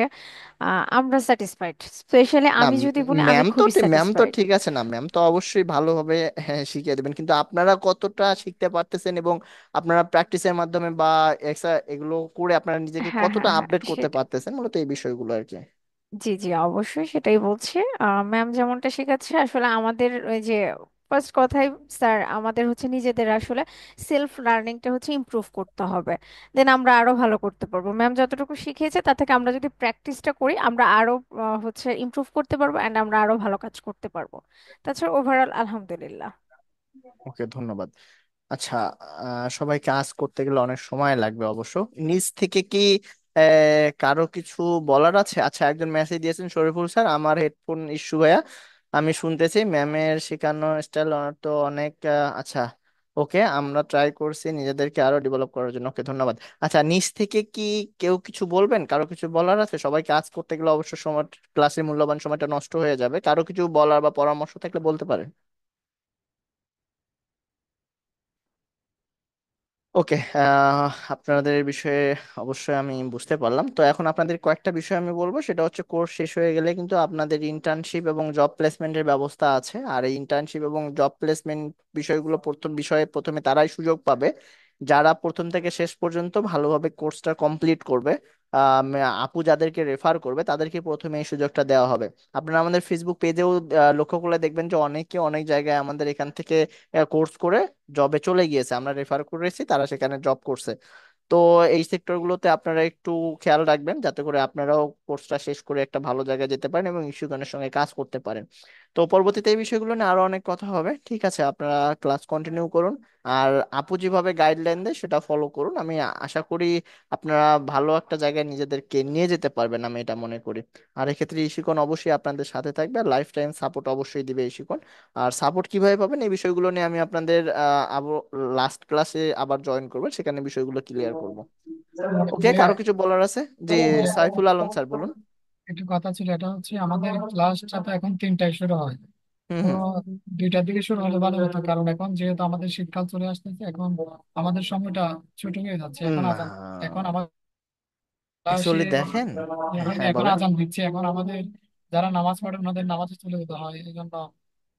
আমরা স্যাটিসফাইড। স্পেশালি না, আমি যদি বলি, আমি খুবই ম্যাম তো স্যাটিসফাইড। ঠিক আছে, না ম্যাম তো অবশ্যই ভালোভাবে হ্যাঁ শিখিয়ে দেবেন, কিন্তু আপনারা কতটা শিখতে পারতেছেন এবং আপনারা প্র্যাকটিসের মাধ্যমে বা এগুলো করে আপনারা নিজেকে হ্যাঁ কতটা হ্যাঁ হ্যাঁ, আপডেট করতে সেটাই। পারতেছেন, মূলত এই বিষয়গুলো আর কি। জি জি, অবশ্যই সেটাই বলছি। ম্যাম যেমনটা শেখাচ্ছে আসলে আমাদের ওই যে ফার্স্ট কথাই, স্যার আমাদের হচ্ছে নিজেদের আসলে সেলফ লার্নিংটা হচ্ছে ইমপ্রুভ করতে হবে। দেন আমরা আরো ভালো করতে পারবো। ম্যাম যতটুকু শিখিয়েছে তা থেকে আমরা যদি প্র্যাকটিসটা করি আমরা আরো হচ্ছে ইমপ্রুভ করতে পারবো অ্যান্ড আমরা আরো ভালো কাজ করতে পারবো। তাছাড়া ওভারঅল আলহামদুলিল্লাহ। ওকে, ধন্যবাদ। আচ্ছা, সবাই কাজ করতে গেলে অনেক সময় লাগবে অবশ্য। নিজ থেকে কি কারো কিছু বলার আছে? আচ্ছা, একজন মেসেজ দিয়েছেন, শরীফুল স্যার আমার হেডফোন ইস্যু ভাইয়া, আমি শুনতেছি ম্যামের শেখানো স্টাইল তো অনেক আচ্ছা, ওকে, আমরা ট্রাই করছি নিজেদেরকে আরো ডেভেলপ করার জন্য। ওকে, ধন্যবাদ। আচ্ছা, নিচ থেকে কি কেউ কিছু বলবেন? কারো কিছু বলার আছে? সবাই কাজ করতে গেলে অবশ্য সময়, ক্লাসের মূল্যবান সময়টা নষ্ট হয়ে যাবে। কারো কিছু বলার বা পরামর্শ থাকলে বলতে পারেন। ওকে, আপনাদের বিষয়ে অবশ্যই আমি বুঝতে পারলাম। তো এখন আপনাদের কয়েকটা বিষয় আমি বলবো, সেটা হচ্ছে কোর্স শেষ হয়ে গেলে কিন্তু আপনাদের ইন্টার্নশিপ এবং জব প্লেসমেন্টের ব্যবস্থা আছে। আর এই ইন্টার্নশিপ এবং জব প্লেসমেন্ট বিষয়গুলো প্রথমে তারাই সুযোগ পাবে যারা প্রথম থেকে শেষ পর্যন্ত ভালোভাবে কোর্সটা কমপ্লিট করবে। আম, আপু যাদেরকে রেফার করবে তাদেরকে প্রথমে এই সুযোগটা দেওয়া হবে। আপনারা আমাদের ফেসবুক পেজেও লক্ষ্য করলে দেখবেন যে অনেকে অনেক জায়গায় আমাদের এখান থেকে কোর্স করে জবে চলে গিয়েছে, আমরা রেফার করেছি, তারা সেখানে জব করছে। তো এই সেক্টরগুলোতে আপনারা একটু খেয়াল রাখবেন যাতে করে আপনারাও কোর্সটা শেষ করে একটা ভালো জায়গায় যেতে পারেন এবং ইনস্টিটিউশনের সঙ্গে কাজ করতে পারেন। তো পরবর্তীতে এই বিষয়গুলো নিয়ে আরো অনেক কথা হবে। ঠিক আছে, আপনারা ক্লাস কন্টিনিউ করুন। আর আপু যেভাবে গাইডলাইন দেয় সেটা ফলো করুন। আমি আশা করি আপনারা ভালো একটা জায়গায় নিজেদেরকে নিয়ে যেতে পারবেন, আমি এটা মনে করি। আর এক্ষেত্রে ইশিকন অবশ্যই আপনাদের সাথে থাকবে, আর লাইফ টাইম সাপোর্ট অবশ্যই দিবে ইশিকন। আর সাপোর্ট কিভাবে পাবেন এই বিষয়গুলো নিয়ে আমি আপনাদের লাস্ট ক্লাসে আবার জয়েন করবো, সেখানে বিষয়গুলো ক্লিয়ার করব। ওকে, ভাইয়া, কারো কিছু বলার আছে? জি, সাইফুল আলম স্যার বলুন। একটু কথা ছিল, এটা হচ্ছে আমাদের ক্লাসটা তো এখন 3টায় শুরু হয়। হুম তো হুম। 2টার দিকে শুরু হলে ভালো হতো, কারণ এখন যেহেতু আমাদের শীতকাল চলে আসতেছে, এখন আমাদের সময়টা ছোট হয়ে যাচ্ছে। এখন না, আজান, এখন আমার ক্লাসে অ্যাকচুয়ালি দেখেন, এখন হ্যাঁ এখন বলেন। আজান দিচ্ছে, এখন আমাদের যারা নামাজ পড়ে ওনাদের নামাজে চলে যেতে হয়, এই জন্য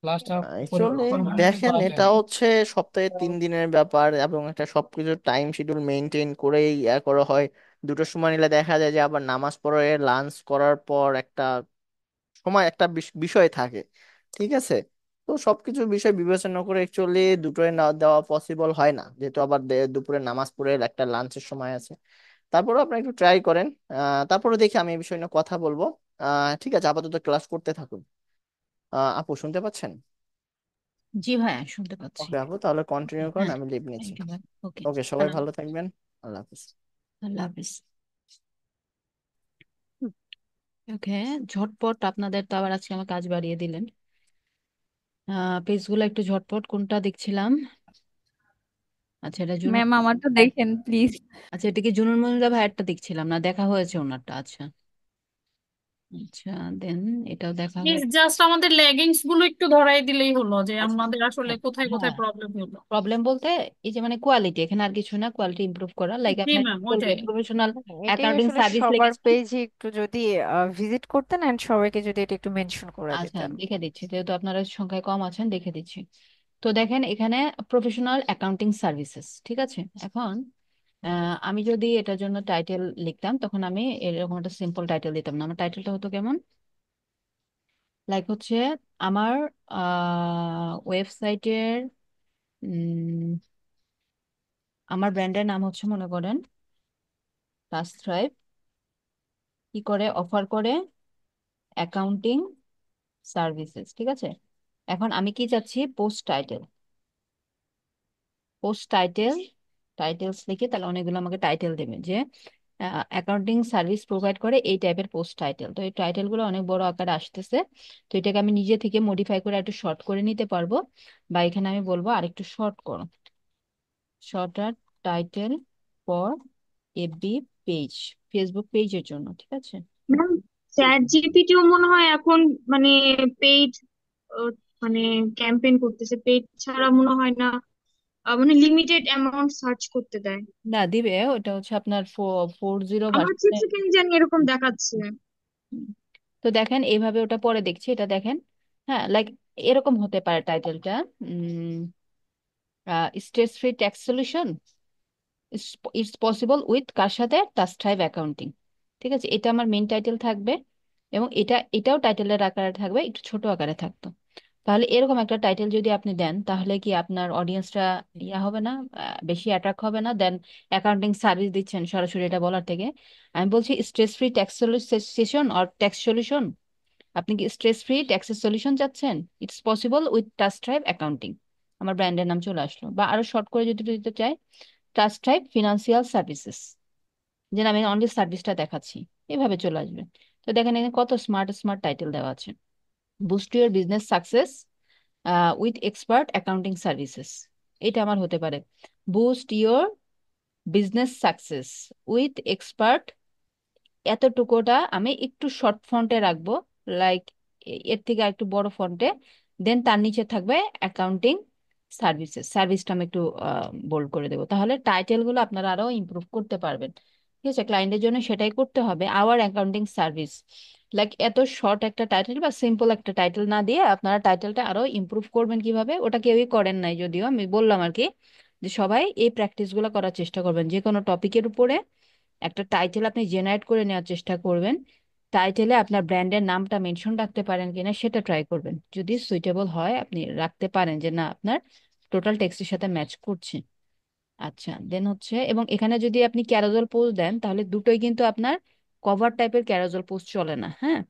ক্লাসটা অ্যাকচুয়ালি পরিপূর্ণভাবে দেখেন, করা এটা যায় না। হচ্ছে সপ্তাহে 3 দিনের ব্যাপার এবং একটা সবকিছু টাইম শিডিউল মেনটেন করেই করা হয়। দুটোর সময় নিলে দেখা যায় যে আবার নামাজ পড়ে লাঞ্চ করার পর একটা সময়, একটা বিষয় থাকে। ঠিক আছে, তো সবকিছু বিষয় বিবেচনা করে অ্যাকচুয়ালি দুটোই না দেওয়া পসিবল হয় না, যেহেতু আবার দুপুরে নামাজ পড়ে একটা লাঞ্চের সময় আছে। তারপরে আপনি একটু ট্রাই করেন। তারপরে দেখি আমি এই বিষয় নিয়ে কথা বলবো। ঠিক আছে, আপাতত ক্লাস করতে থাকুন। আপু শুনতে পাচ্ছেন? জি ভাইয়া, শুনতে পাচ্ছি। ওকে আপু, তাহলে কন্টিনিউ করেন, হ্যাঁ, আমি লিভ নিচ্ছি। থ্যাংক ইউ ভাই। ওকে, ওকে, সবাই সালাম। ভালো থাকবেন। আল্লাহ হাফিজ। আল্লাহ হাফিজ। ওকে, ঝটপট আপনাদের তো আবার আজকে আমার কাজ বাড়িয়ে দিলেন। পেজগুলো একটু ঝটপট কোনটা দেখছিলাম? আচ্ছা, এটা জুনুন। ম্যাম আমারটা দেখেন প্লিজ। আচ্ছা, এটা কি জুনুন মনিরা ভাইয়ারটা দেখছিলাম না, দেখা হয়েছে ওনারটা। আচ্ছা আচ্ছা, দেন এটাও দেখা প্লিজ হয়েছে। জাস্ট আমাদের লেগিংস গুলো একটু ধরাই দিলেই হলো, যে আমাদের আসলে কোথায় কোথায় হ্যাঁ, প্রবলেম হলো। প্রবলেম বলতে এই যে মানে কোয়ালিটি, এখানে আর কিছু না, কোয়ালিটি ইমপ্রুভ করা, লাইক জি আপনার কি ম্যাম, বলবো, ওটাই। প্রফেশনাল এটাই অ্যাকাউন্টিং আসলে সার্ভিস সবার লিখেছেন। পেজে একটু যদি ভিজিট করতেন এন্ড সবাইকে যদি এটা একটু মেনশন করে আচ্ছা, দিতেন। দেখে দিচ্ছি, যেহেতু আপনারা সংখ্যায় কম আছেন, দেখে দিচ্ছি। তো দেখেন এখানে প্রফেশনাল অ্যাকাউন্টিং সার্ভিসেস, ঠিক আছে। এখন আমি যদি এটার জন্য টাইটেল লিখতাম, তখন আমি এরকম একটা সিম্পল টাইটেল দিতাম না। আমার টাইটেলটা হতো কেমন, লাইক হচ্ছে আমার ওয়েবসাইটের, আমার ব্র্যান্ডের নাম হচ্ছে, মনে করেন, টাস্ক থ্রাইভ, কি করে অফার করে অ্যাকাউন্টিং সার্ভিসেস, ঠিক আছে। এখন আমি কি চাচ্ছি, post title, post title, titles লিখে তাহলে অনেকগুলো আমাকে টাইটেল দেবে যে অ্যাকাউন্টিং সার্ভিস প্রোভাইড করে এই টাইপের পোস্ট টাইটেল। তো এই টাইটেল গুলো অনেক বড় আকারে আসতেছে, তো এটাকে আমি নিজে থেকে মডিফাই করে একটু শর্ট করে নিতে পারবো, বা এখানে আমি বলবো আরেকটু শর্ট করো, shorter title for FB page, Facebook পেজের জন্য, ঠিক আছে। ম্যাম, চ্যাট জিপিটিও মনে হয় এখন মানে পেইড মানে ক্যাম্পেইন করতেছে, পেইড ছাড়া মনে হয় না। মানে লিমিটেড অ্যামাউন্ট সার্চ করতে দেয়। না, দিবে, ওটা হচ্ছে আপনার 4.0 আমার ভার্সনে। 6 সেকেন্ড জানি এরকম দেখাচ্ছে। তো দেখেন এইভাবে, ওটা পরে দেখছি, এটা দেখেন। হ্যাঁ, লাইক এরকম হতে পারে টাইটেলটা, stress free tax solution, it's possible with কার সাথে, টাস্ট্রাইভ অ্যাকাউন্টিং, ঠিক আছে। এটা আমার মেইন টাইটেল থাকবে, এবং এটাও টাইটেলের আকারে থাকবে, একটু ছোট আকারে থাকতো। তাহলে এরকম একটা টাইটেল যদি আপনি দেন, তাহলে কি আপনার অডিয়েন্সটা ইয়া হবে না, বেশি অ্যাট্রাক্ট হবে না দেন অ্যাকাউন্টিং সার্ভিস দিচ্ছেন সরাসরি এটা বলার থেকে। আমি বলছি stress free tax session or tax solution, আপনি কি স্ট্রেস ফ্রি ট্যাক্সের সলিউশন চাচ্ছেন, ইটস পসিবল উইথ টাস্ট্রাইভ অ্যাকাউন্টিং, আমার ব্র্যান্ডের নাম চলে আসলো। বা আরো শর্ট করে যদি দিতে চাই, টাস্ট্রাইভ ফিনান্সিয়াল সার্ভিসেস, যে আমি অনলি সার্ভিসটা দেখাচ্ছি, এভাবে চলে আসবে। তো দেখেন এখানে কত স্মার্ট স্মার্ট টাইটেল দেওয়া আছে, boost your business success with expert accounting services, এটা আমার হতে পারে boost your business success with expert. এতটুকুটা আমি একটু শর্ট ফন্টে রাখবো, লাইক এর থেকে একটু বড় ফন্টে। দেন তার নিচে থাকবে অ্যাকাউন্টিং সার্ভিসেস, সার্ভিসটা আমি একটু বোল্ড করে দেবো, তাহলে টাইটেল গুলো আপনারা আরো ইমপ্রুভ করতে পারবেন। ঠিক আছে, ক্লায়েন্টের জন্য সেটাই করতে হবে, আওয়ার অ্যাকাউন্টিং সার্ভিস। লাইক এত শর্ট একটা টাইটেল বা সিম্পল একটা টাইটেল না দিয়ে আপনারা টাইটেলটা আরো ইমপ্রুভ করবেন কিভাবে, ওটা কেউই করেন নাই যদিও, আমি বললাম আর কি যে সবাই এই প্র্যাকটিস গুলো করার চেষ্টা করবেন। যে কোনো টপিকের উপরে একটা টাইটেল আপনি জেনারেট করে নেওয়ার চেষ্টা করবেন। টাইটেলে আপনার ব্র্যান্ডের নামটা মেনশন রাখতে পারেন কিনা সেটা ট্রাই করবেন, যদি সুইটেবল হয় আপনি রাখতে পারেন যে না আপনার টোটাল টেক্সটের সাথে ম্যাচ করছে। আচ্ছা, দেন হচ্ছে, এবং এখানে যদি আপনি ক্যারোজেল পোস্ট দেন তাহলে দুটোই কিন্তু আপনার কভার টাইপের ক্যারোজেল পোস্ট চলে না। হ্যাঁ,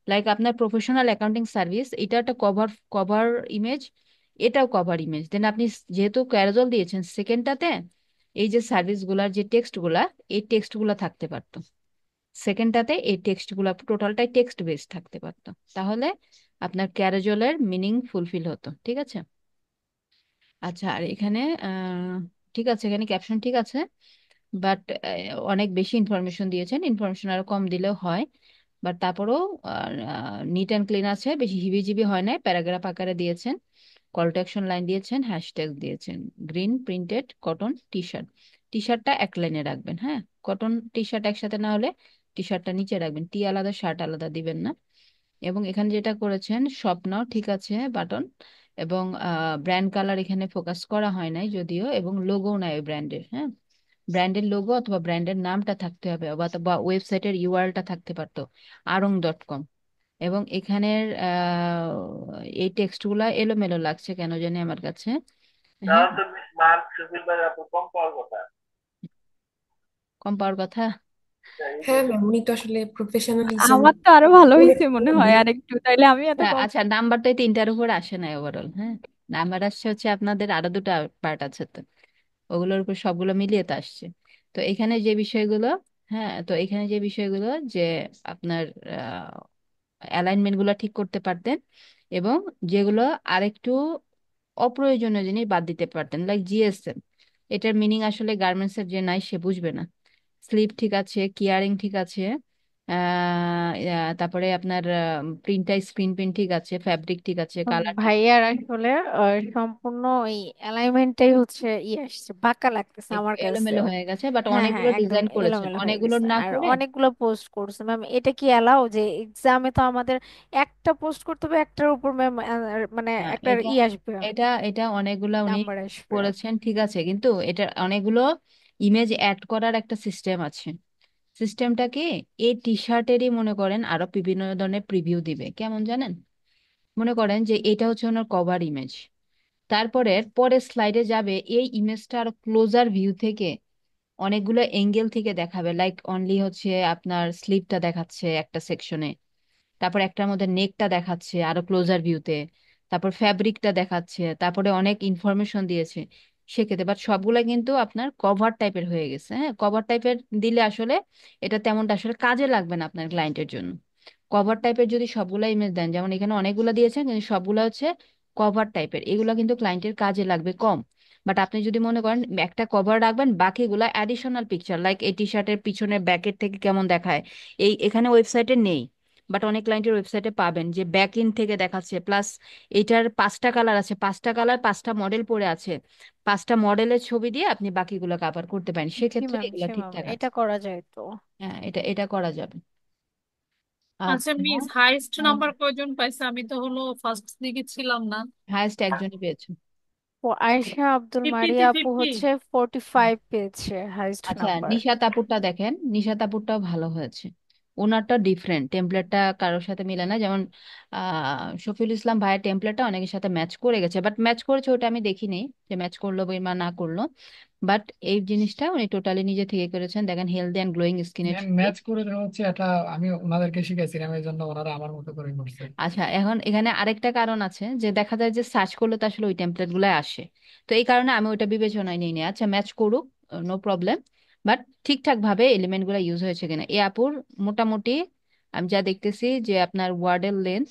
লাইক আপনার প্রফেশনাল অ্যাকাউন্টিং সার্ভিস এটা একটা কভার কভার ইমেজ, এটাও কভার ইমেজ। দেন আপনি যেহেতু ক্যারোজেল দিয়েছেন সেকেন্ডটাতে, এই যে সার্ভিস গুলার যে টেক্সট গুলা, এই টেক্সট গুলা থাকতে পারতো সেকেন্ডটাতে, এই টেক্সট গুলা টোটালটাই টেক্সট বেস থাকতে পারতো, তাহলে আপনার ক্যারোজেলের মিনিং ফুলফিল হতো। ঠিক আছে। আচ্ছা, আর এখানে ঠিক আছে, এখানে ক্যাপশন ঠিক আছে, বাট অনেক বেশি ইনফরমেশন দিয়েছেন, ইনফরমেশন আরো কম দিলেও হয়, বাট তারপরেও নিট অ্যান্ড ক্লিন আছে, বেশি হিবিজিবি হয় না, প্যারাগ্রাফ আকারে দিয়েছেন, কল টু অ্যাকশন লাইন দিয়েছেন, হ্যাশট্যাগ দিয়েছেন, green printed cotton T shirt. টি শার্টটা এক লাইনে রাখবেন, হ্যাঁ, কটন টি শার্ট একসাথে না হলে টি শার্টটা নিচে রাখবেন, টি আলাদা শার্ট আলাদা দিবেন না। এবং এখানে যেটা করেছেন স্বপ্ন ঠিক আছে বাটন, এবং ব্র্যান্ড কালার এখানে ফোকাস করা হয় নাই যদিও, এবং লোগো নাই ওই ব্র্যান্ডের। হ্যাঁ, ব্র্যান্ডের লোগো অথবা ব্র্যান্ডের নামটা থাকতে হবে, বা ওয়েবসাইটের ইউআরএলটা থাকতে পারতো arong.com। এবং এখানের এই টেক্সটগুলা এলোমেলো লাগছে কেন জানি আমার কাছে। হ্যাঁ, তাহলে তো মিস মার্ক সুবিল ভাই আপনি কম পাওয়ার কথা। কম পাওয়ার কথা। এই যে হ্যাঁ ম্যাম, উনি তো আসলে প্রফেশনালিজম আমার তো আরো ভালো হয়েছে মনে হয় নেই। আর একটু, তাইলে আমি এত কম। আচ্ছা, নাম্বার তো এই তিনটার উপর আসে না ওভারঅল। হ্যাঁ, নাম্বার আসছে হচ্ছে আপনাদের আরো দুটো পার্ট আছে তো, ওগুলোর উপর সবগুলো মিলিয়ে তো আসছে। তো এখানে যে বিষয়গুলো, হ্যাঁ, তো এখানে যে বিষয়গুলো যে আপনার অ্যালাইনমেন্ট গুলো ঠিক করতে পারতেন, এবং যেগুলো আরেকটু অপ্রয়োজনীয় জিনিস বাদ দিতে পারতেন, লাইক জিএসএম, এটার মিনিং আসলে গার্মেন্টস এর যে নাই সে বুঝবে না। স্লিপ ঠিক আছে, কিয়ারিং ঠিক আছে, তারপরে আপনার প্রিন্টটা স্ক্রিন প্রিন্ট ঠিক আছে, ফ্যাব্রিক ঠিক আছে, কালার ঠিক। ভাইয়ার আসলে সম্পূর্ণ ওই অ্যালাইনমেন্টটাই হচ্ছে আসছে, বাঁকা লাগতেছে একটু আমার কাছে। এলোমেলো হয়ে গেছে, বাট হ্যাঁ হ্যাঁ, অনেকগুলো একদম ডিজাইন করেছেন, এলোমেলো হয়ে অনেকগুলো গেছে, না আর করে। অনেকগুলো পোস্ট করছে ম্যাম। এটা কি অ্যালাউ যে এক্সামে তো আমাদের একটা পোস্ট করতে হবে, একটার উপর ম্যাম মানে না, একটা এটা আসবে, এটা এটা অনেকগুলো উনি নাম্বার আসবে। করেছেন ঠিক আছে, কিন্তু এটা অনেকগুলো ইমেজ অ্যাড করার একটা সিস্টেম আছে। সিস্টেমটা কি, এই টি শার্টেরই মনে করেন আরো বিভিন্ন ধরনের প্রিভিউ দিবে, কেমন জানেন? মনে করেন যে এটা হচ্ছে ওনার কভার ইমেজ, তারপরে পরের স্লাইডে যাবে এই ইমেজটা আরো ক্লোজার ভিউ থেকে অনেকগুলো এঙ্গেল থেকে দেখাবে, লাইক অনলি হচ্ছে আপনার স্লিপটা দেখাচ্ছে একটা সেকশনে, তারপর একটার মধ্যে নেকটা দেখাচ্ছে আরো ক্লোজার ভিউতে, তারপর ফ্যাব্রিকটা দেখাচ্ছে, তারপরে অনেক ইনফরমেশন দিয়েছে সেক্ষেত্রে, বাট সবগুলা কিন্তু আপনার কভার টাইপের হয়ে গেছে। হ্যাঁ, কভার টাইপের দিলে আসলে এটা তেমনটা আসলে কাজে লাগবে না আপনার ক্লায়েন্টের জন্য। কভার টাইপের যদি সবগুলা ইমেজ দেন, যেমন এখানে অনেকগুলো দিয়েছেন কিন্তু সবগুলা হচ্ছে কভার টাইপের, এগুলো কিন্তু ক্লায়েন্টের কাজে লাগবে কম। বাট আপনি যদি মনে করেন একটা কভার রাখবেন, বাকিগুলা অ্যাডিশনাল পিকচার, লাইক এই টি শার্টের পিছনে ব্যাকের থেকে কেমন দেখায়, এই এখানে ওয়েবসাইটে নেই, বাট অনেক ক্লায়েন্টের ওয়েবসাইটে পাবেন যে ব্যাক ইন থেকে দেখাচ্ছে, প্লাস এটার পাঁচটা কালার আছে, পাঁচটা কালার পাঁচটা মডেল পড়ে আছে, পাঁচটা মডেলের ছবি দিয়ে আপনি বাকিগুলো কভার করতে পারেন, জি সেক্ষেত্রে ম্যাম, এগুলো জি ম্যাম, ঠিকঠাক আছে। এটা করা যায় তো। হ্যাঁ, এটা এটা করা যাবে। আচ্ছা আচ্ছা, মিস, হাইস্ট নাম্বার কয়জন পাইছে? আমি তো হলো ফার্স্ট দিকে ছিলাম না। হায়েস্ট একজনই পেয়েছে। ও আয়েশা আব্দুল ফিফটিতে মারিয়া আপু ফিফটি। হচ্ছে 45 পেয়েছে হাইস্ট আচ্ছা, নাম্বার। নিশাত আপুরটা দেখেন, নিশাত আপুরটাও ভালো হয়েছে, ওনারটা ডিফারেন্ট, টেমপ্লেটটা কারোর সাথে মিলে না, যেমন শফিউল ইসলাম ভাইয়ের টেমপ্লেটটা অনেকের সাথে ম্যাচ করে গেছে, বাট ম্যাচ করেছে ওটা আমি দেখিনি যে ম্যাচ করলো বা না করলো, বাট এই জিনিসটা উনি টোটালি নিজে থেকে করেছেন। দেখেন হেলদি অ্যান্ড গ্লোয়িং স্কিনের ছবি। ম্যাচ করে দেওয়া হচ্ছে, এটা আমি ওনাদেরকে শিখেছিলাম, এই জন্য ওনারা আমার মতো করে করছে। আচ্ছা, এখন এখানে আরেকটা কারণ আছে যে দেখা যায় যে সার্চ করলে তো আসলে ওই টেমপ্লেট গুলাই আসে, তো এই কারণে আমি ওইটা বিবেচনায় নিই নি। আচ্ছা, ম্যাচ করুক, নো প্রবলেম, বাট ঠিকঠাক ভাবে এলিমেন্ট গুলা ইউজ হয়েছে কিনা। এ আপুর মোটামুটি আমি যা দেখতেছি যে আপনার ওয়ার্ডের লেন্থ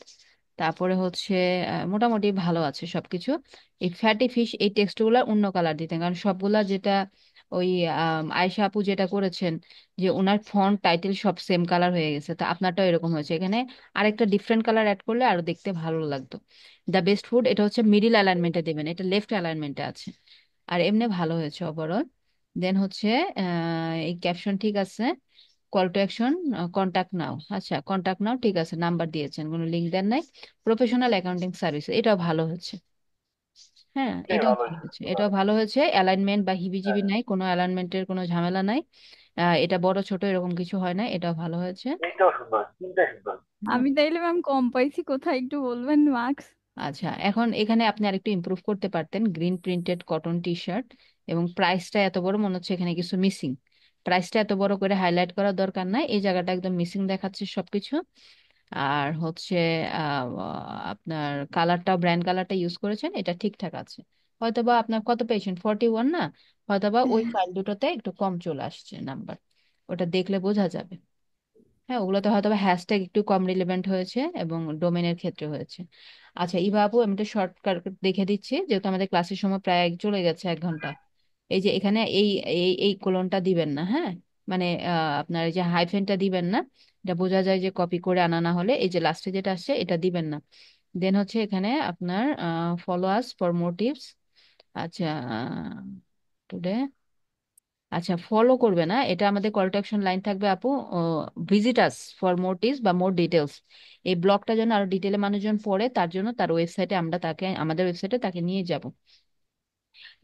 তারপরে হচ্ছে মোটামুটি ভালো আছে সবকিছু। এই ফ্যাটি ফিশ এই টেক্সটগুলো অন্য কালার দিতেন, কারণ সবগুলা যেটা ওই আয়েশা আপু যেটা করেছেন যে ওনার ফন্ট টাইটেল সব সেম কালার হয়ে গেছে, তা আপনারটাও এরকম হয়েছে। এখানে আরেকটা ডিফারেন্ট কালার অ্যাড করলে আরো দেখতে ভালো লাগতো। দ্য বেস্ট ফুড এটা হচ্ছে মিডিল অ্যালাইনমেন্টে দেবেন, এটা লেফট অ্যালাইনমেন্টে আছে। আর এমনি ভালো হয়েছে ওভারঅল। দেন হচ্ছে এই ক্যাপশন ঠিক আছে। কল টু অ্যাকশন, কন্টাক্ট নাও, আচ্ছা কন্টাক্ট নাও ঠিক আছে, নাম্বার দিয়েছেন, কোনো লিঙ্ক দেন নাই। প্রফেশনাল অ্যাকাউন্টিং সার্ভিস এটাও ভালো হচ্ছে। হ্যাঁ এটাই এটাও ভালো ভালো হয়েছে। হচ্ছে, এটাও ভালো হয়েছে। অ্যালাইনমেন্ট বা হিবিজিবি হ্যাঁ, নাই, কোনো অ্যালাইনমেন্টের কোনো ঝামেলা নাই। এটা বড় ছোট এরকম কিছু হয় না, এটাও ভালো হয়েছে। এইটাও সুন্দর, তিনটাই সুন্দর। হুম। আমি তাইলে ম্যাম কম পাইছি কোথায় একটু বলবেন মার্কস? আচ্ছা, এখন এখানে আপনি আরেকটু ইমপ্রুভ করতে পারতেন, green printed cotton T shirt এবং প্রাইসটা এত বড় মনে হচ্ছে এখানে কিছু মিসিং। প্রাইসটা এত বড় করে হাইলাইট করার দরকার নাই, এই জায়গাটা একদম মিসিং দেখাচ্ছে সবকিছু। আর হচ্ছে আহ, আপনার কালারটাও ব্র্যান্ড কালারটা ইউজ করেছেন, এটা ঠিকঠাক আছে। হয়তোবা আপনার কত পেয়েছেন, 41 না? হয়তোবা ওই ফাইল দুটোতে একটু কম চলে আসছে নাম্বার, ওটা দেখলে বোঝা যাবে। হ্যাঁ, ওগুলোতে হয়তো হ্যাশট্যাগ একটু কম রিলেভেন্ট হয়েছে এবং ডোমেনের ক্ষেত্রে হয়েছে। আচ্ছা ইভা আপু, আমি একটা শর্টকাট দেখে দিচ্ছি, যেহেতু আমাদের ক্লাসের সময় প্রায় চলে গেছে 1 ঘন্টা। এই যে এখানে এই এই এই কোলনটা দিবেন না, হ্যাঁ? মানে আপনার এই যে হাইফেনটা দিবেন না, এটা বোঝা যায় যে কপি করে আনা না হলে। এই যে লাস্টে যেটা আসছে এটা দিবেন না। দেন হচ্ছে এখানে আপনার follow us for more tips. আচ্ছা টুডে, আচ্ছা ফলো করবে না, এটা আমাদের কল টু অ্যাকশন লাইন থাকবে আপু। Visit us for more tips বা মোর ডিটেলস। এই ব্লগটা যেন আরো ডিটেলে মানুষজন পড়ে, তার জন্য তার ওয়েবসাইটে আমরা তাকে, আমাদের ওয়েবসাইটে তাকে নিয়ে যাব।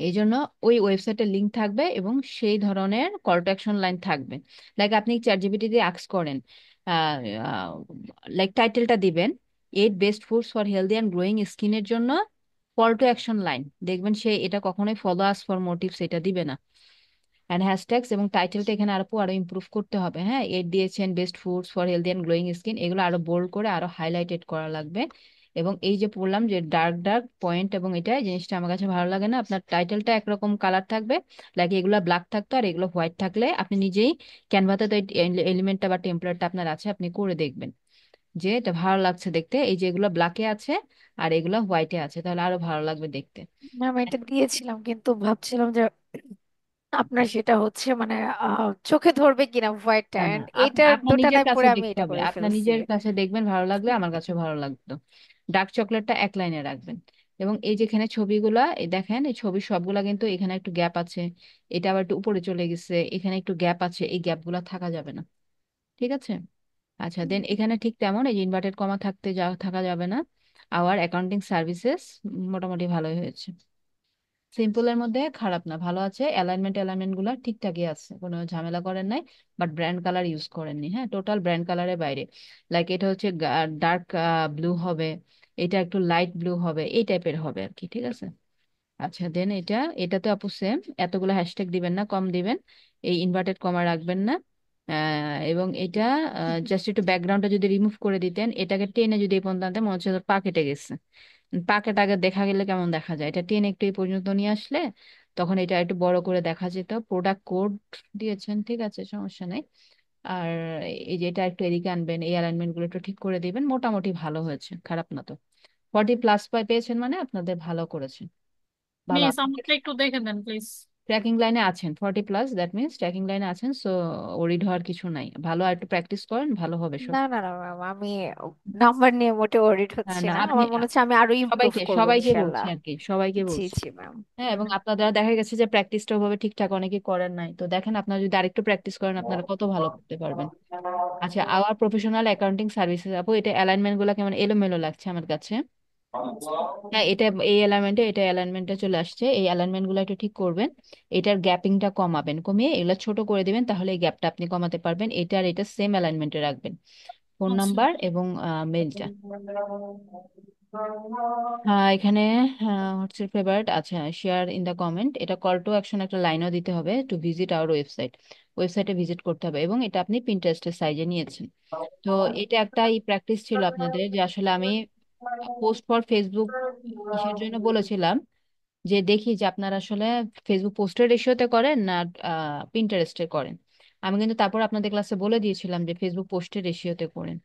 এই জন্য ওই ওয়েবসাইটের লিংক থাকবে এবং সেই ধরনের কল টু অ্যাকশন লাইন থাকবে। লাইক আপনি চ্যাট জিপিটি দিয়ে আস্ক করেন, লাইক টাইটেলটা দিবেন 8 best foods for healthy and growing স্কিনের জন্য কল টু অ্যাকশন লাইন, দেখবেন সে এটা কখনোই ফলো আস ফর মোটিভস এটা দিবে না। অ্যান্ড হ্যাশট্যাগস এবং টাইটেলটা এখানে আরো ইমপ্রুভ করতে হবে। হ্যাঁ, এড দিয়েছেন best foods for healthy and glowing skin, এগুলো আরো বোল্ড করে আরো হাইলাইটেড করা লাগবে। এবং এই যে বললাম যে ডার্ক ডার্ক পয়েন্ট এবং এটা এই জিনিসটা আমার কাছে ভালো লাগে না, আপনার টাইটেলটা একরকম কালার থাকবে, লাইক এগুলো ব্ল্যাক থাকতো আর এগুলো হোয়াইট থাকলে আপনি নিজেই ক্যানভাতে তো এলিমেন্টটা বা টেমপ্লেটটা আপনার আছে, আপনি করে দেখবেন যে এটা ভালো লাগছে দেখতে। এই যে এগুলো ব্ল্যাকে আছে আর এগুলো হোয়াইটে আছে, তাহলে আরো ভালো লাগবে দেখতে। ম্যাম এটা দিয়েছিলাম কিন্তু ভাবছিলাম যে আপনার সেটা হচ্ছে মানে চোখে ধরবে কিনা হোয়াইট না না, অ্যান্ড এইটার আপনার নিজের দোটানায় কাছে পরে আমি দেখতে এটা হবে, করে আপনার ফেলছি। নিজের কাছে দেখবেন ভালো লাগবে, আমার কাছে ভালো লাগতো। ডার্ক চকলেটটা 1 লাইনে রাখবেন। এবং এই যেখানে ছবিগুলা এই দেখেন, এই ছবি সবগুলা কিন্তু এখানে একটু গ্যাপ আছে, এটা আবার একটু উপরে চলে গেছে, এখানে একটু গ্যাপ আছে, এই গ্যাপগুলা থাকা যাবে না। ঠিক আছে? আচ্ছা দেন এখানে ঠিক তেমন এই যে ইনভার্টেড কমা থাকা যাবে না। আওয়ার অ্যাকাউন্টিং সার্ভিসেস মোটামুটি ভালোই হয়েছে। সিম্পলের মধ্যে খারাপ না, ভালো আছে। অ্যালাইনমেন্ট গুলো ঠিকঠাকই আছে, কোনো ঝামেলা করেন নাই। বাট ব্র্যান্ড কালার ইউজ করেননি, হ্যাঁ টোটাল ব্র্যান্ড কালারের বাইরে। লাইক এটা হচ্ছে ডার্ক ব্লু হবে, এটা একটু লাইট ব্লু হবে, এই টাইপের হবে আর কি, ঠিক আছে? আচ্ছা দেন এটাতে আপু সেম, এতগুলো হ্যাশট্যাগ দিবেন না, কম দিবেন। এই ইনভার্টেড কমা রাখবেন না। এবং এটা জাস্ট একটু ব্যাকগ্রাউন্ডটা যদি রিমুভ করে দিতেন, এটাকে টেনে যদি এই পর্যন্ত আনতেন, মনে হচ্ছে পা কেটে গেছে। পাকেট আগে দেখা গেলে কেমন দেখা যায়, এটা টেনে একটু এই পর্যন্ত নিয়ে আসলে তখন এটা একটু বড় করে দেখা যেত। প্রোডাক্ট কোড দিয়েছেন, ঠিক আছে সমস্যা নেই। আর এই যে এটা একটু এদিকে আনবেন, এই অ্যালাইনমেন্ট গুলো একটু ঠিক করে দিবেন। মোটামুটি ভালো হয়েছে, খারাপ না তো। 40+ পেয়েছেন মানে আপনাদের ভালো করেছেন, ভালো। প্লিজ আমাকে একটু দেখে দেন প্লিজ। ট্র্যাকিং লাইনে আছেন 40+, দ্যাট মিনস ট্র্যাকিং লাইনে আছেন, সো ওরিড হওয়ার কিছু নাই। ভালো আর একটু প্র্যাকটিস করেন, ভালো হবে সব। না না না ম্যাম, আমি নাম্বার নিয়ে মোটে ওরিড হ্যাঁ হচ্ছি না, না, আপনি আমার মনে হচ্ছে আমি আরো ইমপ্রুভ সবাইকে করবো সবাইকে বলছি ইনশাল্লাহ। আর কি, সবাইকে জি বলছি। জি ম্যাম। হ্যাঁ, এবং আপনার দ্বারা দেখা গেছে যে প্র্যাকটিসটা ওভাবে ঠিকঠাক অনেকে করেন নাই, তো দেখেন আপনারা যদি আরেকটু প্র্যাকটিস করেন আপনারা কত ভালো করতে পারবেন। আচ্ছা আওয়ার প্রফেশনাল অ্যাকাউন্টিং সার্ভিসেস আপু, এটা অ্যালাইনমেন্ট গুলো কেমন এলোমেলো লাগছে আমার কাছে। হ্যাঁ, এটা এই এটা অ্যালাইনমেন্টে চলে আসছে, এই অ্যালাইনমেন্ট গুলো একটু ঠিক করবেন। এটার গ্যাপিংটা কমাবেন, কমিয়ে এগুলো ছোট করে দিবেন, তাহলে এই গ্যাপটা আপনি কমাতে পারবেন। এটা সেম অ্যালাইনমেন্টে রাখবেন, ফোন আচ্ছা, নাম্বার এবং মেলটা। হ্যাঁ এখানে হচ্ছে ফেভারিট, আচ্ছা শেয়ার ইন দা কমেন্ট, এটা কল টু অ্যাকশন একটা লাইনও দিতে হবে, টু ভিজিট আওয়ার ওয়েবসাইট, ওয়েবসাইটে ভিজিট করতে হবে। এবং এটা আপনি পিন্টারেস্টের সাইজে নিয়েছেন। তো এটা একটা প্র্যাকটিস ছিল আপনাদের, যে আসলে আমি পোস্ট ফর ফেসবুক কিসের জন্য বলেছিলাম, যে দেখি যে আপনারা আসলে ফেসবুক পোস্টের রেশিওতে করেন না পিন্টারেস্টে করেন। আমি কিন্তু তারপর আপনাদের ক্লাসে বলে দিয়েছিলাম যে ফেসবুক পোস্টের রেশিওতে করেন।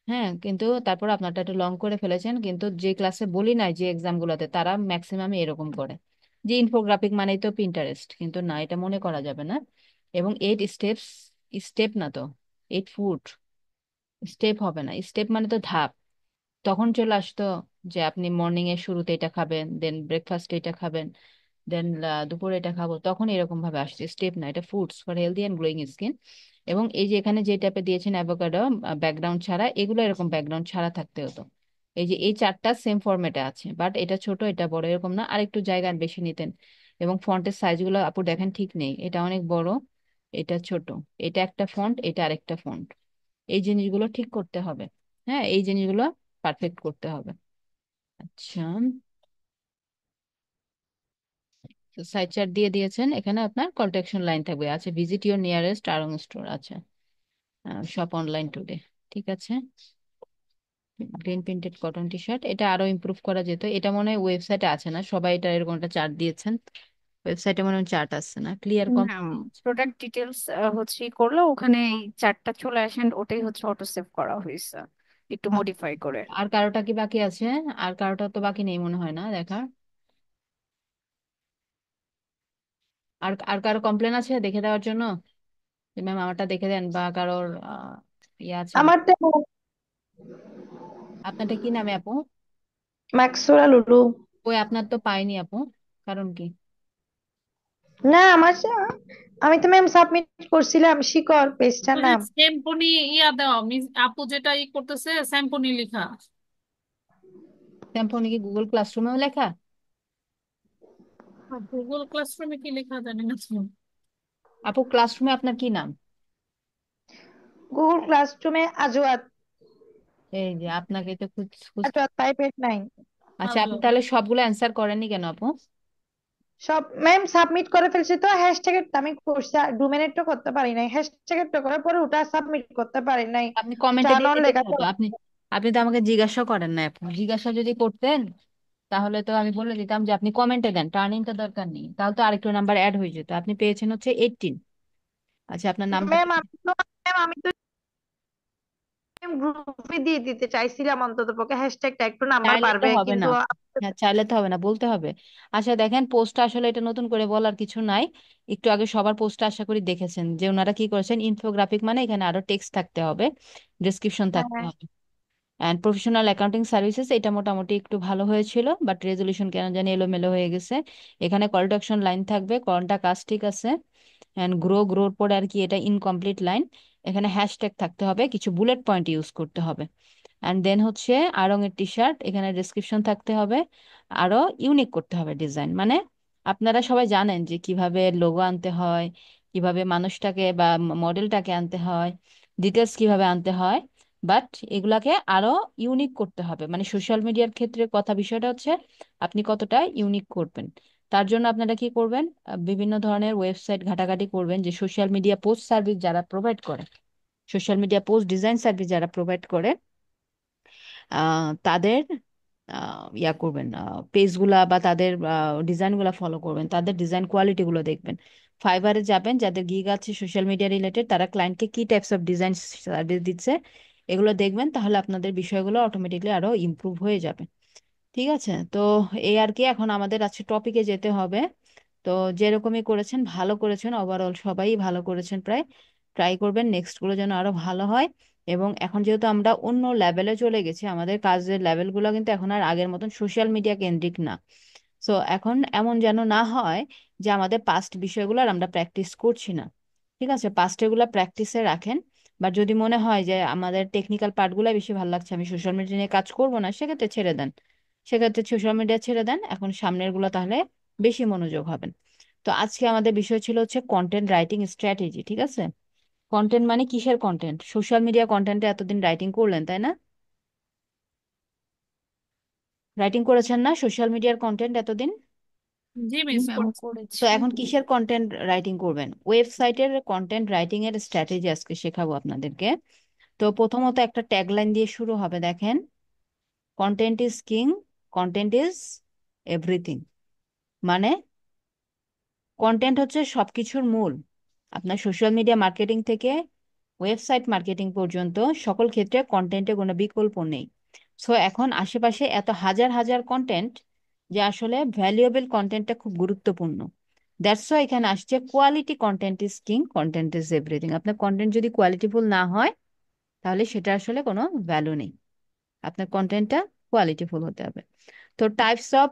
হ্যাঁ, কিন্তু তারপর আপনারটা একটু লং করে ফেলেছেন, কিন্তু যে ক্লাসে বলি নাই যে এক্সাম গুলাতে তারা ম্যাক্সিমাম এরকম করে যে ইনফোগ্রাফিক মানেই তো পিন্টারেস্ট, কিন্তু না, এটা মনে করা যাবে না। এবং 8 স্টেপস, স্টেপ না তো, 8 ফুট, স্টেপ হবে না, স্টেপ মানে তো ধাপ। তখন চলে আসতো যে আপনি মর্নিং এর শুরুতে এটা খাবেন, দেন ব্রেকফাস্টে এটা খাবেন, দেন দুপুরে এটা খাবো, তখন এরকম ভাবে আসছে, স্টেপ না, এটা foods for healthy and glowing skin. এবং এই যে এখানে যে টাইপে দিয়েছেন অ্যাভোকাডো, ব্যাকগ্রাউন্ড ছাড়া, এগুলো এরকম ব্যাকগ্রাউন্ড ছাড়া থাকতে হতো। এই যে এই চারটা সেম ফরম্যাটে আছে, বাট এটা ছোট এটা বড় এরকম না, আর একটু জায়গা বেশি নিতেন। এবং ফন্টের সাইজগুলো আপু দেখেন ঠিক নেই, এটা অনেক বড়, এটা ছোট, এটা একটা ফন্ট, এটা আরেকটা ফন্ট। এই জিনিসগুলো ঠিক করতে হবে। হ্যাঁ, এই জিনিসগুলো পারফেক্ট করতে হবে। আচ্ছা, সাইড চার্ট দিয়ে দিয়েছেন, এখানে আপনার কল টু অ্যাকশন লাইন থাকবে, আছে ভিজিট ইউর নিয়ারেস্ট আড়ং স্টোর, আছে শপ অনলাইন টুডে, ঠিক আছে। Green printed cotton T shirt, এটা আরো ইমপ্রুভ করা যেত, এটা মনে হয় ওয়েবসাইটে আছে না, সবাই এটা এরকম একটা চার্ট দিয়েছেন, ওয়েবসাইটে মনে হয় চার্ট আসছে না, ক্লিয়ার কম। না, প্রোডাক্ট ডিটেলস হচ্ছে করলে ওখানে এই চার্টটা চলে আসেন, ওটাই হচ্ছে অটো সেভ করা হয়েছে একটু মডিফাই করে। আর কারোটা কি বাকি আছে? আর কারোটা তো বাকি নেই মনে হয় না দেখা। আর আর কারো কমপ্লেন আছে দেখে দেওয়ার জন্য, যে ম্যাম আমারটা দেখে দেন, বা কারোর ইয়ে আছে না? আমার তো আপনারটা কি নামে আপু? ম্যাক্সোরা লুলু। ওই আপনার তো পাইনি আপু, কারণ কি? না আমি তো ম্যাম সাবমিট করছিলাম শিকর পেজটার ওই যে নাম। স্যাম্পনি ইয়া দেওয়া আপু যেটা করতেছে স্যাম্পনি লেখা। স্যাম্পনি কি গুগল ক্লাসরুমেও লেখা? গুগল ক্লাসরুমে কি লেখা জানি না তো। আপু ক্লাসরুমে আপনার কি নাম? গুগল ক্লাসরুমে আজওয়াত। এই যে আপনাকে তো খুঁজ। আজওয়াত 589। আচ্ছা, আচ্ছা, আপনি তাহলে সবগুলো অ্যান্সার করেননি কেন আপু? সব ম্যাম সাবমিট করে ফেলছি তো, হ্যাশট্যাগের আমি করছি, ডোমেনেরটা করতে পারি নাই, হ্যাশট্যাগেরটা করার পরে ওটা সাবমিট করতে পারি নাই। আপনি কমেন্টে টার্ন দিয়ে অন দিতে লেখা তো। পারতো, আপনি আপনি তো আমাকে জিজ্ঞাসা করেন না আপু, জিজ্ঞাসা যদি করতেন তাহলে তো আমি বলে দিতাম যে আপনি কমেন্টে দেন, টার্নিংটা দরকার নেই, তাহলে তো আরেকটু নাম্বার অ্যাড হয়ে যেত, আপনি পেয়েছেন হচ্ছে 18। আচ্ছা, আপনার নাম্বারটা ম্যাম আমি তো গ্রুপে দিয়ে দিতে চাইছিলাম, অন্তত পক্ষে হ্যাশট্যাগটা একটু নাম্বার চাইলে তো বাড়বে হবে না। কিন্তু হ্যাঁ, চাইলে তো হবে না, বলতে হবে। আচ্ছা দেখেন, পোস্টটা আসলে এটা নতুন করে বলার কিছু নাই, একটু আগে সবার পোস্টটা আশা করি দেখেছেন যে ওনারা কি করেছেন, ইনফোগ্রাফিক মানে এখানে আরো টেক্সট থাকতে হবে, ডেসক্রিপশন থাকতে হ্যাঁ। হবে। অ্যান্ড প্রফেশনাল অ্যাকাউন্টিং সার্ভিসেস, এটা মোটামুটি একটু ভালো হয়েছিল, বাট রেজলিউশন কেন জানি এলোমেলো হয়ে গেছে। এখানে কল টু অ্যাকশন লাইন থাকবে, কলটা কাজ ঠিক আছে। অ্যান্ড গ্রোর পরে আর কি, এটা ইনকমপ্লিট লাইন। এখানে হ্যাশট্যাগ থাকতে হবে, কিছু বুলেট পয়েন্ট ইউজ করতে হবে। অ্যান্ড দেন হচ্ছে আড়ং-এর টি শার্ট, এখানে ডেসক্রিপশন থাকতে হবে, আরো ইউনিক করতে হবে ডিজাইন, মানে আপনারা সবাই জানেন যে কিভাবে লোগো আনতে হয়, কিভাবে মানুষটাকে বা মডেলটাকে আনতে হয়, ডিটেলস কিভাবে আনতে হয়, বাট এগুলাকে আরো ইউনিক করতে হবে, মানে সোশ্যাল মিডিয়ার ক্ষেত্রে কথা, বিষয়টা হচ্ছে আপনি কতটা ইউনিক করবেন। তার জন্য আপনারা কি করবেন, বিভিন্ন ধরনের ওয়েবসাইট ঘাটাঘাটি করবেন, যে সোশ্যাল মিডিয়া পোস্ট সার্ভিস যারা প্রোভাইড করে, social media post design service যারা প্রোভাইড করে, তাদের ইয়া করবেন, পেজগুলা বা তাদের ডিজাইনগুলা ফলো করবেন, তাদের ডিজাইন কোয়ালিটিগুলো দেখবেন। ফাইবারে যাবেন, যাদের গিগ আছে সোশ্যাল মিডিয়া রিলেটেড, তারা ক্লায়েন্টকে কি টাইপস অফ ডিজাইন সার্ভিস দিচ্ছে, এগুলো দেখবেন, তাহলে আপনাদের বিষয়গুলো অটোমেটিকলি আরো ইমপ্রুভ হয়ে যাবে। ঠিক আছে, তো এই আর কি, এখন আমাদের আছে টপিকে যেতে হবে। তো যেরকমই করেছেন ভালো করেছেন, ওভারঅল সবাই ভালো করেছেন প্রায়। ট্রাই করবেন নেক্সট গুলো যেন আরো ভালো হয়। এবং এখন যেহেতু আমরা অন্য লেভেলে চলে গেছি, আমাদের কাজের লেভেলগুলো কিন্তু এখন আর আগের মতন সোশ্যাল মিডিয়া কেন্দ্রিক না। সো এখন এমন যেন না হয় যে আমাদের পাস্ট বিষয়গুলো আর আমরা প্র্যাকটিস করছি না। ঠিক আছে, পাস্ট এগুলো প্র্যাকটিসে রাখেন। বা যদি মনে হয় যে আমাদের টেকনিক্যাল পার্টগুলো বেশি ভালো লাগছে, আমি সোশ্যাল মিডিয়া নিয়ে কাজ করবো না, সেক্ষেত্রে ছেড়ে দেন, সেক্ষেত্রে সোশ্যাল মিডিয়া ছেড়ে দেন, এখন সামনের গুলো তাহলে বেশি মনোযোগ হবেন। তো আজকে আমাদের বিষয় ছিল হচ্ছে কন্টেন্ট রাইটিং স্ট্র্যাটেজি, ঠিক আছে। কন্টেন্ট মানে কিসের কন্টেন্ট? সোশ্যাল মিডিয়া কন্টেন্টে এতদিন রাইটিং করলেন তাই না? রাইটিং করেছেন না সোশ্যাল মিডিয়ার কন্টেন্ট এতদিন? জি মিস ম্যাম করছি। তো করেছি। এখন কিসের কন্টেন্ট রাইটিং করবেন? ওয়েবসাইটের কন্টেন্ট রাইটিং এর স্ট্র্যাটেজি আজকে শেখাবো আপনাদেরকে। তো প্রথমত একটা ট্যাগলাইন দিয়ে শুরু হবে, দেখেন, content is king, content is everything. মানে কন্টেন্ট হচ্ছে সবকিছুর মূল। আপনার সোশ্যাল মিডিয়া মার্কেটিং থেকে ওয়েবসাইট মার্কেটিং পর্যন্ত সকল ক্ষেত্রে কন্টেন্টের কোনো বিকল্প নেই। সো এখন আশেপাশে এত হাজার হাজার কন্টেন্ট যে আসলে ভ্যালুয়েবল কন্টেন্টটা খুব গুরুত্বপূর্ণ। দ্যাটস ওয়াই এখানে আসছে quality content is king, content is everything. আপনার কন্টেন্ট যদি কোয়ালিটিফুল না হয় তাহলে সেটা আসলে কোনো ভ্যালু নেই। আপনার কন্টেন্টটা কোয়ালিটিফুল হতে হবে। তো টাইপস অফ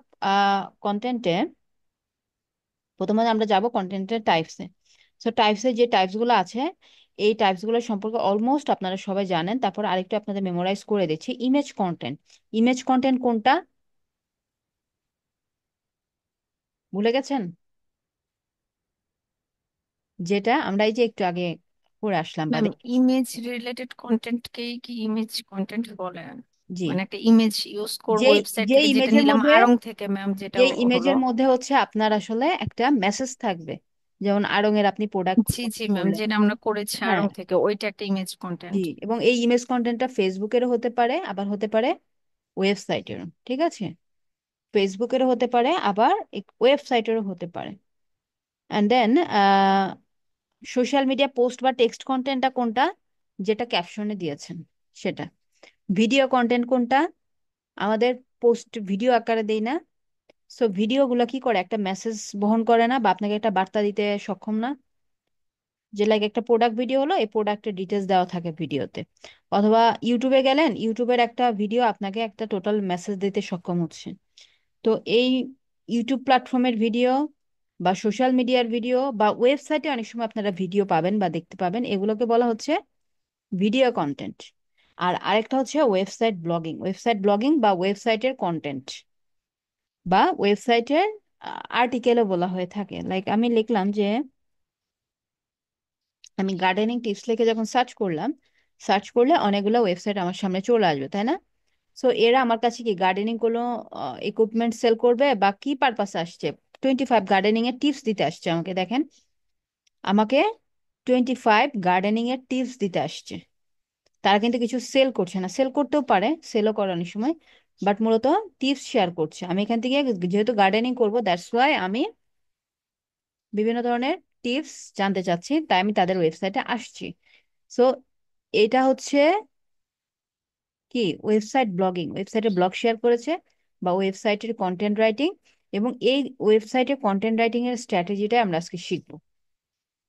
কন্টেন্টে প্রথমে আমরা যাব কন্টেন্টের টাইপসে। সো টাইপসে যে টাইপস গুলো আছে এই টাইপস গুলো সম্পর্কে অলমোস্ট আপনারা সবাই জানেন। তারপর আরেকটু আপনাদের মেমোরাইজ করে দিচ্ছি। Image content. ইমেজ কন্টেন্ট কোনটা ভুলে গেছেন? যেটা আমরা এই যে একটু আগে পড়ে আসলাম ম্যাম, বাদে। ইমেজ রিলেটেড কন্টেন্টকেই কি ইমেজ কন্টেন্ট বলে? জি, মানে একটা ইমেজ ইউজ করবো যে ওয়েবসাইট যে থেকে, যেটা ইমেজের নিলাম মধ্যে আড়ং থেকে ম্যাম, যেটা যে হলো। ইমেজের মধ্যে হচ্ছে আপনার আসলে একটা মেসেজ থাকবে। যেমন আড়ং-এর আপনি প্রোডাক্ট জি জি ম্যাম, করলেন। যেটা আমরা করেছি হ্যাঁ, আড়ং থেকে, ওইটা একটা ইমেজ জি। কন্টেন্ট। এবং এই ইমেজ কন্টেন্টটা ফেসবুকেরও হতে পারে, আবার হতে পারে ওয়েবসাইটেরও। ঠিক আছে, ফেসবুকেরও হতে পারে আবার ওয়েবসাইটেরও হতে পারে। And then social media post বা টেক্সট কন্টেন্টটা কোনটা, যেটা ক্যাপশনে দিয়েছেন সেটা। ভিডিও কন্টেন্ট কোনটা, আমাদের পোস্ট ভিডিও আকারে দেই না। সো ভিডিওগুলো কি করে, একটা মেসেজ বহন করে না বা আপনাকে একটা বার্তা দিতে সক্ষম না? যে লাইক একটা প্রোডাক্ট ভিডিও হলো, এই প্রোডাক্টের ডিটেলস দেওয়া থাকে ভিডিওতে। অথবা ইউটিউবে গেলেন, ইউটিউবের একটা ভিডিও আপনাকে একটা টোটাল মেসেজ দিতে সক্ষম হচ্ছে। তো এই ইউটিউব প্ল্যাটফর্মের ভিডিও বা সোশ্যাল মিডিয়ার ভিডিও বা ওয়েবসাইটে অনেক সময় আপনারা ভিডিও পাবেন বা দেখতে পাবেন, এগুলোকে বলা হচ্ছে ভিডিও কন্টেন্ট। আর আরেকটা হচ্ছে ওয়েবসাইট ব্লগিং। ওয়েবসাইট ব্লগিং বা ওয়েবসাইটের কন্টেন্ট বা ওয়েবসাইটের আর্টিকেলও বলা হয়ে থাকে। লাইক আমি লিখলাম যে আমি গার্ডেনিং টিপস লিখে যখন সার্চ করলাম, সার্চ করলে অনেকগুলো ওয়েবসাইট আমার সামনে চলে আসবে, তাই না? সো এরা আমার কাছে কি গার্ডেনিং কোনো ইকুইপমেন্ট সেল করবে বা কি পারপাসে আসছে? 25 গার্ডেনিং এর টিপস দিতে আসছে আমাকে। দেখেন, আমাকে 25 এর টিপস দিতে আসছে। তারা কিন্তু কিছু সেল করছে না। সেল করতেও পারে, সেলও করে অনেক সময়, বাট মূলত টিপস শেয়ার করছে। আমি এখান থেকে যেহেতু গার্ডেনিং করবো, দ্যাটস ওয়াই আমি বিভিন্ন ধরনের টিপস জানতে চাচ্ছি, তাই আমি তাদের ওয়েবসাইটে আসছি। সো এটা হচ্ছে কি ওয়েবসাইট ব্লগিং। ওয়েবসাইটে ব্লগ শেয়ার করেছে বা ওয়েবসাইটের কন্টেন্ট রাইটিং। এবং এই ওয়েবসাইটে কন্টেন্ট রাইটিং এর স্ট্র্যাটেজিটা আমরা আজকে শিখবো।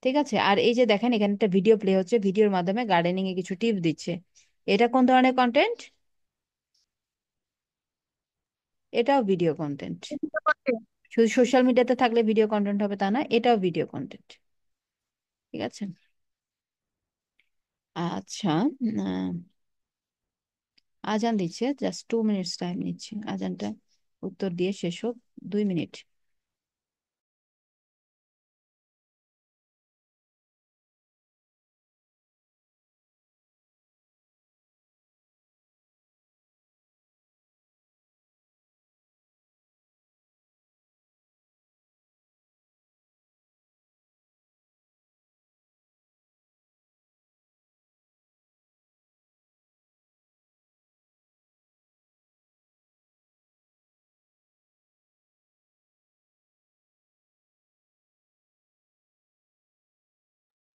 ঠিক আছে, আর এই যে দেখেন এখানে একটা ভিডিও প্লে হচ্ছে, ভিডিওর মাধ্যমে গার্ডেনিং এ কিছু টিপস দিচ্ছে। এটা কোন ধরনের কন্টেন্ট? এটাও ভিডিও কন্টেন্ট। শুধু সোশ্যাল মিডিয়াতে থাকলে ভিডিও কন্টেন্ট হবে তা না, এটাও ভিডিও কন্টেন্ট। ঠিক আছে, আচ্ছা। আজান দিচ্ছে, জাস্ট 2 মিনিটস টাইম নিচ্ছে আজানটা উত্তর দিয়ে শেষ হোক। 2 মিনিট।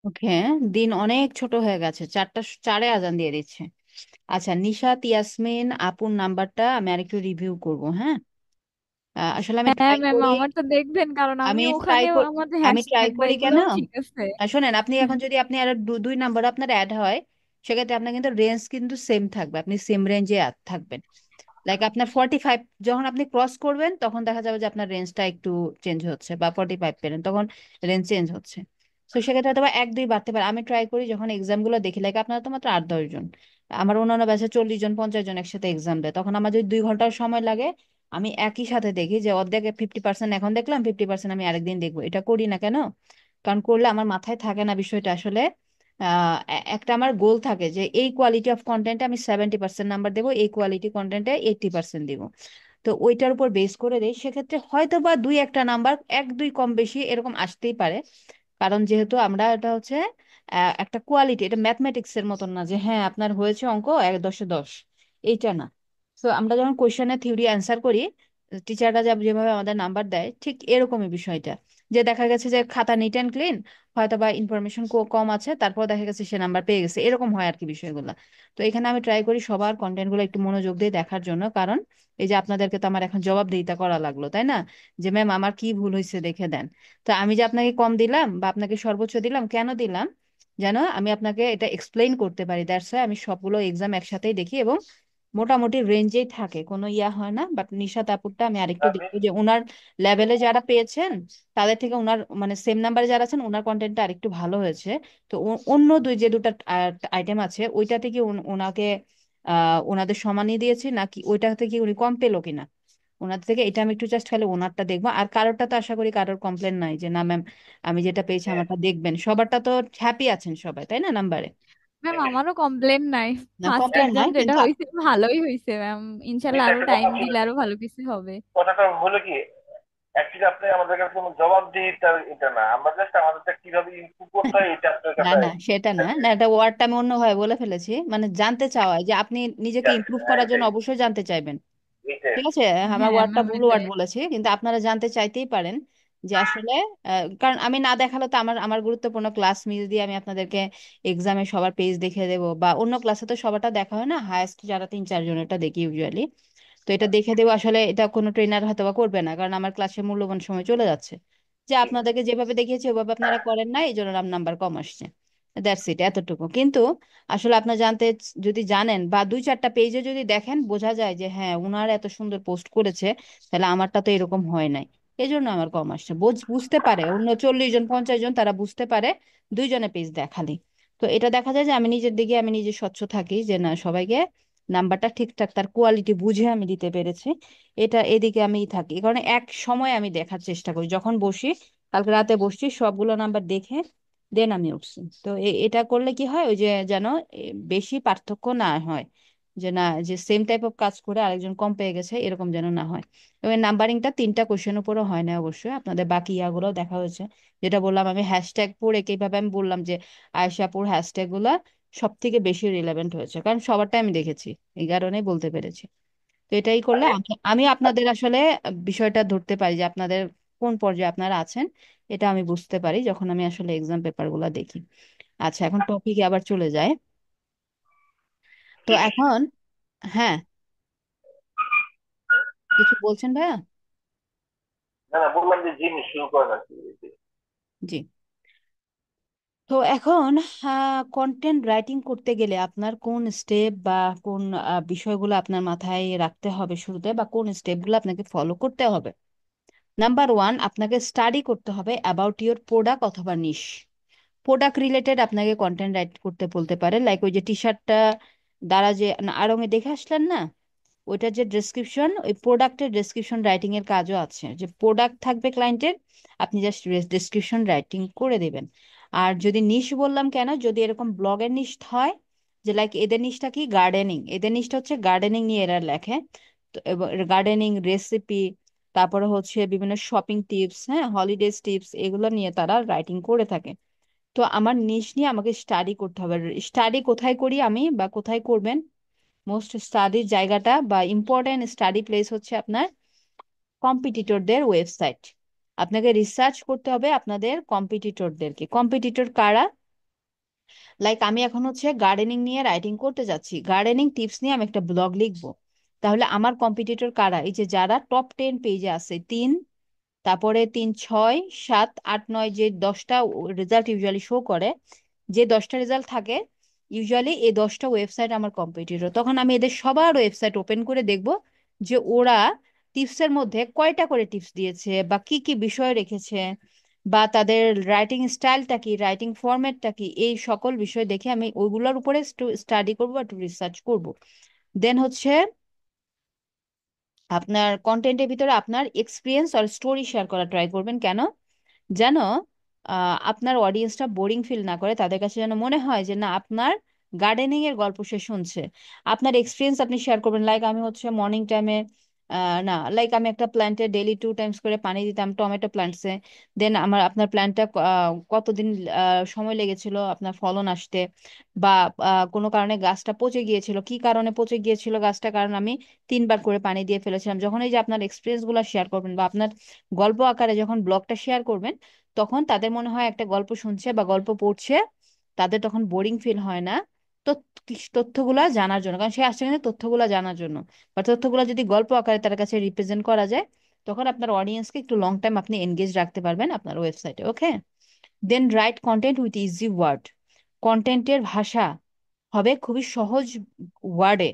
ওকে, দিন অনেক ছোট হয়ে গেছে, 4টা 4-এ আজান দিয়ে দিচ্ছে। আচ্ছা, নিশাত ইয়াসমিন আপুর নাম্বারটা আমি আরেকটু রিভিউ করব, হ্যাঁ? আসলে আমি হ্যাঁ ট্রাই ম্যাম, করি। আমারটা দেখবেন, কারণ আমি আমি ট্রাই ওখানে আমাদের আমি ট্রাই হ্যাশট্যাগ বা করি কেন, এগুলোও ঠিক আছে। শোনেন, আপনি এখন যদি আপনি আরো 2 নাম্বার আপনার অ্যাড হয়, সেক্ষেত্রে আপনার কিন্তু রেঞ্জ কিন্তু সেম থাকবে, আপনি সেম রেঞ্জে থাকবেন। লাইক আপনার 45 যখন আপনি ক্রস করবেন, তখন দেখা যাবে যে আপনার রেঞ্জটা একটু চেঞ্জ হচ্ছে, বা 45 পেলেন তখন রেঞ্জ চেঞ্জ হচ্ছে। তো সেক্ষেত্রে হয়তো বা 1-2 বাড়তে পারে। আমি ট্রাই করি যখন এক্সাম গুলো দেখি, লাইক আপনারা তো মাত্র 8-10 জন, আমার অন্যান্য ব্যাচে 40 জন 50 জন একসাথে এক্সাম দেয়, তখন আমার যদি 2 ঘন্টার সময় লাগে, আমি একই সাথে দেখি যে অর্ধেক 50% এখন দেখলাম, 50% আমি আরেকদিন দেখবো। এটা করি না কেন? কারণ করলে আমার মাথায় থাকে না বিষয়টা আসলে। একটা আমার গোল থাকে যে এই কোয়ালিটি অফ কন্টেন্টে আমি 70% নাম্বার দেবো, এই কোয়ালিটি কন্টেন্টে 80% দিব। তো ওইটার উপর বেস করে দেই। সেক্ষেত্রে হয়তো বা 2-1টা নাম্বার 1-2 কম বেশি এরকম আসতেই পারে। কারণ যেহেতু আমরা এটা হচ্ছে একটা কোয়ালিটি, এটা ম্যাথমেটিক্স এর মতন না যে হ্যাঁ আপনার হয়েছে অঙ্ক 1-10-এ 10, এইটা না। তো আমরা যখন কোয়েশ্চেনের থিওরি অ্যান্সার করি, টিচাররা যেভাবে আমাদের নাম্বার দেয়, ঠিক এরকমই বিষয়টা। যে দেখা গেছে যে খাতা নিট অ্যান্ড ক্লিন, হয়তো বা ইনফরমেশন কম আছে, তারপর দেখা গেছে সে নাম্বার পেয়ে গেছে, এরকম হয় আর কি বিষয়গুলো। তো এখানে আমি ট্রাই করি সবার কন্টেন্ট গুলো একটু মনোযোগ দিয়ে দেখার জন্য, কারণ এই যে আপনাদেরকে তো আমার এখন জবাবদিহিতা করা লাগলো, তাই না? যে ম্যাম আমার কি ভুল হয়েছে দেখে দেন। তো আমি যে আপনাকে কম দিলাম বা আপনাকে সর্বোচ্চ দিলাম, কেন দিলাম যেন আমি আপনাকে এটা এক্সপ্লেইন করতে পারি, দ্যাটস আমি সবগুলো এক্সাম একসাথেই দেখি এবং মোটামুটি রেঞ্জেই থাকে, কোনো ইয়া হয় না। বাট নিশাত আপুরটা আমি আরেকটু আমি দেখবো যে ওনার লেভেলে যারা পেয়েছেন তাদের থেকে ওনার মানে সেম নাম্বারে যারা আছেন ওনার কন্টেন্টটা আরেকটু ভালো হয়েছে। তো অন্য যে দুটো আইটেম আছে ওইটা থেকে ওনাকে ওনাদের সমানই দিয়েছে নাকি ওইটা থেকে উনি কম পেলো কিনা, ওনার থেকে এটা আমি একটু জাস্ট খালি ওনারটা দেখবো। আর কারোরটা তো আশা করি কারোর কমপ্লেন নাই যে না ম্যাম আমি যেটা পেয়েছি আমারটা দেখবেন, সবারটা তো হ্যাপি আছেন সবাই, তাই না নাম্বারে? ম্যাম আমারও কমপ্লেন নাই, না ফার্স্ট কমপ্লেন এক্সাম নাই যেটা কিন্তু হয়েছে ভালোই হয়েছে ম্যাম, ইনশাল্লাহ নিশা আরো একটা টাইম কথা বলে দিলে দিই, আরো ভালো কিছু হবে। কথাটা হলো কি, অ্যাকচুয়ালি আপনি আমাদের কাছে কোনো জবাবদিহিতা এটা না, আমরা জাস্ট আমাদেরটা কিভাবে ইমপ্রুভ করতে হয় এটা আপনার না কাছে না সেটা না, না এটা ওয়ার্ডটা আমি অন্যভাবে বলে ফেলেছি, মানে জানতে চাওয়া যে আপনি নিজেকে ইমপ্রুভ করার জন্য এটাই অবশ্যই জানতে চাইবেন। এটাই ঠিক আছে, আমার হ্যাঁ ওয়ার্ডটা ম্যাম ভুল ওয়ার্ড এটাই। বলেছি, কিন্তু আপনারা জানতে চাইতেই পারেন যে আসলে কারণ আমি না দেখালে তো আমার আমার গুরুত্বপূর্ণ ক্লাস মিস দিয়ে আমি আপনাদেরকে এক্সামে সবার পেজ দেখে দেবো, বা অন্য ক্লাসে তো সবারটা দেখা হয় না, হায়েস্ট যারা 3-4 জনেরটা দেখি ইউজুয়ালি। তো এটা দেখে দেবো, আসলে এটা কোনো ট্রেনার হয়তো বা করবে না, কারণ আমার ক্লাসে মূল্যবান সময় চলে যাচ্ছে। যে আপনাদেরকে যেভাবে দেখিয়েছি ওভাবে আপনারা করেন না, এই জন্য নাম্বার কম আসছে। দ্যাটস ইট, এতটুকু। কিন্তু আসলে আপনার জানতে যদি জানেন বা 2-4টা পেজে যদি দেখেন বোঝা যায় যে হ্যাঁ উনার এত সুন্দর পোস্ট করেছে, তাহলে আমারটা তো এরকম হয় নাই, এই জন্য আমার কম আসছে। বুঝতে পারে অন্য 40-50 জন তারা বুঝতে পারে 2 জনে পেজ দেখালি। তো এটা দেখা যায় যে আমি নিজের দিকে আমি নিজে স্বচ্ছ থাকি যে না সবাইকে নাম্বারটা ঠিকঠাক তার কোয়ালিটি বুঝে আমি দিতে পেরেছি, এটা এদিকে আমি থাকি। কারণ এক সময় আমি দেখার চেষ্টা করি, যখন বসি কালকে রাতে বসছি সবগুলো নাম্বার দেখে দেন আমি উঠছি। তো এটা করলে কি হয় ওই যে যেন বেশি পার্থক্য না হয়, যে না যে সেম টাইপ অফ কাজ করে আরেকজন কম পেয়ে গেছে এরকম যেন না হয়। এবং নাম্বারিংটা 3টা কোশ্চেন উপরও হয় না অবশ্যই, আপনাদের বাকি ইয়াগুলো দেখা হয়েছে। যেটা বললাম আমি হ্যাশট্যাগ পড়ে কিভাবে আমি বললাম যে আয়শাপুর হ্যাশট্যাগ গুলা সব থেকে বেশি রিলেভেন্ট হয়েছে, কারণ সবারটা আমি দেখেছি, এই কারণেই বলতে পেরেছি। তো এটাই করলে আমি আমি আপনাদের আসলে বিষয়টা ধরতে পারি যে আপনাদের কোন পর্যায়ে আপনারা আছেন, এটা আমি বুঝতে পারি যখন আমি আসলে এক্সাম পেপার গুলা দেখি। আচ্ছা এখন টপিকে আবার চলে যায়। তো এখন হ্যাঁ কিছু বলছেন ভাইয়া? না না বললাম যে জিনিস শুরু করেন আর কি। জি। তো এখন কন্টেন্ট রাইটিং করতে গেলে আপনার কোন স্টেপ বা কোন বিষয়গুলো আপনার মাথায় রাখতে হবে শুরুতে, বা কোন স্টেপগুলো আপনাকে ফলো করতে হবে? নাম্বার 1, আপনাকে স্টাডি করতে হবে অ্যাবাউট ইউর প্রোডাক্ট অথবা নিশ। প্রোডাক্ট রিলেটেড আপনাকে কন্টেন্ট রাইট করতে বলতে পারে, লাইক ওই যে টি শার্টটা দ্বারা যে আড়ং এ দেখে আসলেন না, ওইটার যে ডেসক্রিপশন, ওই প্রোডাক্টের ডেসক্রিপশন রাইটিং এর কাজও আছে, যে প্রোডাক্ট থাকবে ক্লায়েন্টের, আপনি জাস্ট ডেসক্রিপশন রাইটিং করে দেবেন। আর যদি নিশ বললাম কেন, যদি এরকম ব্লগের নিশ হয় যে লাইক এদের নিশটা কি গার্ডেনিং, এদের নিশটা হচ্ছে গার্ডেনিং নিয়ে এরা লেখে, তো গার্ডেনিং রেসিপি, তারপরে হচ্ছে বিভিন্ন শপিং টিপস, হ্যাঁ হলিডেজ টিপস, এগুলো নিয়ে তারা রাইটিং করে থাকে। তো আমার নিশ নিয়ে আমাকে স্টাডি করতে হবে। স্টাডি কোথায় করি আমি বা কোথায় করবেন? মোস্ট স্টাডির জায়গাটা বা ইম্পর্টেন্ট স্টাডি প্লেস হচ্ছে আপনার কম্পিটিটরদের ওয়েবসাইট। আপনাকে রিসার্চ করতে হবে আপনাদের কম্পিটিটরদেরকে, কম্পিটিটর কারা। লাইক আমি এখন হচ্ছে গার্ডেনিং নিয়ে রাইটিং করতে যাচ্ছি, গার্ডেনিং টিপস নিয়ে আমি একটা ব্লগ লিখবো, তাহলে আমার কম্পিটিটর কারা? এই যে যারা টপ 10 পেজে আছে, তারপরে 3, 6, 7, 8, 9, যে 10টা রেজাল্ট ইউজুয়ালি শো করে, যে 10টা রেজাল্ট থাকে ইউজুয়ালি এই 10টা ওয়েবসাইট আমার কম্পিটিটর। তখন আমি এদের সবার ওয়েবসাইট ওপেন করে দেখব যে ওরা টিপসের মধ্যে কয়টা করে টিপস দিয়েছে বা কি কি বিষয় রেখেছে, বা তাদের রাইটিং স্টাইলটা কি, রাইটিং ফরম্যাটটা কি, এই সকল বিষয় দেখে আমি ওইগুলোর উপরে স্টাডি করবো, একটু রিসার্চ করব। দেন হচ্ছে আপনার কন্টেন্টের ভিতরে আপনার এক্সপিরিয়েন্স আর স্টোরি শেয়ার করা ট্রাই করবেন, কেন যেন আপনার অডিয়েন্সটা বোরিং ফিল না করে, তাদের কাছে যেন মনে হয় যে না আপনার গার্ডেনিং এর গল্প সে শুনছে। আপনার এক্সপিরিয়েন্স আপনি শেয়ার করবেন, লাইক আমি হচ্ছে মর্নিং টাইমে না, লাইক আমি একটা প্ল্যান্টে ডেইলি 2 টাইমস করে পানি দিতাম টমেটো প্ল্যান্টসে। দেন আপনার প্ল্যান্টটা কতদিন সময় লেগেছিল আপনার ফলন আসতে, বা কোনো কারণে গাছটা পচে গিয়েছিল, কি কারণে পচে গিয়েছিল গাছটা, কারণ আমি 3বার করে পানি দিয়ে ফেলেছিলাম। যখন এই যে আপনার এক্সপিরিয়েন্স গুলো শেয়ার করবেন বা আপনার গল্প আকারে যখন ব্লগটা শেয়ার করবেন, তখন তাদের মনে হয় একটা গল্প শুনছে বা গল্প পড়ছে, তাদের তখন বোরিং ফিল হয় না। তো তথ্যগুলা জানার জন্য, কারণ সে আসছে কিন্তু তথ্যগুলা জানার জন্য, বা তথ্যগুলো যদি গল্প আকারে তার কাছে রিপ্রেজেন্ট করা যায়, তখন আপনার অডিয়েন্সকে একটু লং টাইম আপনি এনগেজ রাখতে পারবেন আপনার ওয়েবসাইটে। Okay, then write content with easy word. কন্টেন্টের ভাষা হবে খুবই সহজ ওয়ার্ডে,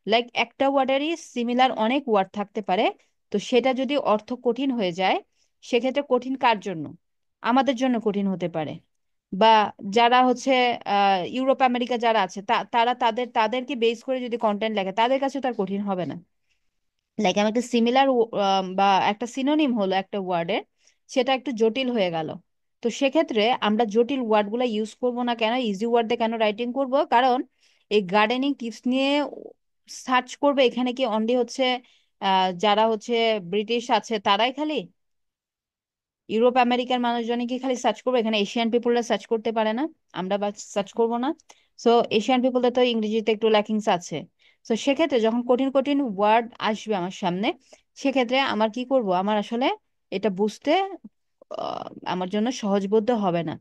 লাইক একটা ওয়ার্ডেরই সিমিলার অনেক ওয়ার্ড থাকতে পারে। তো সেটা যদি অর্থ কঠিন হয়ে যায়, সেক্ষেত্রে কঠিন কার জন্য? আমাদের জন্য কঠিন হতে পারে, বা যারা হচ্ছে ইউরোপ আমেরিকা যারা আছে তারা তাদেরকে বেস করে যদি কন্টেন্ট লেখে, তাদের কাছে তার কঠিন হবে না। লাইক আমি একটা সিমিলার বা একটা সিনোনিম হলো একটা ওয়ার্ডের, সেটা একটু জটিল হয়ে গেল। তো সেক্ষেত্রে আমরা জটিল ওয়ার্ড গুলা ইউজ করবো না কেন, ইজি ওয়ার্ডে কেন রাইটিং করব? কারণ এই গার্ডেনিং টিপস নিয়ে সার্চ করবে, এখানে কি অনলি হচ্ছে যারা হচ্ছে ব্রিটিশ আছে তারাই খালি, ইউরোপ আমেরিকার মানুষজনই কি খালি সার্চ করবে? এখানে এশিয়ান পিপুলরা সার্চ করতে পারে না? আমরা বা সার্চ করব না? সো এশিয়ান পিপুলদের তো ইংরেজিতে একটু ল্যাকিংস আছে। তো সেক্ষেত্রে যখন কঠিন কঠিন ওয়ার্ড আসবে আমার সামনে, সেক্ষেত্রে আমার কি করব, আমার আসলে এটা বুঝতে আমার জন্য সহজবোধ্য হবে না।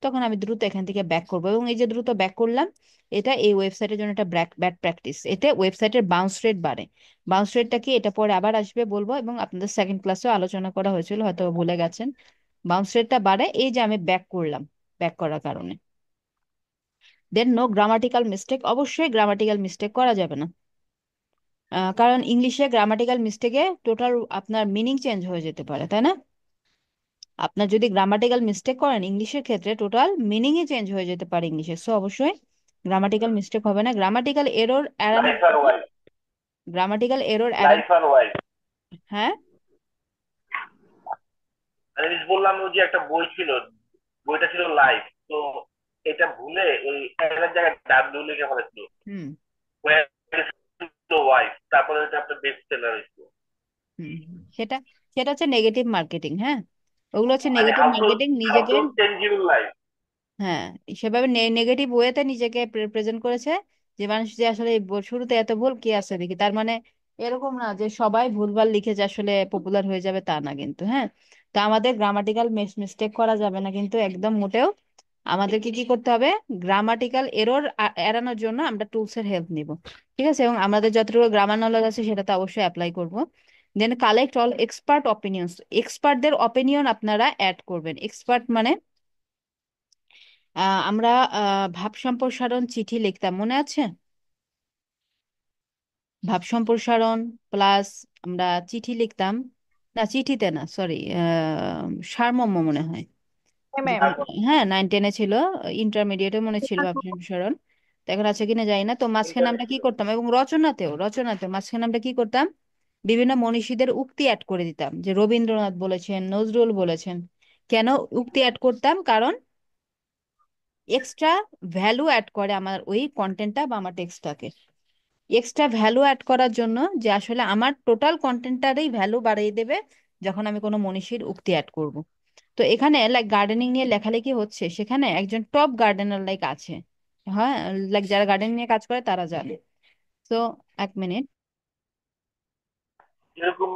তখন আমি দ্রুত এখান থেকে ব্যাক করব, এবং এই যে দ্রুত ব্যাক করলাম, এটা এই ওয়েবসাইটের জন্য একটা ব্যাড প্র্যাকটিস। এতে ওয়েবসাইটের বাউন্স রেট বাড়ে। বাউন্স রেটটা কি, এটা পরে আবার আসবে বলবো, এবং আপনাদের সেকেন্ড ক্লাসেও আলোচনা করা হয়েছিল, হয়তো ভুলে গেছেন। বাউন্স রেটটা বাড়ে এই যে আমি ব্যাক করলাম, ব্যাক করার কারণে। দেন নো গ্রামাটিক্যাল মিস্টেক, অবশ্যই গ্রামাটিক্যাল মিস্টেক করা যাবে না। কারণ ইংলিশে গ্রামাটিক্যাল মিস্টেকে টোটাল আপনার মিনিং চেঞ্জ হয়ে যেতে পারে, তাই না? আপনার যদি গ্রামাটিক্যাল মিস্টেক করেন ইংলিশের ক্ষেত্রে, টোটাল মিনিংই চেঞ্জ হয়ে যেতে পারে ইংলিশে। সো অবশ্যই গ্রামাটিক্যাল মিস্টেক হবে না। গ্রামাটিক্যাল এরর এড়ানোর লাইফ আর জন্য, ওয়াইফ। গ্রামাটিক্যাল এরর লাইফ আর ওয়াইফ। হ্যাঁ, আমি just বললাম ওই যে একটা বই ছিল, বইটা ছিল লাইফ, তো এটা ভুলে এই এর জায়গায় ডাব্লিউ লিখে ফেলেছিল, হুম ওয়াইফ, তারপরে এটা আপনার বেস্ট সেলার হয়েছিল। হুম সেটা সেটা হচ্ছে নেগেটিভ মার্কেটিং। হ্যাঁ, ওগুলো হচ্ছে মানে নেগেটিভ মার্কেটিং, হাউ নিজেকে টু চেঞ্জ ইউর লাইফ। হ্যাঁ সেভাবে নেগেটিভ ওয়েতে নিজেকে প্রেজেন্ট করেছে, যে মানুষ যে আসলে এই শুরুতে এত ভুল কি আছে দেখি, তার মানে এরকম না যে সবাই ভুলভাল লিখে যে আসলে পপুলার হয়ে যাবে, তা না কিন্তু। হ্যাঁ, তো আমাদের গ্রামাটিক্যাল মিস্টেক করা যাবে না কিন্তু, একদম মোটেও। আমাদেরকে কি করতে হবে, গ্রামাটিক্যাল এরর এড়ানোর জন্য আমরা টুলস এর হেল্প নিব। ঠিক আছে, এবং আমাদের যতটুকু গ্রামার নলেজ আছে সেটা তো অবশ্যই অ্যাপ্লাই করব। Then collect all expert opinions, এক্সপার্টদের অপিনিয়ন আপনারা অ্যাড করবেন। এক্সপার্ট মানে আমরা ভাব সম্প্রসারণ চিঠি লিখতাম, মনে আছে? ভাব সম্প্রসারণ প্লাস আমরা চিঠি লিখতাম, না চিঠিতে না, সরি, সারমর্ম মনে হয়। হ্যাঁ ম্যাম। যেটা হ্যাঁ 9-10-এ ছিল, ইন্টারমিডিয়েটে মনে ছিল ভাব সম্প্রসারণ। তো এখন আছে কিনা জানি না। তো মাঝখানে আমরা কি করতাম, এবং রচনাতেও মাঝখানে আমরা কি করতাম, বিভিন্ন মনীষীদের উক্তি অ্যাড করে দিতাম, যে রবীন্দ্রনাথ বলেছেন, নজরুল বলেছেন। কেন উক্তি অ্যাড করতাম? কারণ এক্সট্রা ভ্যালু অ্যাড করে আমার ওই কন্টেন্টটা বা আমার টেক্সটটাকে। এক্সট্রা ভ্যালু অ্যাড করার জন্য, যে আসলে আমার টোটাল কন্টেন্টটারই ভ্যালু বাড়িয়ে দেবে যখন আমি কোনো মনীষীর উক্তি অ্যাড করব। তো এখানে লাইক গার্ডেনিং নিয়ে লেখালেখি হচ্ছে, সেখানে একজন টপ গার্ডেনার লাইক আছে। হ্যাঁ, লাইক যারা গার্ডেনিং নিয়ে কাজ করে তারা জানে। তো 1 মিনিট। এরকম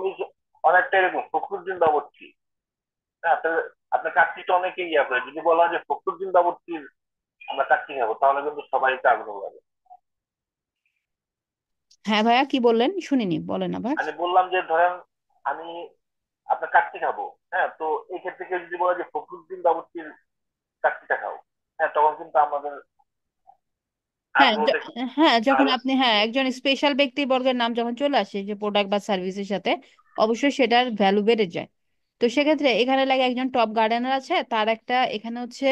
অনেকটা এরকম ফখরুদ্দিন বাবুর্চি। হ্যাঁ, আপনার আপনার কাচ্চিটা অনেকেই ইয়া করে, যদি বলা হয় যে ফখরুদ্দিন বাবুর্চির আমরা কাচ্চি খাবো, তাহলে কিন্তু সবাই আগ্রহ লাগে। হ্যাঁ ভাইয়া, কি বললেন শুনিনি, বলেন আবার। আমি বললাম যে ধরেন আমি আপনার কাচ্চি খাবো, হ্যাঁ, তো এই ক্ষেত্রে কেউ যদি বলে যে ফখরুদ্দিন বাবুর্চির কাচ্চিটা খাও, হ্যাঁ, তখন কিন্তু আমাদের হ্যাঁ আগ্রহটা একটু হ্যাঁ, যখন ভালো। আপনি একজন স্পেশাল ব্যক্তি বর্গের নাম যখন চলে আসে যে প্রোডাক্ট বা সার্ভিসের সাথে, অবশ্যই সেটার ভ্যালু বেড়ে যায়। তো সেক্ষেত্রে এখানে লাগে একজন টপ গার্ডেনার আছে, তার একটা এখানে হচ্ছে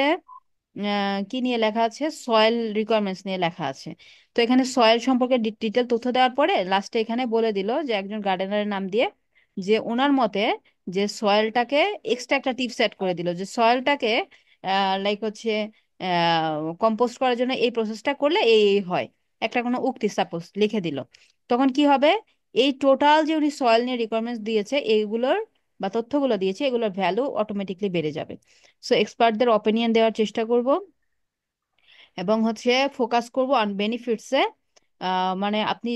কি নিয়ে লেখা আছে, সয়েল রিকোয়ারমেন্টস নিয়ে লেখা আছে। তো এখানে সয়েল সম্পর্কে ডিটেল তথ্য দেওয়ার পরে লাস্টে এখানে বলে দিল যে একজন গার্ডেনারের নাম দিয়ে, যে ওনার মতে যে সয়েলটাকে এক্সট্রা একটা টিপস সেট করে দিল, যে সয়েলটাকে লাইক হচ্ছে কম্পোস্ট করার জন্য এই প্রসেসটা করলে এই এই হয়, একটা কোনো উক্তি সাপোজ লিখে দিল। তখন কি হবে, এই টোটাল যে উনি সয়েল নিয়ে রিকোয়ারমেন্টস দিয়েছে এইগুলোর বা তথ্যগুলো দিয়েছে এগুলোর ভ্যালু অটোমেটিকলি বেড়ে যাবে। সো এক্সপার্টদের অপিনিয়ন দেওয়ার চেষ্টা করব এবং হচ্ছে ফোকাস করব অন বেনিফিটসে। মানে আপনি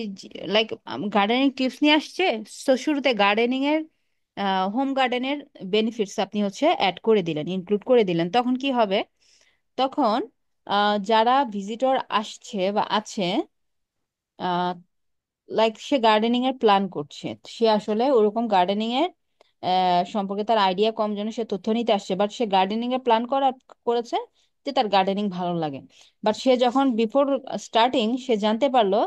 লাইক গার্ডেনিং টিপস নিয়ে আসছে, তো শুরুতে গার্ডেনিং এর হোম গার্ডেনের বেনিফিটস আপনি হচ্ছে অ্যাড করে দিলেন, ইনক্লুড করে দিলেন, তখন কি হবে? তখন যারা ভিজিটর আসছে বা আছে, লাইক সে গার্ডেনিং এর প্ল্যান করছে, সে আসলে ওরকম গার্ডেনিং এর সম্পর্কে তার আইডিয়া কম জন্য সে তথ্য নিতে আসছে, বাট সে গার্ডেনিং এর প্ল্যান করেছে যে তার গার্ডেনিং ভালো লাগে। বাট সে যখন বিফোর স্টার্টিং সে জানতে পারলো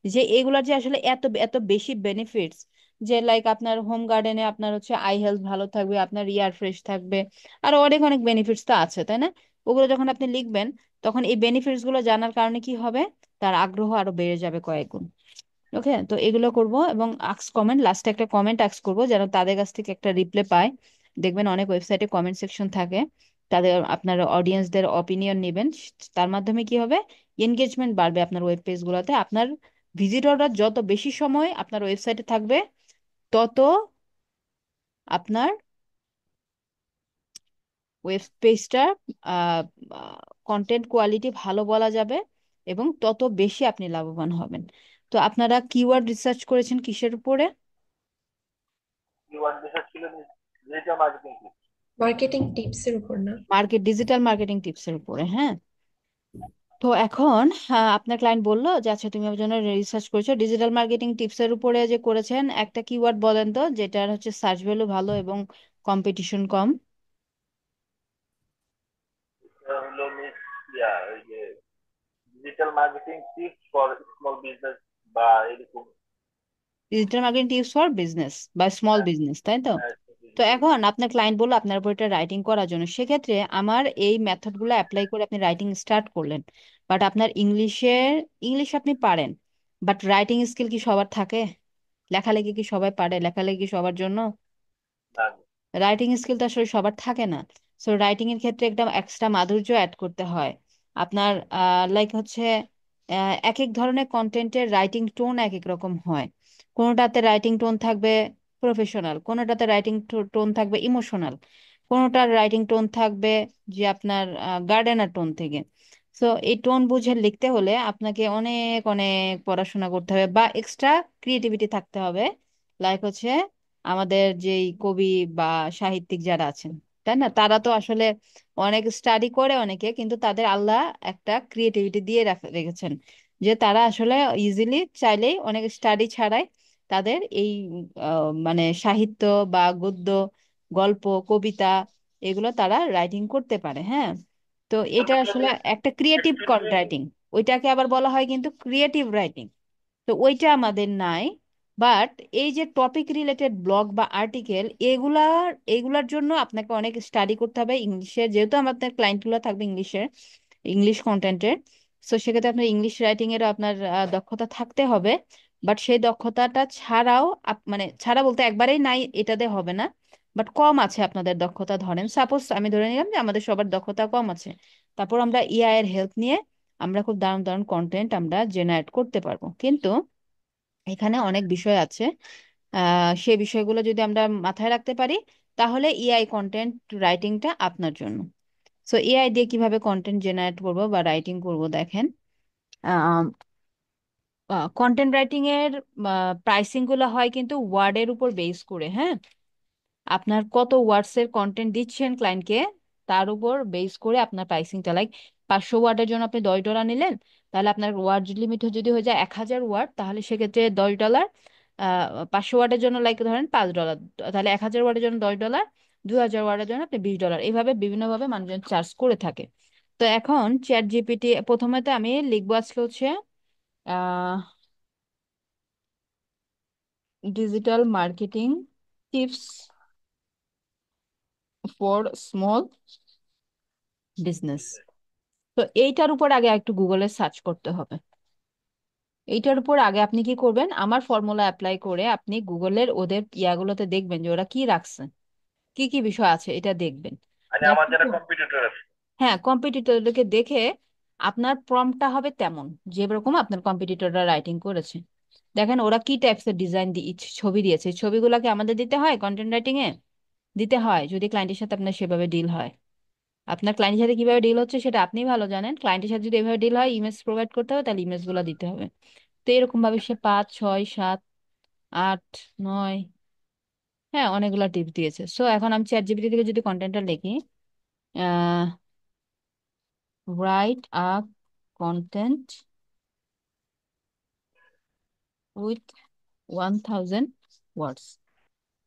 যে এগুলার যে আসলে এত এত বেশি বেনিফিটস, যে লাইক আপনার হোম গার্ডেনে আপনার হচ্ছে আই হেলথ ভালো থাকবে, আপনার ইয়ার ফ্রেশ থাকবে, আর অনেক অনেক বেনিফিটস তো আছে, তাই না? ওগুলো যখন আপনি লিখবেন তখন এই বেনিফিটস গুলো জানার কারণে কি হবে, তার আগ্রহ আরো বেড়ে যাবে কয়েক গুণ। ওকে, তো এগুলো করব এবং আক্স কমেন্ট, লাস্টে একটা কমেন্ট আক্স করব যেন তাদের কাছ থেকে একটা রিপ্লাই পায়। দেখবেন অনেক ওয়েবসাইটে কমেন্ট সেকশন থাকে, তাদের আপনার অডিয়েন্সদের অপিনিয়ন নেবেন, তার মাধ্যমে কি হবে, এনগেজমেন্ট বাড়বে আপনার ওয়েব পেজগুলোতে। আপনার ভিজিটররা যত বেশি সময় আপনার ওয়েবসাইটে থাকবে তত আপনার ওয়েব পেজটার কন্টেন্ট কোয়ালিটি ভালো বলা যাবে এবং তত বেশি আপনি লাভবান হবেন। তো আপনারা কিওয়ার্ড রিসার্চ করেছেন কিসের উপরে? কিওয়ার্ড রিসার্চ ছিল ডিজিটাল মার্কেটিং। মার্কেটিং টিপসের উপর না? ডিজিটাল মার্কেটিং টিপসের উপরে, হ্যাঁ। তো এখন আপনার ক্লায়েন্ট বললো যে আচ্ছা তুমি আমার জন্য রিসার্চ করেছো ডিজিটাল মার্কেটিং টিপসের উপরে, যে করেছেন একটা কিওয়ার্ড বলেন তো যেটার হচ্ছে সার্চ ভ্যালু ভালো এবং কম্পিটিশন কম। এটা হলো মিস ওই যে digital marketing tips for small business বা এরকম। Digital marketing tips for business বা স্মল হ্যাঁ, বিজনেস, তাই তো? হ্যাঁ, তো এখন আপনার ক্লায়েন্ট বললো আপনার উপর এটা রাইটিং করার জন্য, সেক্ষেত্রে আমার এই মেথডগুলো অ্যাপ্লাই করে আপনি রাইটিং স্টার্ট করলেন, বাট আপনার ইংলিশ আপনি পারেন, বাট রাইটিং স্কিল কি সবার থাকে? লেখালেখি কি সবাই পারে? লেখালেখি কি সবার জন্য? না, রাইটিং স্কিল তো আসলে সবার থাকে না। সো রাইটিং এর ক্ষেত্রে একটা এক্সট্রা মাধুর্য অ্যাড করতে হয় আপনার। লাইক হচ্ছে এক এক ধরনের কন্টেন্টের রাইটিং টোন এক এক রকম হয়। কোনোটাতে রাইটিং টোন থাকবে প্রফেশনাল, কোনোটাতে রাইটিং টোন থাকবে ইমোশনাল, কোনোটার রাইটিং টোন থাকবে যে আপনার গার্ডেনার টোন থেকে। সো এই টোন বুঝে লিখতে হলে আপনাকে অনেক অনেক পড়াশোনা করতে হবে বা এক্সট্রা ক্রিয়েটিভিটি থাকতে হবে। লাইক হচ্ছে আমাদের যেই কবি বা সাহিত্যিক যারা আছেন, তাই না, তারা তো আসলে অনেক স্টাডি করে অনেকে, কিন্তু তাদের আল্লাহ একটা ক্রিয়েটিভিটি দিয়ে রেখেছেন, যে তারা আসলে ইজিলি চাইলেই অনেক স্টাডি ছাড়াই তাদের এই মানে সাহিত্য বা গদ্য, গল্প, কবিতা এগুলো তারা রাইটিং করতে পারে, হ্যাঁ। তো এটা আসলে একটা ক্রিয়েটিভ রাইটিং, ওইটাকে আবার বলা হয় কিন্তু ক্রিয়েটিভ রাইটিং। তো ওইটা আমাদের নাই। বাট এই যে টপিক রিলেটেড ব্লগ বা আর্টিকেল, এগুলার জন্য আপনাকে অনেক স্টাডি করতে হবে ইংলিশে, যেহেতু আমাদের ক্লায়েন্টগুলো থাকবে ইংলিশ কন্টেন্টের। সো সেক্ষেত্রে আপনার ইংলিশ রাইটিং এর আপনার দক্ষতা থাকতে হবে। বাট সেই দক্ষতাটা ছাড়াও মানে ছাড়া বলতে একবারেই নাই এটাতে হবে না, বাট কম আছে আপনাদের দক্ষতা। ধরেন সাপোজ আমি ধরে নিলাম যে আমাদের সবার দক্ষতা কম আছে, তারপর আমরা এআই এর হেল্প নিয়ে আমরা খুব দারুণ দারুণ কন্টেন্ট আমরা জেনারেট করতে পারবো। কিন্তু এখানে অনেক বিষয় আছে, সেই বিষয়গুলো যদি আমরা মাথায় রাখতে পারি তাহলে এআই কন্টেন্ট রাইটিংটা আপনার জন্য। সো এআই দিয়ে কিভাবে কন্টেন্ট জেনারেট করব বা রাইটিং করব, দেখেন কন্টেন্ট রাইটিং এর প্রাইসিং গুলো হয় কিন্তু ওয়ার্ডের উপর বেস করে, হ্যাঁ। আপনার কত ওয়ার্ডস এর কন্টেন্ট দিচ্ছেন ক্লায়েন্টকে তার উপর বেস করে আপনার প্রাইসিংটা, লাইক 500 ওয়ার্ডের জন্য আপনি $10 নিলেন, তাহলে আপনার ওয়ার্ড লিমিট যদি হয়ে যায় 1000 ওয়ার্ড, তাহলে সেক্ষেত্রে $10। 500 ওয়ার্ডের জন্য লাইক ধরেন $5, তাহলে 1000 ওয়ার্ডের জন্য $10, 2000 ওয়ার্ডের জন্য আপনি $20, এইভাবে বিভিন্নভাবে মানুষজন চার্জ করে থাকে। তো এখন চ্যাট জিপিটি প্রথমে তো আমি লিখবো আজকে হচ্ছে digital marketing tips for small business. তো এইটার উপর আগে একটু গুগলে সার্চ করতে হবে। এইটার উপর আগে আপনি কি করবেন, আমার ফর্মুলা অ্যাপ্লাই করে আপনি গুগলের ওদের ইয়াগুলোতে দেখবেন যে ওরা কি রাখছে, কি কি বিষয় আছে এটা দেখবেন। মানে আমার দেখার যারা পর- কম্পিটিটর আছে। হ্যাঁ, কম্পিটিটরদেরকে দেখে আপনার প্রম্পটটা হবে তেমন যেরকম আপনার কম্পিটিটররা রাইটিং করেছে। দেখেন ওরা কি টাইপসের ডিজাইন ছবি দিয়েছে, এই ছবিগুলোকে আমাদের দিতে হয় কন্টেন্ট রাইটিং এ? দিতে হয় যদি ক্লায়েন্টের সাথে আপনার সেভাবে ডিল হয়। আপনার ক্লায়েন্টের সাথে কিভাবে ডিল হচ্ছে সেটা আপনি ভালো জানেন। ক্লায়েন্টের সাথে যদি এভাবে ডিল হয়, ইমেজ প্রোভাইড করতে হবে, তাহলে ইমেজ গুলো দিতে হবে। তো এরকম ভাবে সে 5, 6, 7, 8, 9, হ্যাঁ অনেকগুলো টিপস দিয়েছে। সো এখন আমি চ্যাট জিপিটি থেকে যদি কন্টেন্টটা লিখি, রাইট আ কন্টেন্ট উইথ 1000 ওয়ার্ডস,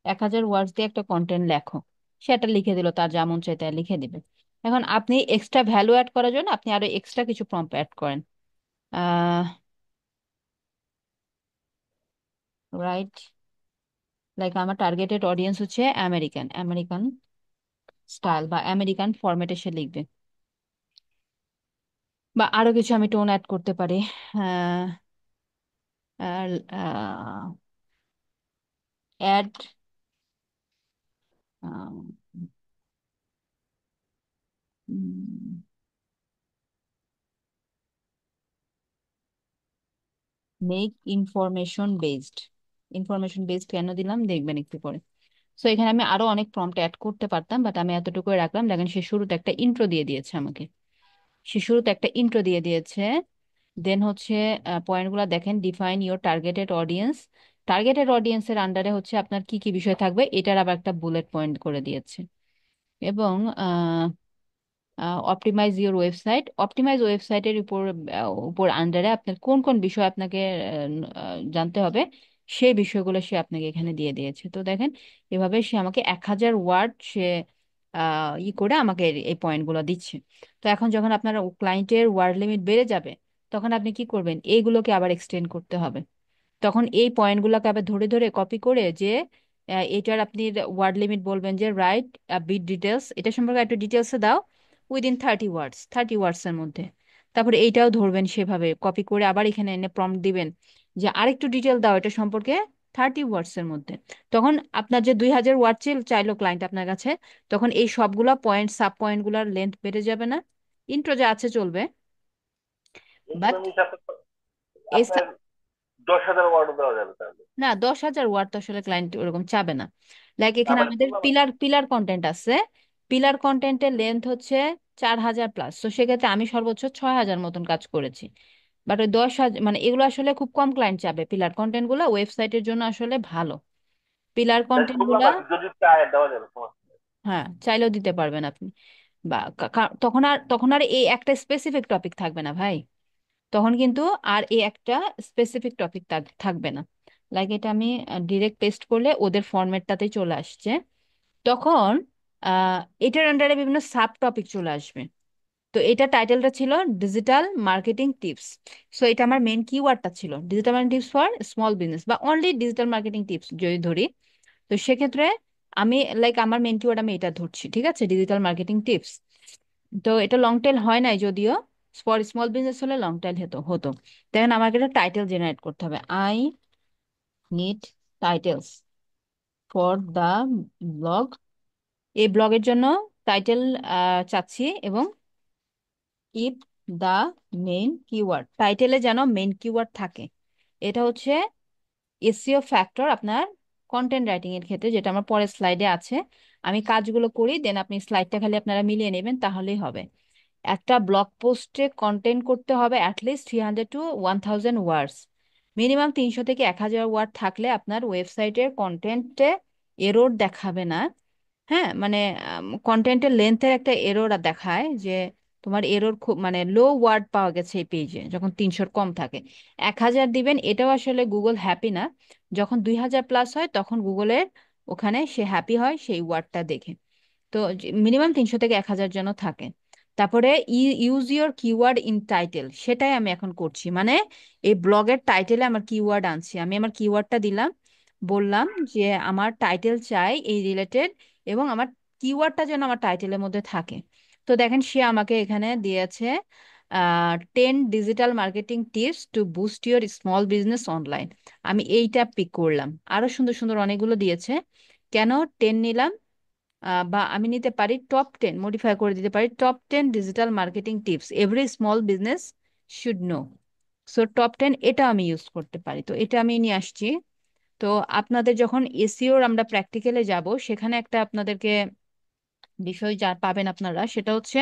1000 ওয়ার্ডস দিয়ে একটা কন্টেন্ট লেখো, সেটা লিখে দিল, তার যা মন চায় তাই লিখে দিবে। এখন আপনি এক্সট্রা ভ্যালু অ্যাড করার জন্য আপনি আরো এক্সট্রা কিছু প্রম্পট অ্যাড করেন। আহ রাইট, লাইক আমার টার্গেটেড অডিয়েন্স হচ্ছে আমেরিকান, আমেরিকান স্টাইল বা আমেরিকান ফরম্যাটে সে লিখবে। বা আরো কিছু আমি টোন অ্যাড করতে পারি। Add make information based, information based কেন দিলাম দেখবেন একটু পরে। সো এখানে আমি আরো অনেক প্রম্পট অ্যাড করতে পারতাম, বাট আমি এতটুকু রাখলাম। দেখেন সে শুরুতে একটা ইন্ট্রো দিয়ে দিয়েছে আমাকে, সে শুরুতে একটা ইন্ট্রো দিয়ে দিয়েছে। দেন হচ্ছে পয়েন্টগুলো দেখেন, define your targeted audience, targeted অডিয়েন্সের আন্ডারে হচ্ছে আপনার কি কি বিষয় থাকবে এটার আবার একটা বুলেট পয়েন্ট করে দিয়েছে। এবং অপটিমাইজ ইওর ওয়েবসাইট, অপটিমাইজ ওয়েবসাইটের উপর উপর আন্ডারে আপনার কোন কোন বিষয় আপনাকে জানতে হবে, সেই বিষয়গুলো সে আপনাকে এখানে দিয়ে দিয়েছে। তো দেখেন এভাবে সে আমাকে 1000 ওয়ার্ড সে করে আমাকে এই পয়েন্টগুলো দিচ্ছে। তো এখন যখন আপনার ক্লায়েন্টের ওয়ার্ড লিমিট বেড়ে যাবে, তখন আপনি কি করবেন, এইগুলোকে আবার এক্সটেন্ড করতে হবে। তখন এই পয়েন্টগুলোকে আবার ধরে ধরে কপি করে যে এটার আপনি ওয়ার্ড লিমিট বলবেন যে রাইট বিট ডিটেলস, এটা সম্পর্কে একটু ডিটেলসে দাও উইদিন 30 ওয়ার্ডস, 30 ওয়ার্ডস এর মধ্যে। তারপরে এইটাও ধরবেন সেভাবে কপি করে আবার এখানে এনে প্রম্পট দিবেন যে আরেকটু ডিটেল দাও এটা সম্পর্কে 30 ওয়ার্ডস এর মধ্যে। তখন আপনার যে 2000 ওয়ার্ড চাইলো ক্লায়েন্ট আপনার কাছে, তখন এই সবগুলা পয়েন্ট সাব পয়েন্ট গুলার লেন্থ বেড়ে যাবে না? ইন্ট্রো যা আছে চলবে, এগুলো বাট মিস আপনার 10,000 ওয়ার্ড দেওয়া যাবে তাহলে? না, 10,000 ওয়াট তো আসলে ক্লায়েন্ট ওরকম চাবে না। লাইক না এখানে মানে আমাদের বললাম পিলার পিলার কন্টেন্ট আছে, পিলার কন্টেন্টের লেন্থ হচ্ছে 4000+। তো সেক্ষেত্রে আমি সর্বোচ্চ 6,000 মতন কাজ করেছি। বাট ওই 10,000 মানে এগুলো আসলে খুব কম ক্লায়েন্ট চাবে, পিলার কন্টেন্ট গুলো ওয়েবসাইটের জন্য আসলে ভালো। পিলার জাস্ট কন্টেন্ট বললাম গুলা, আর কি, যদি চায় দেওয়া যাবে, সমস্যা নেই। হ্যাঁ চাইলেও দিতে পারবেন আপনি। বা তখন আর এই একটা স্পেসিফিক টপিক থাকবে না ভাই, তখন কিন্তু আর এই একটা স্পেসিফিক টপিক থাকবে না। লাইক এটা আমি ডিরেক্ট পেস্ট করলে ওদের ফরম্যাটটাতেই চলে আসছে। তখন আহ এটার আন্ডারে বিভিন্ন সাব টপিক চলে আসবে। তো এটা টাইটেলটা ছিল ডিজিটাল মার্কেটিং টিপস। সো এটা আমার মেন কিওয়ার্ডটা ছিল digital marketing tips for small business বা অনলি ডিজিটাল মার্কেটিং টিপস যদি ধরি। তো সেক্ষেত্রে আমি লাইক আমার মেন কিওয়ার্ড আমি এটা ধরছি, ঠিক আছে, ডিজিটাল মার্কেটিং টিপস। তো এটা লং টেল হয় নাই যদিও, ফর স্মল বিজনেস হলে লং টেল হতো। দেখেন আমাকে একটা টাইটেল জেনারেট করতে হবে, I need titles for the blog, এই ব্লগের জন্য টাইটেল চাচ্ছি। এবং ইফ দা মেইন কিওয়ার্ড, টাইটেলে যেন মেইন কিওয়ার্ড থাকে। এটা হচ্ছে এসইও ফ্যাক্টর আপনার কন্টেন্ট রাইটিং এর ক্ষেত্রে, যেটা আমার পরের স্লাইডে আছে। আমি কাজগুলো করি, দেন আপনি স্লাইডটা খালি আপনারা মিলিয়ে নেবেন তাহলেই হবে। একটা ব্লগ পোস্টে কন্টেন্ট করতে হবে অ্যাটলিস্ট 300 to 1000 ওয়ার্ডস, মিনিমাম 300 থেকে 1000 ওয়ার্ড থাকলে আপনার ওয়েবসাইটের কন্টেন্টে এরর দেখাবে না। হ্যাঁ মানে কন্টেন্টের লেন্থের একটা এরর দেখায় যে তোমার এরর খুব মানে লো ওয়ার্ড পাওয়া গেছে এই পেজে, যখন 300 কম থাকে। 1000 দিবেন, এটাও আসলে গুগল হ্যাপি না। যখন 2000+ হয় তখন গুগলের ওখানে সে হ্যাপি হয় সেই ওয়ার্ডটা দেখে। তো মিনিমাম 300 থেকে 1000 যেন থাকে। তারপরে use your keyword in title, সেটাই আমি এখন করছি। মানে এই ব্লগের টাইটেলে আমার কিওয়ার্ড আনছি, আমি আমার কিওয়ার্ডটা দিলাম, বললাম যে আমার টাইটেল চাই এই রিলেটেড, এবং আমার কিওয়ার্ডটা যেন আমার টাইটেলের মধ্যে থাকে। তো দেখেন সে আমাকে এখানে দিয়েছে 10 digital marketing tips to boost your small business online. আমি এইটা পিক করলাম, আরো সুন্দর সুন্দর অনেকগুলো দিয়েছে। কেন 10 নিলাম? বা আমি নিতে পারি টপ 10, মডিফাই করে দিতে পারি top 10 digital marketing tips every small business should know. So top 10 এটা আমি ইউজ করতে পারি, তো এটা আমি নিয়ে আসছি। তো আপনাদের যখন এসইওর আমরা প্র্যাকটিক্যালে যাব, সেখানে একটা আপনাদেরকে বিষয় যা পাবেন আপনারা, সেটা হচ্ছে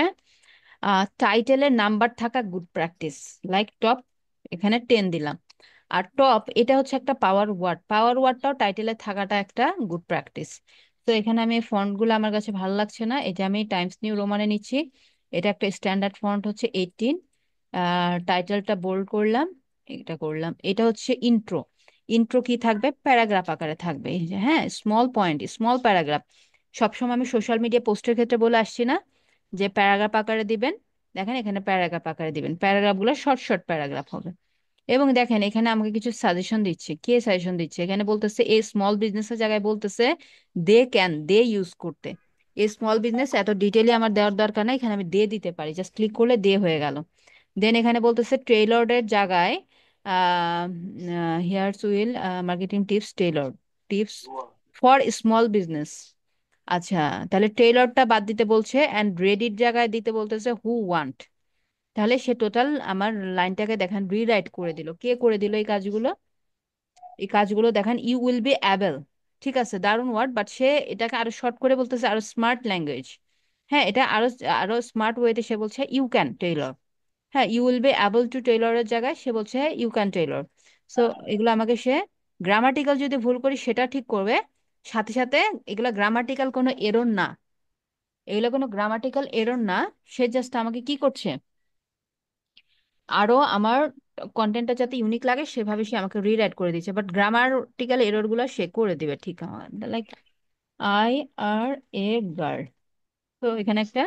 টাইটেলের নাম্বার থাকা গুড প্র্যাকটিস। লাইক টপ, এখানে 10 দিলাম। আর টপ এটা হচ্ছে একটা পাওয়ার ওয়ার্ড, পাওয়ার ওয়ার্ডটাও টাইটেলে থাকাটা একটা গুড প্র্যাকটিস। তো এখানে আমি ফন্টগুলো আমার কাছে ভালো লাগছে না, এটা আমি টাইমস নিউ রোমানে নিচ্ছি। এটা একটা স্ট্যান্ডার্ড ফন্ট হচ্ছে 18। টাইটেলটা বোল্ড করলাম, এটা করলাম। এটা হচ্ছে ইন্ট্রো। ইন্ট্রো কি থাকবে? প্যারাগ্রাফ আকারে থাকবে, এই যে, হ্যাঁ, স্মল পয়েন্ট, স্মল প্যারাগ্রাফ। সবসময় আমি সোশ্যাল মিডিয়া পোস্টের ক্ষেত্রে বলে আসছি না যে প্যারাগ্রাফ আকারে দিবেন? দেখেন এখানে প্যারাগ্রাফ আকারে দিবেন, প্যারাগ্রাফ গুলো শর্ট শর্ট প্যারাগ্রাফ হবে। এবং দেখেন এখানে আমাকে কিছু সাজেশন দিচ্ছে। কে সাজেশন দিচ্ছে? এখানে বলতেছে এই স্মল বিজনেসের জায়গায় বলতেছে দে ইউজ করতে। এই স্মল বিজনেস এত ডিটেইলি আমার দেওয়ার দরকার নাই, এখানে আমি দে দিতে পারি, জাস্ট ক্লিক করলে দে হয়ে গেল। দেন এখানে বলতেছে টেইলরের জায়গায় here's will marketing tips, Taylor tips for small business. আচ্ছা, তাহলে টেইলরটা বাদ দিতে বলছে, অ্যান্ড রেডির জায়গায় দিতে বলতেছে হু ওয়ান্ট। তাহলে সে টোটাল আমার লাইনটাকে দেখেন রিরাইট করে দিল। কে করে দিল এই কাজগুলো? এই কাজগুলো দেখেন, ইউ উইল বি অ্যাবল। ঠিক আছে, দারুণ ওয়ার্ড, বাট সে এটাকে আরো শর্ট করে বলতেছে, আরো স্মার্ট ল্যাঙ্গুয়েজ। হ্যাঁ, এটা আরো আরো স্মার্ট ওয়েতে সে বলছে ইউ ক্যান টেইলর। হ্যাঁ, you will be able to টেইলরের জায়গায় সে বলছে ইউ ক্যান টেইলর। সো এগুলো আমাকে সে গ্রামাটিক্যাল যদি ভুল করি সেটা ঠিক করবে, সাথে সাথে এগুলো গ্রামাটিক্যাল কোনো এরর না, এগুলো কোনো গ্রামাটিক্যাল এরর না। সে জাস্ট আমাকে কি করছে, আরো আমার কন্টেন্টটা যাতে ইউনিক লাগে সেভাবে সে আমাকে রিরাইট করে দিচ্ছে, বাট গ্রামাটিক্যাল এরর গুলো সে করে দিবে ঠিক আমার। Like I are a girl, তো এখানে একটা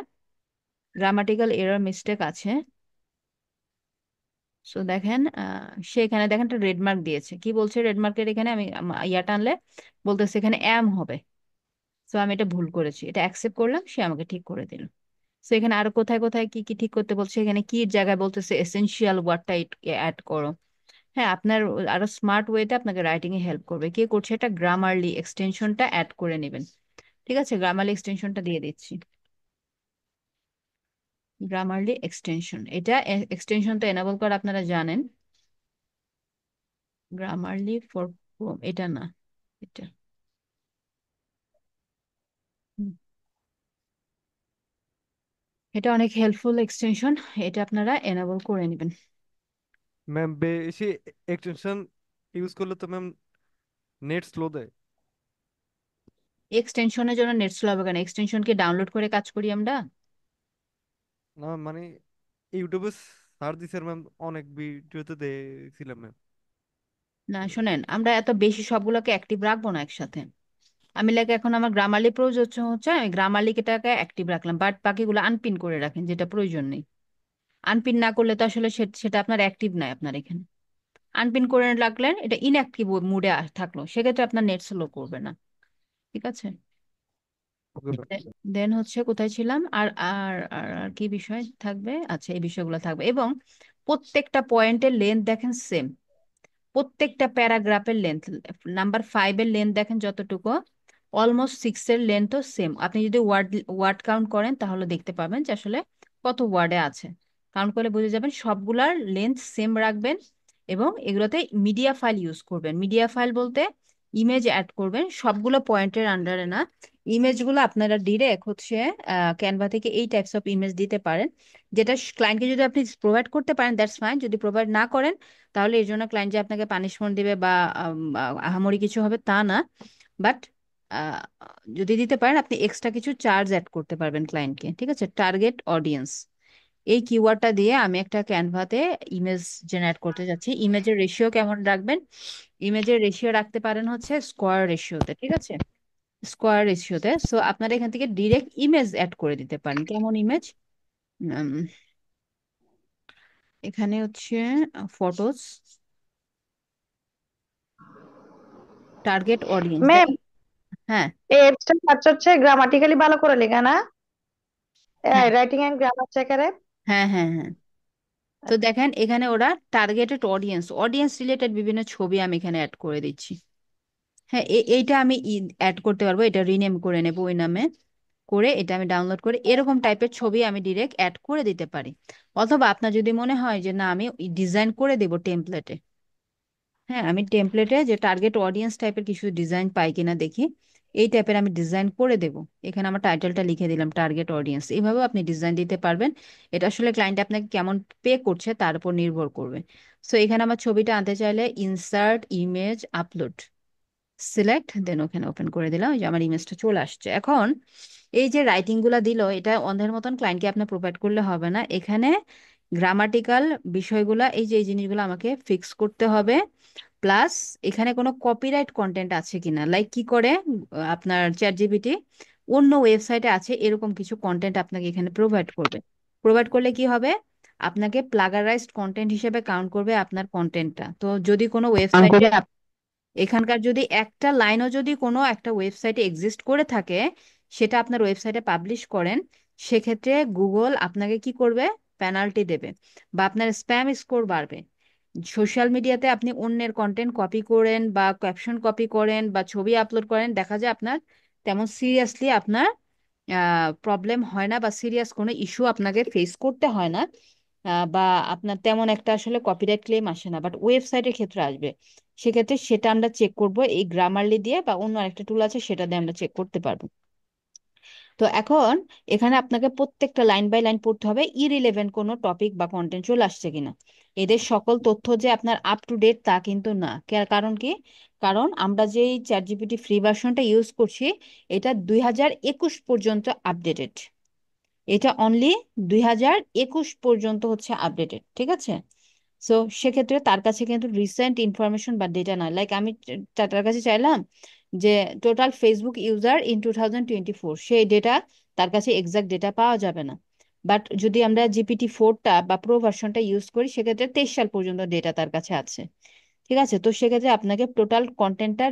গ্রামাটিক্যাল এরর মিস্টেক আছে। সো দেখেন সে এখানে দেখেন একটা রেড মার্ক দিয়েছে। কি বলছে রেড মার্কের এখানে? আমি ইয়াটা আনলে বলতেছে এখানে এম হবে। সো আমি এটা ভুল করেছি, এটা অ্যাকসেপ্ট করলাম, সে আমাকে ঠিক করে দিল। সো এখানে আরো কোথায় কোথায় কি কি ঠিক করতে বলছে, এখানে কি জায়গায় বলতেছে এসেনশিয়াল ওয়ার্ডটা অ্যাড করো। হ্যাঁ, আপনার আরো স্মার্ট ওয়েতে আপনাকে রাইটিং এ হেল্প করবে। কে করছে এটা? গ্রামারলি এক্সটেনশনটা অ্যাড করে নেবেন। ঠিক আছে, গ্রামারলি এক্সটেনশনটা দিয়ে দিচ্ছি। গ্রামারলি এক্সটেনশন, এটা এক্সটেনশনটা এনাবল করা আপনারা জানেন। গ্রামারলি ফর এটা না, এটা হুম, এটা অনেক হেল্পফুল এক্সটেনশন, এটা আপনারা এনাবল করে নেবেন। ম্যাম বেশি এক্সটেনশন ইউজ করলে তো ম্যাম নেট স্লো দেয়। এক্সটেনশনের জন্য নেট স্লো হবে কেন? এক্সটেনশন কি ডাউনলোড করে কাজ করি আমরা? না মানে ইউটিউবে সার্চ দিছে ম্যাম, অনেক ভিডিওতে দেখছিলাম ম্যাম। না শোনেন, আমরা এত বেশি সবগুলোকে অ্যাক্টিভ রাখবো না একসাথে। আমি লাগে এখন আমার গ্রামারলি প্রয়োজন হচ্ছে, আমি গ্রামারলিটাকে অ্যাক্টিভ রাখলাম, বাট বাকিগুলো আনপিন করে রাখেন যেটা প্রয়োজন নেই। আনপিন না করলে তো আসলে সেটা আপনার অ্যাক্টিভ নাই আপনার এখানে। আনপিন করে রাখলেন, এটা ইনঅ্যাক্টিভ মুডে থাকলো, সেক্ষেত্রে আপনার নেট স্লো করবে না। ঠিক আছে। Okay ma'am. দেন হচ্ছে কোথায় ছিলাম? আর আর আর আর কি বিষয় থাকবে? আচ্ছা, এই বিষয়গুলো থাকবে। এবং প্রত্যেকটা পয়েন্টের লেন্থ দেখেন সেম, প্রত্যেকটা প্যারাগ্রাফের লেন্থ। নাম্বার 5-এর লেন্থ দেখেন যতটুকু, অলমোস্ট 6-এর লেন্থও সেম। আপনি যদি ওয়ার্ড ওয়ার্ড কাউন্ট করেন তাহলে দেখতে পাবেন যে আসলে কত ওয়ার্ডে আছে। কাউন্ট করলে বুঝে যাবেন, সবগুলার লেন্থ সেম রাখবেন। এবং এগুলোতে মিডিয়া ফাইল ইউজ করবেন। মিডিয়া ফাইল বলতে ইমেজ অ্যাড করবেন, সবগুলো পয়েন্টের আন্ডারে না। ইমেজগুলো আপনারা ডিরেক্ট হচ্ছে ক্যানভা থেকে এই টাইপস অফ ইমেজ দিতে পারেন, যেটা ক্লায়েন্টকে যদি আপনি প্রোভাইড করতে পারেন দ্যাটস ফাইন। যদি প্রোভাইড না করেন তাহলে এর জন্য ক্লায়েন্ট যে আপনাকে পানিশমেন্ট দিবে বা আহামরি কিছু হবে তা না। বাট যদি দিতে পারেন, আপনি এক্সট্রা কিছু চার্জ অ্যাড করতে পারবেন ক্লায়েন্টকে। ঠিক আছে, টার্গেট অডিয়েন্স, এই কিওয়ার্ডটা দিয়ে আমি একটা ক্যানভাতে ইমেজ জেনারেট করতে যাচ্ছি। ইমেজের রেশিও কেমন রাখবেন? ইমেজের রেশিও রাখতে পারেন হচ্ছে স্কোয়ার রেশিওতে। ঠিক আছে, স্কোয়ার রেশিওতে। সো আপনারা এখান থেকে ডিরেক্ট ইমেজ অ্যাড করে দিতে পারেন। কেমন ইমেজ? এখানে হচ্ছে ফটোস, টার্গেট অডিয়েন্স। ম্যাম, হ্যাঁ এই অ্যাপসটা কাজ হচ্ছে গ্রামাটিক্যালি ভালো করে লেখা না? হ্যাঁ writing and grammar checker app. হ্যাঁ হ্যাঁ হ্যাঁ। তো দেখেন এখানে ওরা টার্গেটেড অডিয়েন্স, অডিয়েন্স রিলেটেড বিভিন্ন ছবি আমি এখানে অ্যাড করে দিচ্ছি। হ্যাঁ, এইটা আমি অ্যাড করতে পারবো, এটা রিনেম করে নেবো ওই নামে। করে এটা আমি ডাউনলোড করে এরকম টাইপের ছবি আমি ডিরেক্ট অ্যাড করে দিতে পারি। অথবা আপনার যদি মনে হয় যে না আমি ডিজাইন করে দেব টেমপ্লেটে, হ্যাঁ আমি টেমপ্লেটে যে টার্গেট অডিয়েন্স টাইপের কিছু ডিজাইন পাই কিনা দেখি, এই টাইপের আমি ডিজাইন করে দেব। এখানে আমার টাইটেলটা লিখে দিলাম টার্গেট অডিয়েন্স, এইভাবেও আপনি ডিজাইন দিতে পারবেন। এটা আসলে ক্লায়েন্ট আপনাকে কেমন পে করছে তার উপর নির্ভর করবে। সো এখানে আমার ছবিটা আনতে চাইলে ইনসার্ট ইমেজ আপলোড, সিলেক্ট, দেন ওখানে ওপেন করে দিলাম, ওই যে আমার ইমেজটা চলে আসছে। এখন এই যে রাইটিং গুলা দিল, এটা অন্ধের মতন ক্লায়েন্টকে আপনি প্রোভাইড করলে হবে না। এখানে গ্রামাটিক্যাল বিষয়গুলা, এই যে এই জিনিসগুলো আমাকে ফিক্স করতে হবে। প্লাস এখানে কোনো কপিরাইট কন্টেন্ট আছে কিনা, লাইক কি করে আপনার চ্যাট জিপিটি অন্য ওয়েবসাইটে আছে এরকম কিছু কন্টেন্ট আপনাকে এখানে প্রোভাইড করবে। প্রোভাইড করলে কি হবে, আপনাকে প্লাগারাইজড কন্টেন্ট হিসেবে কাউন্ট করবে আপনার কন্টেন্টটা। তো যদি কোনো ওয়েবসাইটে এখানকার যদি একটা লাইনও যদি কোনো একটা ওয়েবসাইটে এক্সিস্ট করে থাকে, সেটা আপনার ওয়েবসাইটে পাবলিশ করেন, সেক্ষেত্রে গুগল আপনাকে কি করবে, পেনাল্টি দেবে বা আপনার স্প্যাম স্কোর বাড়বে। সোশ্যাল মিডিয়াতে আপনি অন্যের কন্টেন্ট কপি করেন বা ক্যাপশন কপি করেন বা ছবি আপলোড করেন, দেখা যায় আপনার তেমন সিরিয়াসলি আপনার প্রবলেম হয় না বা সিরিয়াস কোনো ইস্যু আপনাকে ফেস করতে হয় না। বা আপনার তেমন একটা আসলে কপিরাইট ক্লেম আসে না, বাট ওয়েবসাইটের ক্ষেত্রে আসবে। সেক্ষেত্রে সেটা আমরা চেক করব এই গ্রামারলি দিয়ে, বা অন্য আরেকটা টুল আছে সেটা দিয়ে আমরা চেক করতে পারবো। তো এখন এখানে আপনাকে প্রত্যেকটা লাইন বাই লাইন পড়তে হবে, ইরিলেভেন্ট কোনো টপিক বা কন্টেন্ট চলে আসছে কিনা। এদের সকল তথ্য যে আপনার আপ টু ডেট তা কিন্তু না। কারণ কি, কারণ আমরা যে চ্যাট জিপিটি ফ্রি ভার্সনটা ইউজ করছি, এটা 2021 পর্যন্ত আপডেটেড। এটা অনলি 2021 পর্যন্ত হচ্ছে আপডেটেড, ঠিক আছে। সো সেক্ষেত্রে তার কাছে কিন্তু রিসেন্ট ইনফরমেশন বা ডেটা না, লাইক আমি তার কাছে চাইলাম যে টোটাল ফেসবুক ইউজার ইন 2024, সেই ডেটা তার কাছে এক্সাক্ট ডেটা পাওয়া যাবে না। বাট যদি আমরা GPT-4টা বা প্রো ভার্সনটা ইউজ করি, সেক্ষেত্রে 23 সাল পর্যন্ত ডেটা তার কাছে আছে, ঠিক আছে। তো সেক্ষেত্রে আপনাকে টোটাল কন্টেন্টটা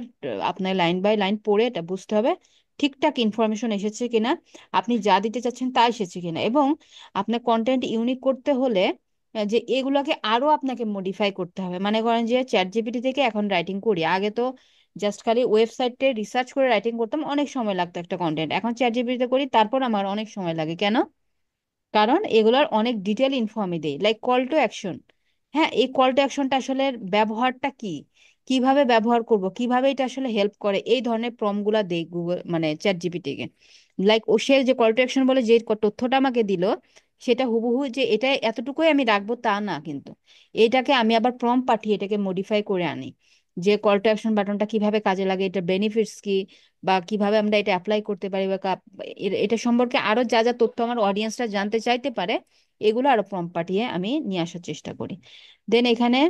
আপনার লাইন বাই লাইন পড়ে এটা বুঝতে হবে ঠিকঠাক ইনফরমেশন এসেছে কিনা, আপনি যা দিতে চাচ্ছেন তা এসেছে কিনা। এবং আপনার কন্টেন্ট ইউনিক করতে হলে যে এগুলোকে আরো আপনাকে মডিফাই করতে হবে। মানে করেন যে চ্যাট জিপিটি থেকে এখন রাইটিং করি, আগে তো জাস্ট খালি ওয়েবসাইটে রিসার্চ করে রাইটিং করতাম, অনেক সময় লাগতো একটা কন্টেন্ট। এখন চ্যাট জিপিটিতে করি, তারপর আমার অনেক সময় লাগে। কেন? কারণ এগুলোর অনেক ডিটেল ইনফর্মই দেয়, লাইক কল টু অ্যাকশন। হ্যাঁ, এই কল টু অ্যাকশনটা আসলে ব্যবহারটা কি, কিভাবে ব্যবহার করব, কিভাবে এটা আসলে হেল্প করে, এই ধরনের প্রম্পটগুলা দেই গুগল মানে চ্যাট জিপিটিকে। লাইক ও সে যে কল টু অ্যাকশন বলে যে তথ্যটা আমাকে দিল, সেটা হুবহু যে এটা এতটুকুই আমি রাখবো তা না কিন্তু। এটাকে আমি আবার প্রম্পট পাঠিয়ে এটাকে মডিফাই করে আনি, যে কল টু অ্যাকশন বাটনটা কিভাবে কাজে লাগে, এটা বেনিফিটস কি, বা কিভাবে আমরা এটা অ্যাপ্লাই করতে পারি, বা এটা সম্পর্কে আরো যা যা তথ্য আমার অডিয়েন্সরা জানতে চাইতে পারে, এগুলো আরো প্রম্পট পাঠিয়ে আমি নিয়ে আসার চেষ্টা করি। দেন এখানে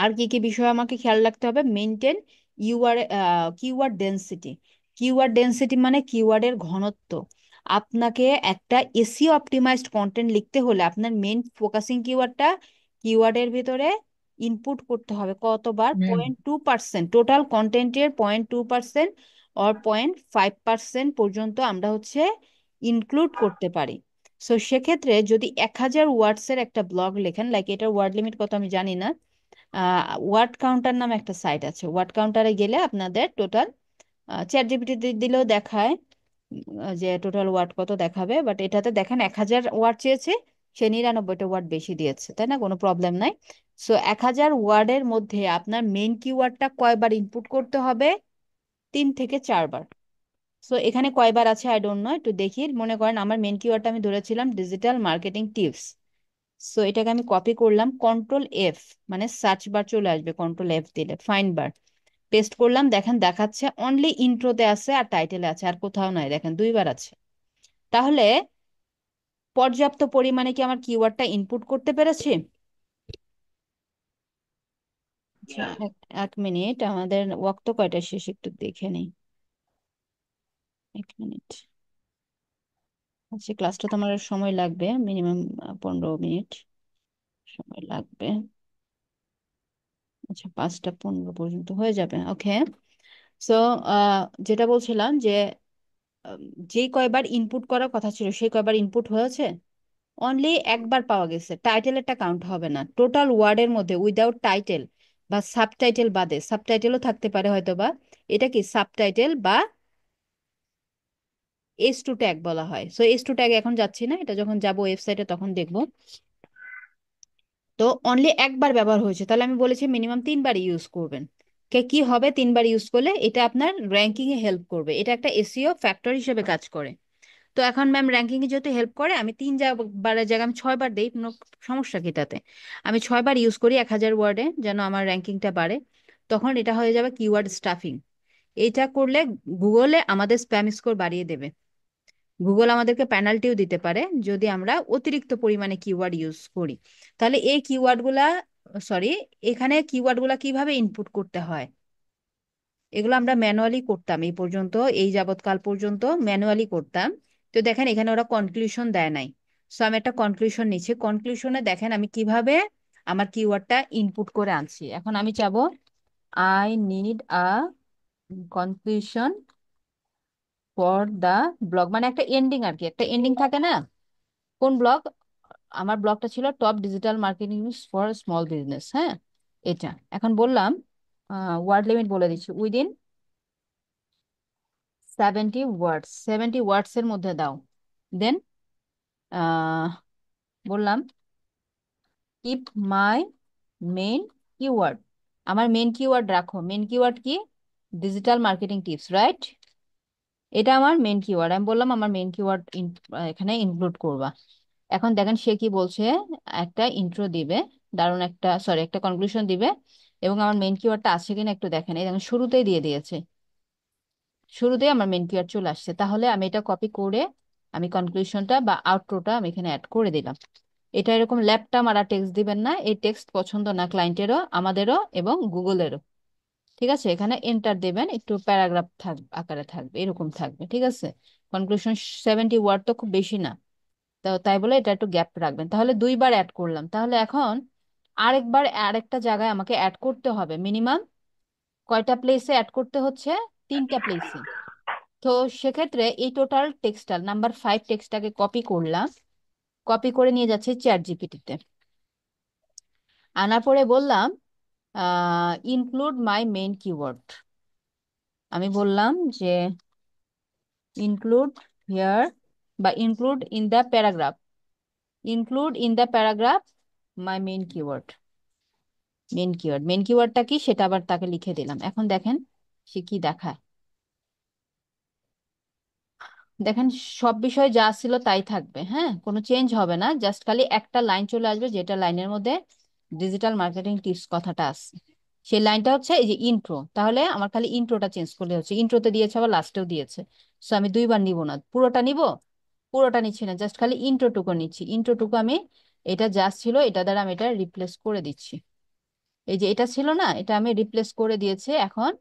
আর কি কি বিষয় আমাকে খেয়াল রাখতে হবে, maintain your keyword density. Keyword density মানে কিওয়ার্ডের ঘনত্ব। আপনাকে একটা এসইও অপটিমাইজড কন্টেন্ট লিখতে হলে আপনার মেন ফোকাসিং কিওয়ার্ডটা কিওয়ার্ডের ভিতরে ইনপুট করতে হবে কতবার, ম্যাম 0.2%, টোটাল কন্টেন্টের 0.2% অর 0.5% পর্যন্ত আমরা হচ্ছে ইনক্লুড করতে পারি। সো সেক্ষেত্রে যদি 1000 ওয়ার্ডসের একটা ব্লগ লেখেন, লাইক এটার ওয়ার্ড লিমিট কত আমি জানি না, ওয়ার্ড কাউন্টার নামে একটা সাইট আছে, ওয়ার্ড কাউন্টারে গেলে আপনাদের টোটাল চ্যাট জিপিটি দিলেও দেখায় যে টোটাল ওয়ার্ড কত দেখাবে, বাট এটাতে দেখেন 1000 ওয়ার্ড চেয়েছে, সে 99টা ওয়ার্ড বেশি দিয়েছে, তাই না, কোনো প্রবলেম নাই। সো 1000 ওয়ার্ডের মধ্যে আপনার মেইন কিওয়ার্ডটা কয়বার ইনপুট করতে হবে, 3 থেকে 4 বার। সো এখানে কয়বার আছে আই ডোন্ট নো, একটু দেখি। মনে করেন আমার মেন কিওয়ার্ডটা আমি ধরেছিলাম ডিজিটাল মার্কেটিং টিপস। সো এটাকে আমি কপি করলাম, কন্ট্রোল F, মানে সার্চ বার চলে আসবে, কন্ট্রোল F দিলে ফাইন্ড বার, পেস্ট করলাম। দেখেন দেখাচ্ছে অনলি ইন্ট্রোতে আছে আর টাইটেলে আছে, আর কোথাও নাই, দেখেন 2বার আছে। তাহলে পর্যাপ্ত পরিমাণে কি আমার কিওয়ার্ডটা ইনপুট করতে পেরেছি? আচ্ছা, এক মিনিট, আমাদের ওয়াক্ত কয়টা শেষ একটু দেখে নিই। 1 মিনিট। আচ্ছা, ক্লাসটা তো আমার সময় লাগবে মিনিমাম 15 মিনিট সময় লাগবে। আচ্ছা, 5টা 15 পর্যন্ত হয়ে যাবে, ওকে। সো যেটা বলছিলাম যে আম, যেই কয়বার ইনপুট করার কথা ছিল সেই কয়বার ইনপুট হয়েছে, অনলি একবার পাওয়া গেছে। টাইটেলেরটা কাউন্ট হবে না টোটাল ওয়ার্ডের মধ্যে, উইদাউট টাইটেল বা সাবটাইটেল বাদে। সাবটাইটেলও থাকতে পারে হয়তো, বা এটা কি সাবটাইটেল বা S2 ট্যাগ বলা হয়। সো S2 ট্যাগ এখন যাচ্ছি না, এটা যখন যাব ওয়েবসাইটে তখন দেখবো। তো অনলি একবার ব্যবহার হয়েছে, তাহলে আমি বলেছি মিনিমাম 3বার ইউজ করবেন। কি হবে 3বার ইউজ করলে? এটা আপনার র্যাঙ্কিং এ হেল্প করবে, এটা একটা এসইও ফ্যাক্টর হিসেবে কাজ করে। তো এখন ম্যাম র্যাঙ্কিং এ যেহেতু হেল্প করে, আমি 3বারের জায়গায় আমি 6বার দিই, কোনো সমস্যা কি তাতে? আমি 6বার ইউজ করি 1000 ওয়ার্ডে, যেন আমার র্যাঙ্কিংটা বাড়ে। তখন এটা হয়ে যাবে কিওয়ার্ড স্টাফিং। এইটা করলে গুগলে আমাদের স্প্যাম স্কোর বাড়িয়ে দেবে। গুগল আমাদেরকে পেনাল্টিও দিতে পারে যদি আমরা অতিরিক্ত পরিমাণে কিওয়ার্ড ইউজ করি। তাহলে এই কিওয়ার্ডগুলা, সরি, এখানে কিওয়ার্ডগুলা কিভাবে ইনপুট করতে হয়, এগুলো আমরা ম্যানুয়ালি করতাম এই পর্যন্ত, এই যাবৎকাল পর্যন্ত ম্যানুয়ালি করতাম। তো দেখেন এখানে ওরা কনক্লুশন দেয় নাই। সো আমি একটা কনক্লুশন নিচ্ছি, কনক্লুশনে দেখেন আমি কিভাবে আমার কিওয়ার্ডটা ইনপুট করে আনছি। এখন আমি চাবো I need a conclusion for the blog, মানে একটা এন্ডিং আর কি, একটা এন্ডিং থাকে না? কোন ব্লগ? আমার ব্লগটা ছিল top digital marketing for small business, হ্যাঁ এটা। এখন বললাম ওয়ার্ড লিমিট বলে দিচ্ছি, উইদিন 70 ওয়ার্ডস, 70 ওয়ার্ডস এর মধ্যে দাও। দেন বললাম কিপ মাই মেইন কিওয়ার্ড, আমার মেইন কিওয়ার্ড রাখো। মেইন কিওয়ার্ড কি? Digital marketing tips, right? এটা আমার মেইন কিওয়ার্ড, আমি বললাম আমার মেইন কিওয়ার্ড এখানে ইনক্লুড করবা। এখন দেখেন সে কি বলছে, একটা ইন্ট্রো দিবে, দারুণ একটা, সরি, একটা কনক্লুশন দিবে, এবং আমার মেইন কিওয়ার্ডটা আছে কিনা একটু দেখেন। এই দেখেন শুরুতেই দিয়ে দিয়েছে, শুরুতেই আমার মেইন কিওয়ার্ড চলে আসছে। তাহলে আমি এটা কপি করে আমি কনক্লুশনটা বা আউটরোটা আমি এখানে অ্যাড করে দিলাম। এটা এরকম ল্যাপটা মারা টেক্সট দিবেন না, এই টেক্সট পছন্দ না ক্লায়েন্টেরও, আমাদেরও এবং গুগলেরও। ঠিক আছে, এখানে এন্টার দেবেন, একটু প্যারাগ্রাফ আকারে থাকবে, এরকম থাকবে, ঠিক আছে। কনক্লুশন 70 ওয়ার্ড তো খুব বেশি না, তো তাই বলে এটা একটু গ্যাপ রাখবেন। তাহলে 2বার অ্যাড করলাম, তাহলে এখন আরেকবার আরেকটা জায়গায় আমাকে অ্যাড করতে হবে। মিনিমাম কয়টা প্লেসে অ্যাড করতে হচ্ছে? 3টা প্লেসে। তো সেক্ষেত্রে এই টোটাল টেক্সটটা নাম্বার 5 টেক্সটটাকে কপি করলাম, কপি করে নিয়ে যাচ্ছে চ্যাট জিপিটিতে। আনার পরে বললাম ইনক্লুড মাই মেইন কিওয়ার্ড। আমি বললাম যে ইনক্লুড হিয়ার, বা include in the paragraph, include in the paragraph my main keyword. Main কিওয়ার্ডটা কি সেটা আবার তাকে লিখে দিলাম। এখন দেখেন সে কি দেখায়। দেখেন সব বিষয় যা ছিল তাই থাকবে, হ্যাঁ, কোনো চেঞ্জ হবে না, জাস্ট খালি একটা লাইন চলে আসবে যেটা লাইনের মধ্যে ডিজিটাল মার্কেটিং টিপস কথাটা আছে। সেই লাইনটা হচ্ছে এই যে ইন্ট্রো, তাহলে আমার খালি ইন্ট্রোটা চেঞ্জ করলে হচ্ছে। ইন্ট্রোতে দিয়েছে আবার লাস্টেও দিয়েছে। সো আমি 2বার নিব না, পুরোটা নিব, পুরোটা নিচ্ছি না, জাস্ট খালি ইন্ট্রোটুকু নিচ্ছি। ইন্ট্রোটুকু আমি, এটা জাস্ট ছিল এটা দ্বারা আমি এটা রিপ্লেস করে দিচ্ছি। এই যে এটা ছিল না, এটা আমি রিপ্লেস করে দিয়েছি। এখন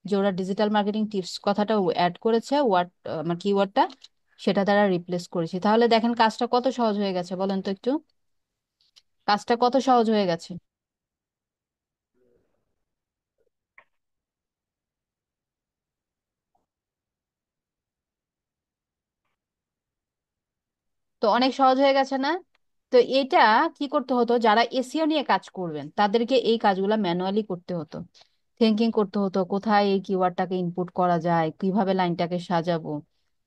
যে ওরা ডিজিটাল মার্কেটিং টিপস কথাটা অ্যাড করেছে, ওয়ার্ড আমার কিওয়ার্ডটা, সেটা দ্বারা রিপ্লেস করেছি। তাহলে দেখেন কাজটা কত সহজ হয়ে গেছে, বলেন তো একটু, কাজটা কত সহজ হয়ে গেছে। তো অনেক সহজ হয়ে গেছে না? তো এটা কি করতে হতো, যারা এসইও নিয়ে কাজ করবেন তাদেরকে এই কাজগুলো ম্যানুয়ালি করতে হতো, থিঙ্কিং করতে হতো কোথায় এই কিওয়ার্ডটাকে ইনপুট করা যায়, কিভাবে লাইনটাকে সাজাবো,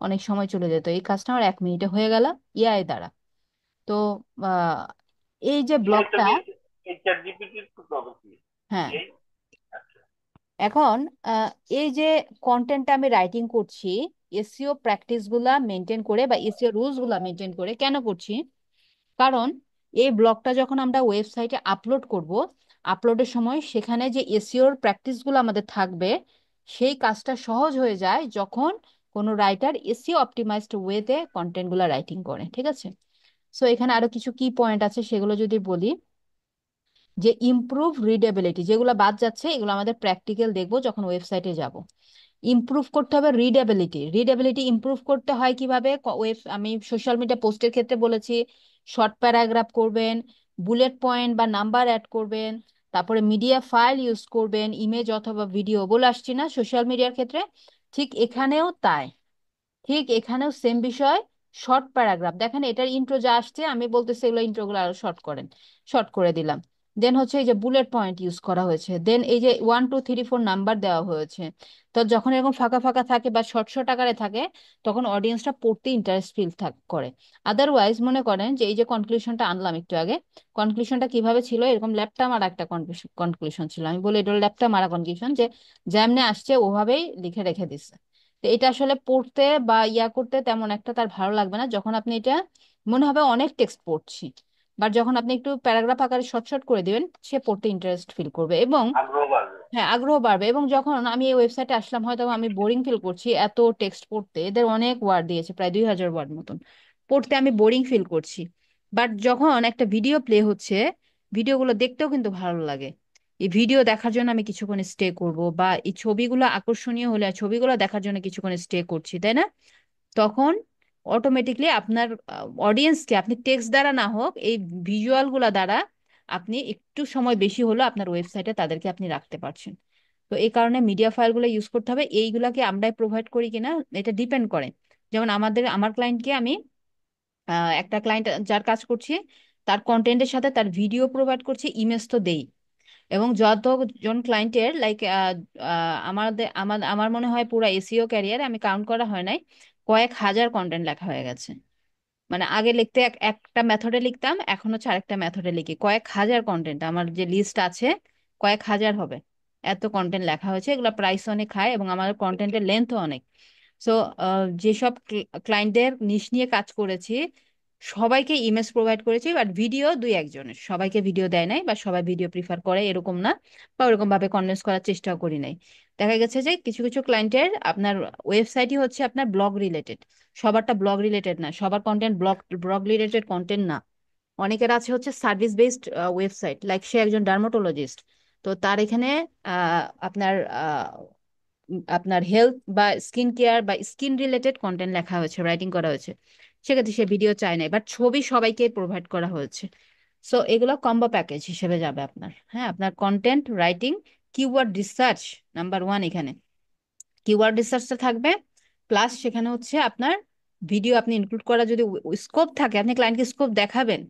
অনেক সময় চলে যেত। এই কাজটা আমার 1 মিনিটে হয়ে গেল এআই দ্বারা। তো আহ, এই যে এইটা ব্লগটা, কি এই চ্যাট জিপিটির করতে কি হ্যাঁ, এই আচ্ছা এখন এই যে কন্টেন্টটা আমি রাইটিং করছি, এসইও প্র্যাকটিস গুলা মেনটেন করে বা এসইও রুলস গুলা মেনটেন করে কেন করছি? কারণ এই ব্লগটা যখন আমরা ওয়েবসাইটে আপলোড করব, আপলোডের সময় সেখানে যে এসইওর প্র্যাকটিসগুলো আমাদের থাকবে, সেই কাজটা সহজ হয়ে যায় যখন কোনো রাইটার এসইও অপটিমাইজড ওয়েতে কন্টেন্টগুলো রাইটিং করে, ঠিক আছে। সো এখানে আরো কিছু কি পয়েন্ট আছে সেগুলো যদি বলি, যে ইমপ্রুভ রিডেবিলিটি, যেগুলো বাদ যাচ্ছে এগুলো আমাদের প্র্যাকটিক্যাল দেখবো যখন ওয়েবসাইটে যাব। ইমপ্রুভ করতে হবে রিডেবিলিটি, রিডেবিলিটি ইমপ্রুভ করতে হয় কিভাবে? আমি সোশ্যাল মিডিয়া পোস্টের ক্ষেত্রে বলেছি শর্ট প্যারাগ্রাফ করবেন, বুলেট পয়েন্ট বা নাম্বার অ্যাড করবেন, তারপরে মিডিয়া ফাইল ইউজ করবেন, ইমেজ অথবা ভিডিও বলে আসছি না সোশ্যাল মিডিয়ার ক্ষেত্রে? ঠিক এখানেও তাই, ঠিক এখানেও সেম বিষয়। শর্ট প্যারাগ্রাফ দেখেন, এটার ইন্ট্রো যা আসছে আমি বলতেছি এগুলো ইন্ট্রোগুলো আরো শর্ট করেন, শর্ট করে দিলাম। দেন হচ্ছে এই যে বুলেট পয়েন্ট ইউজ করা হয়েছে, দেন এই যে 1 2 3 4 নাম্বার দেওয়া হয়েছে। তো যখন এরকম ফাঁকা ফাঁকা থাকে বা শর্ট শর্ট আকারে থাকে, তখন অডিয়েন্সটা পড়তে ইন্টারেস্ট ফিল করে। আদারওয়াইজ মনে করেন যে এই যে কনক্লুশনটা আনলাম একটু আগে, কনক্লুশনটা কিভাবে ছিল, এরকম ল্যাপটা মারা একটা কনক্লুশন ছিল, আমি বলি এটা ল্যাপটা মারা কনক্লুশন, যে যেমনে আসছে ওভাবেই লিখে রেখে দিচ্ছে। তো এটা আসলে পড়তে বা ইয়া করতে তেমন একটা তার ভালো লাগবে না, যখন আপনি এটা মনে হবে অনেক টেক্সট পড়ছি। বাট যখন আপনি একটু প্যারাগ্রাফ আকারে শর্ট শর্ট করে দিবেন, সে পড়তে ইন্টারেস্ট ফিল করবে এবং আগ্রহ বাড়বে। হ্যাঁ আগ্রহ বাড়বে। এবং যখন আমি এই ওয়েবসাইটে আসলাম, হয়তো আমি বোরিং ফিল করছি এত টেক্সট পড়তে, এদের অনেক ওয়ার্ড দিয়েছে, প্রায় 2000 ওয়ার্ড মতন, পড়তে আমি বোরিং ফিল করছি। বাট যখন একটা ভিডিও প্লে হচ্ছে, ভিডিওগুলো দেখতেও কিন্তু ভালো লাগে। এই ভিডিও দেখার জন্য আমি কিছুক্ষণ স্টে করব, বা এই ছবিগুলো আকর্ষণীয় হলে ছবিগুলো দেখার জন্য কিছুক্ষণ স্টে করছি, তাই না? তখন অটোমেটিকলি আপনার অডিয়েন্সকে আপনি টেক্সট দ্বারা না হোক, এই ভিজুয়াল গুলা দ্বারা আপনি একটু সময় বেশি হলো আপনার ওয়েবসাইটে তাদেরকে আপনি রাখতে পারছেন। তো এই কারণে মিডিয়া ফাইলগুলো ইউজ করতে হবে। এইগুলাকে আমরাই প্রোভাইড করি কিনা এটা ডিপেন্ড করে। যেমন আমার ক্লায়েন্টকে আমি একটা ক্লায়েন্ট যার কাজ করছি, তার কন্টেন্টের সাথে তার ভিডিও প্রোভাইড করছি, ইমেজ তো দেই। এবং যতজন ক্লায়েন্টের লাইক আমাদের আমার আমার মনে হয় পুরো এসইও ক্যারিয়ারে আমি কাউন্ট করা হয় নাই, কয়েক হাজার কন্টেন্ট লেখা হয়ে গেছে। মানে আগে লিখতে একটা মেথডে লিখতাম, এখন হচ্ছে আরেকটা মেথডে লিখি। কয়েক হাজার কন্টেন্ট আমার যে লিস্ট আছে, কয়েক হাজার হবে, এত কন্টেন্ট লেখা হয়েছে। এগুলো প্রাইস অনেক হাই এবং আমার কন্টেন্টের লেন্থও অনেক। সো যেসব ক্লায়েন্টদের নিশ নিয়ে কাজ করেছি, সবাইকে ইমেজ প্রোভাইড করেছি, বাট ভিডিও দুই একজনের, সবাইকে ভিডিও দেয় নাই বা সবাই ভিডিও প্রিফার করে এরকম না, বা ওরকম ভাবে কনভিন্স করার চেষ্টাও করি নাই। দেখা গেছে যে কিছু কিছু ক্লায়েন্টের আপনার ওয়েবসাইটই হচ্ছে আপনার ব্লগ রিলেটেড, সবারটা ব্লগ রিলেটেড না, সবার content blog blog related content না। অনেকের আছে হচ্ছে সার্ভিস বেসড ওয়েবসাইট, লাইক সে একজন ডার্মাটোলজিস্ট, তো তার এখানে আপনার আপনার হেলথ বা স্কিন কেয়ার বা স্কিন রিলেটেড কন্টেন্ট লেখা হয়েছে, রাইটিং করা হয়েছে, সেক্ষেত্রে সে ভিডিও চায় নাই, বাট ছবি সবাইকে প্রোভাইড করা হয়েছে। সো এগুলো কম্বো প্যাকেজ হিসেবে যাবে আপনার। হ্যাঁ, আপনার content writing, keyword research number one, এখানে কিওয়ার্ড রিসার্চটা থাকবে, প্লাস সেখানে হচ্ছে আপনার ভিডিও আপনি ইনক্লুড করা, যদি স্কোপ থাকে আপনি ক্লায়েন্টকে স্কোপ দেখাবেন,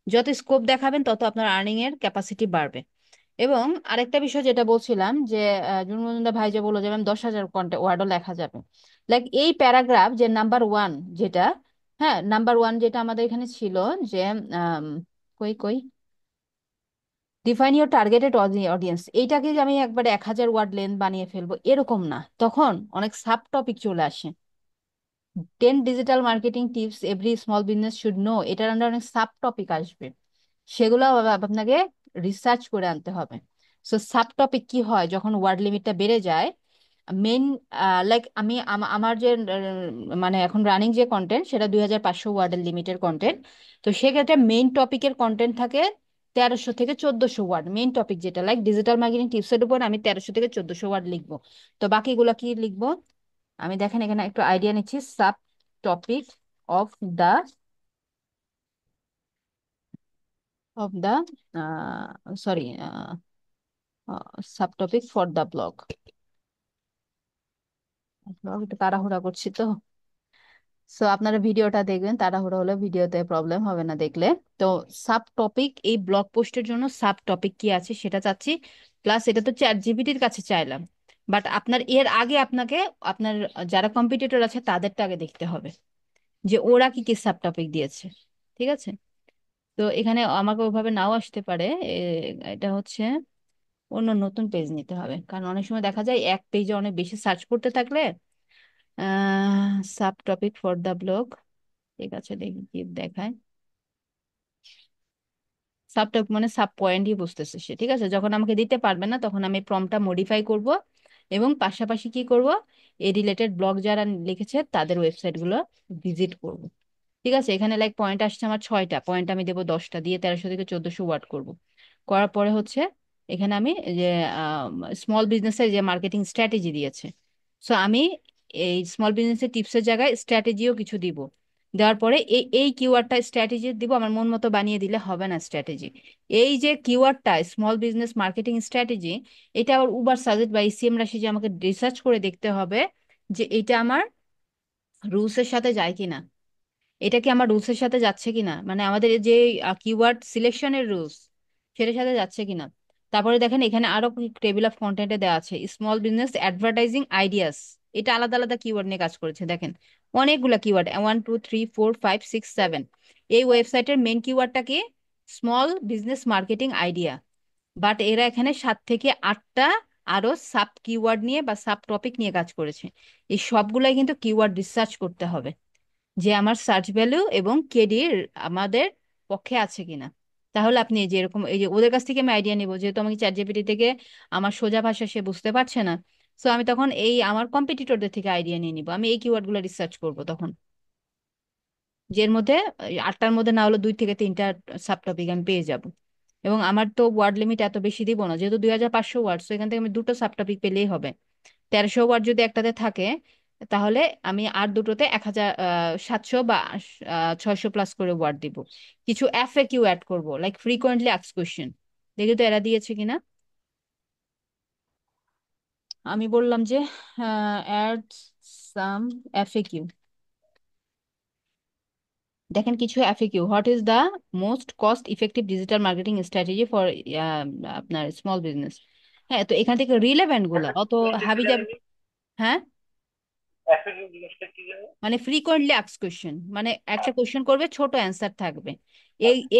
যত স্কোপ দেখাবেন তত আপনার আর্নিং এর ক্যাপাসিটি বাড়বে। এবং আরেকটা বিষয় যেটা বলছিলাম যে জুন মজুমদার ভাই যে বললো যে ম্যাম 10,000 ওয়ার্ডও লেখা যাবে, লাইক এই প্যারাগ্রাফ যে নাম্বার ওয়ান যেটা, হ্যাঁ নাম্বার ওয়ান যেটা আমাদের এখানে ছিল, যে আম, কই কই ডিফাইন ইউর টার্গেটেড অডিয়েন্স, এইটাকে যে আমি একবারে 1,000 ওয়ার্ড লেন্থ বানিয়ে ফেলবো এরকম না, তখন অনেক সাব টপিক চলে আসে। 10 digital marketing tips every small business should know, এটার আন্ডার অনেক সাব টপিক আসবে, সেগুলো আপনাকে রিসার্চ করে আনতে হবে। সো সাব টপিক কি হয় যখন ওয়ার্ড লিমিটটা বেড়ে যায়, মেন লাইক আমি আমার যে মানে এখন রানিং যে কন্টেন্ট সেটা 2,500 ওয়ার্ডের লিমিটের কন্টেন্ট। তো সেক্ষেত্রে মেইন টপিকের কন্টেন্ট থাকে 1,300 থেকে 1,400 ওয়ার্ড, মেইন টপিক যেটা লাইক ডিজিটাল মার্কেটিং টিপসের উপর আমি 1,300 থেকে 1,400 ওয়ার্ড লিখবো। তো বাকিগুলো কি লিখবো, আমি দেখেন এখানে একটু আইডিয়া নিচ্ছি। Sub topic of the the sorry sub topic for the blog. Blog একটু তাড়াহুড়া করছি তো, সো আপনারা ভিডিওটা দেখবেন, তাড়াহুড়ো হলে ভিডিওতে প্রবলেম হবে না দেখলে। তো সাব টপিক, এই ব্লগ পোস্টের জন্য সাব টপিক কি আছে সেটা চাচ্ছি, প্লাস এটা তো চ্যাট জিপিটির কাছে চাইলাম, বাট আপনার এর আগে আপনাকে আপনার যারা কম্পিটিটর আছে তাদেরটা আগে দেখতে হবে যে ওরা কি কি সাব টপিক দিয়েছে। ঠিক আছে, তো এখানে আমাকে ওইভাবে নাও আসতে পারে, এটা হচ্ছে অন্য নতুন পেজ নিতে হবে, কারণ অনেক সময় দেখা যায় এক পেজে অনেক বেশি সার্চ করতে থাকলে sub topic for the blog, ঠিক আছে দেখি কি দেখায়। সাব টপিক মানে সাব পয়েন্টই বুঝতেছে সে, ঠিক আছে। যখন আমাকে দিতে পারবে না তখন আমি প্রম্পটটা মডিফাই করব, এবং পাশাপাশি কি করব, এই রিলেটেড ব্লগ যারা লিখেছে তাদের ওয়েবসাইট গুলো ভিজিট করব। ঠিক আছে, এখানে লাইক পয়েন্ট আসছে আমার 6টা পয়েন্ট, আমি দেবো 10টা দিয়ে 1,300 থেকে 1,400 ওয়ার্ড করব। করার পরে হচ্ছে এখানে আমি যে স্মল বিজনেসের যে মার্কেটিং স্ট্র্যাটেজি দিয়েছে, সো আমি এই স্মল বিজনেসের টিপসের জায়গায় স্ট্র্যাটেজিও কিছু দিব। দেওয়ার পরে এই এই কিওয়ার্ডটা স্ট্র্যাটেজি দিব, আমার মন মতো বানিয়ে দিলে হবে না স্ট্র্যাটেজি। এই যে কিওয়ার্ডটা স্মল বিজনেস মার্কেটিং স্ট্র্যাটেজি, এটা আবার উবার সাজেস্ট বা ইসিএম রাশি যে আমাকে রিসার্চ করে দেখতে হবে যে এটা আমার রুলসের সাথে যায় কিনা, এটা কি আমার রুলসের সাথে যাচ্ছে কিনা, মানে আমাদের এই যে কিওয়ার্ড সিলেকশনের রুলস, সেটার সাথে যাচ্ছে কিনা। তারপরে দেখেন এখানে আরো টেবিল অফ কন্টেন্টে দেওয়া আছে স্মল বিজনেস অ্যাডভার্টাইজিং আইডিয়াস। এটা আলাদা আলাদা কিওয়ার্ড নিয়ে কাজ করেছে দেখেন, অনেকগুলা কিওয়ার্ড, 1 2 3 4 5 6 7। এই ওয়েবসাইটের মেন কিওয়ার্ডটা কি? Small business marketing idea. But এরা এখানে 7 থেকে 8টা আরো সাব কিওয়ার্ড নিয়ে বা সাব টপিক নিয়ে কাজ করেছে। এই সবগুলাই কিন্তু কিওয়ার্ড রিসার্চ করতে হবে, যে আমার সার্চ ভ্যালু এবং কেডি আমাদের পক্ষে আছে কিনা। তাহলে আপনি এই যে এরকম, এই যে ওদের কাছ থেকে আমি আইডিয়া নিব, যেহেতু আমাকে চ্যাট জিপিটি থেকে আমার সোজা ভাষা সে বুঝতে পারছে না, সো আমি তখন এই আমার কম্পিটিটরদের থেকে আইডিয়া নিয়ে নিব। আমি এই কিওয়ার্ড গুলো রিসার্চ করব তখন, যের মধ্যে 8টার মধ্যে না হলো 2 থেকে 3টা সাব টপিক আমি পেয়ে যাব। এবং আমার তো ওয়ার্ড লিমিট এত বেশি দিব না, যেহেতু 2500 ওয়ার্ড, এখান থেকে আমি 2টো সাব টপিক পেলেই হবে। 1300 ওয়ার্ড যদি একটাতে থাকে, তাহলে আমি আর দুটোতে 1700 বা 600 প্লাস করে ওয়ার্ড দিব। কিছু এফএকিউ অ্যাড করব, লাইক ফ্রিকোয়েন্টলি আস্কড কোয়েশ্চেন। দেখি তো এরা দিয়েছে কিনা। আমি বললাম যে অ্যাড সাম এফএকিউ। দেখেন কিছু FAQ, what is the most cost effective digital marketing strategy for আপনার স্মল বিজনেস। হ্যাঁ, তো এখান থেকে রিলেভেন্ট গুলা অত জিনিসটা কি হাবিজাবি। জানি, হ্যাঁ, এফএকিউ জিনিসটা কি জানি। মানে ফ্রিকোয়েন্টলি আস্কড কোয়েশ্চেন, মানে একটা কোশ্চেন করবে, ছোট অ্যান্সার থাকবে।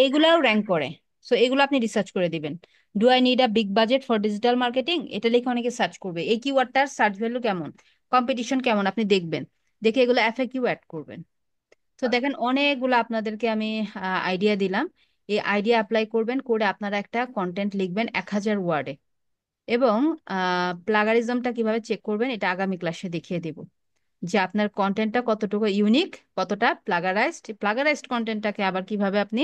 এইগুলাও র্যাঙ্ক করে। সো এগুলো আপনি রিসার্চ করে দিবেন। Do I need a big budget for digital marketing, এটা লিখে অনেকে সার্চ করবে। এই কিওয়ার্ডটার সার্চ ভ্যালু কেমন, কম্পিটিশন কেমন আপনি দেখবেন, দেখে এগুলো এফএকিউ অ্যাড করবেন। তো দেখেন অনেকগুলো আপনাদেরকে আমি আইডিয়া দিলাম। এই আইডিয়া অ্যাপ্লাই করবেন, করে আপনারা একটা কন্টেন্ট লিখবেন 1000 ওয়ার্ডে। এবং প্লাগারিজমটা কিভাবে চেক করবেন এটা আগামী ক্লাসে দেখিয়ে দেব, যে আপনার কন্টেন্টটা কতটুকু ইউনিক, কতটা প্লাগারাইজড। প্লাগারাইজড কন্টেন্টটাকে আবার কিভাবে আপনি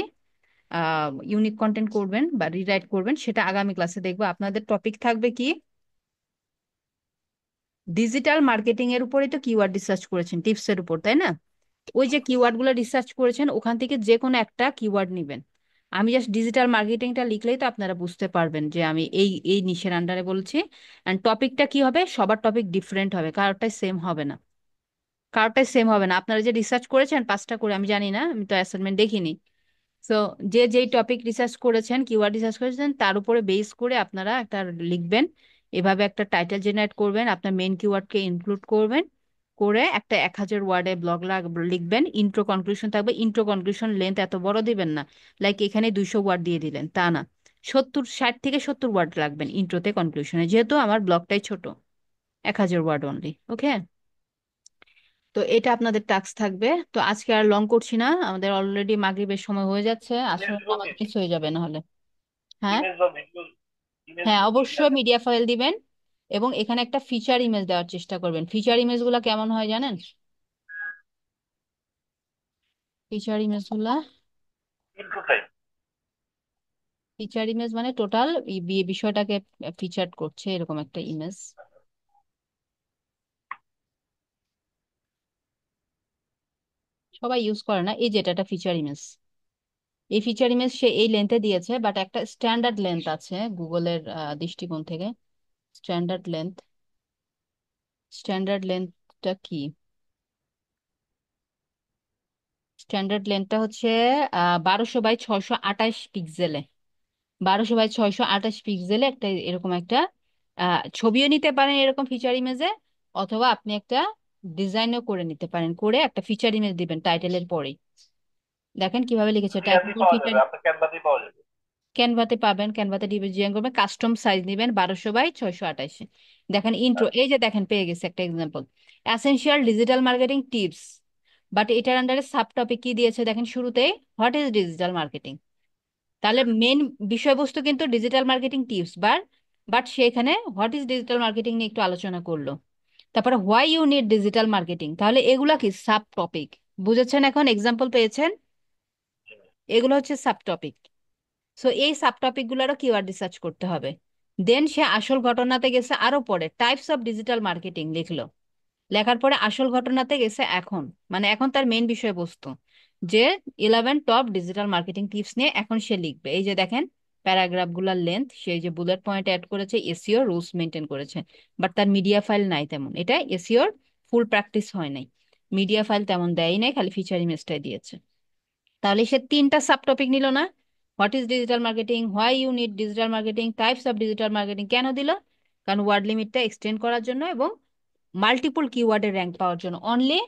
ইউনিক কন্টেন্ট করবেন বা রিরাইট করবেন, সেটা আগামী ক্লাসে দেখবো। আপনাদের টপিক থাকবে কি, ডিজিটাল মার্কেটিং এর উপরে তো কিওয়ার্ড রিসার্চ করেছেন, টিপসের উপর, তাই না? ওই যে কিওয়ার্ড গুলো রিসার্চ করেছেন ওখান থেকে যে কোনো একটা কিওয়ার্ড নিবেন। আমি জাস্ট ডিজিটাল মার্কেটিংটা লিখলেই তো আপনারা বুঝতে পারবেন যে আমি এই এই নিশের আন্ডারে বলছি। অ্যান্ড টপিকটা কি হবে, সবার টপিক ডিফারেন্ট হবে, কারোরটাই সেম হবে না। কারোরটাই সেম হবে না। আপনারা যে রিসার্চ করেছেন 5টা করে, আমি জানি না, আমি তো অ্যাসাইনমেন্ট দেখিনি। সো যে যেই টপিক রিসার্চ করেছেন, কিওয়ার্ড রিসার্চ করেছেন, তার উপরে বেস করে আপনারা একটা লিখবেন। এভাবে একটা টাইটেল জেনারেট করবেন, আপনার মেন কিওয়ার্ডকে ইনক্লুড করবেন, করে একটা 1000 ওয়ার্ডে ব্লগ লিখবেন। ইন্ট্রো কনক্লুশন থাকবে। ইন্ট্রো কনক্লুশন লেন্থ এত বড় দিবেন না, লাইক এখানে 200 ওয়ার্ড দিয়ে দিলেন, তা না। 60 থেকে 70 ওয়ার্ড লাগবেন ইন্ট্রোতে কনক্লুশনে, যেহেতু আমার ব্লগটাই ছোট, 1000 ওয়ার্ড অনলি। ওকে, তো এটা আপনাদের টাস্ক থাকবে। তো আজকে আর লং করছি না, আমাদের অলরেডি মাগরিবের সময় হয়ে যাচ্ছে, ইমেজ আসলে দিব নামাজ কি, মিস হয়ে যাবে নাহলে। হ্যাঁ, ইমেজ বা ভিডিও, ইমেজ হ্যাঁ, দিব কি অবশ্যই মিডিয়া ফাইল দিবেন। এবং এখানে একটা ফিচার ইমেজ দেওয়ার চেষ্টা করবেন। ফিচার ইমেজ গুলা কেমন হয় জানেন? ফিচার ইমেজ গুলা, ইনফো টাইপ। ফিচার ইমেজ মানে টোটাল বিষয়টাকে ফিচার করছে এরকম একটা ইমেজ। সবাই ইউজ করে না, এই যেটা একটা ফিচার ইমেজ। এই ফিচার ইমেজ সে এই লেন্থে দিয়েছে, বাট একটা স্ট্যান্ডার্ড লেন্থ আছে গুগলের দৃষ্টিকোণ থেকে। স্ট্যান্ডার্ড লেন্থ, স্ট্যান্ডার্ড লেন্থটা কি? স্ট্যান্ডার্ড লেন্থটা হচ্ছে 1200 বাই 628 পিক্সেলে। 1200 বাই 628 পিক্সেলে একটা এরকম একটা ছবিও নিতে পারেন এরকম ফিচার ইমেজে, অথবা আপনি একটা ডিজাইনও করে নিতে পারেন, করে একটা ফিচার ইমেজ দিবেন টাইটেলের পরেই। দেখেন কিভাবে লিখেছে, ইয়াতেই টাইটেল পাওয়া ফিচার। যাবে, আপনার ক্যানভাতেই পাওয়া যাবে। ক্যানভাতে পাবেন, ক্যানভাতে ডিজাইন করবেন, কাস্টম সাইজ নেবেন 1200 বাই 628। দেখেন ইন্ট্রো, এই যে দেখেন পেয়ে গেছে একটা example, essential digital marketing tips. But এটার আন্ডারে সাব টপিক কি দিয়েছে দেখেন শুরুতেই, হোয়াট ইজ ডিজিটাল মার্কেটিং। তাহলে মেন বিষয়বস্তু কিন্তু ডিজিটাল মার্কেটিং টিপস, বাট সেখানে হোয়াট ইজ ডিজিটাল মার্কেটিং নিয়ে একটু আলোচনা করলো। তারপরে why you need digital marketing, তাহলে এগুলা কি সাব টপিক। বুঝেছেন এখন, এক্সাম্পল পেয়েছেন? এগুলো হচ্ছে সাব টপিক। সো এই সাব টপিক গুলারও কিওয়ার্ড রিসার্চ করতে হবে। দেন সে আসল ঘটনাতে গেছে, আরো পরে টাইপস অফ ডিজিটাল মার্কেটিং লিখলো। লেখার পরে আসল ঘটনাতে গেছে এখন, মানে এখন তার মেইন বিষয়বস্তু যে 11 টপ ডিজিটাল মার্কেটিং টিপস নিয়ে এখন সে লিখবে। এই যে দেখেন প্যারাগ্রাফ গুলার লেন্থ, সেই যে বুলেট পয়েন্ট অ্যাড করেছে, এসইও রুলস মেনটেন করেছে। বাট তার মিডিয়া ফাইল নাই তেমন, এটা এসইওর ফুল প্র্যাকটিস হয় নাই। মিডিয়া ফাইল তেমন দেয়ই নাই, খালি ফিচার ইমেজটাই দিয়েছে। তাহলে সে 3টা সাব টপিক নিল না, what is digital marketing, why you need digital marketing, types of digital marketing. কেন দিল? কারণ ওয়ার্ড লিমিটটা এক্সটেন্ড করার জন্য এবং মাল্টিপল কিওয়ার্ডের র্যাঙ্ক পাওয়ার জন্য। অনলি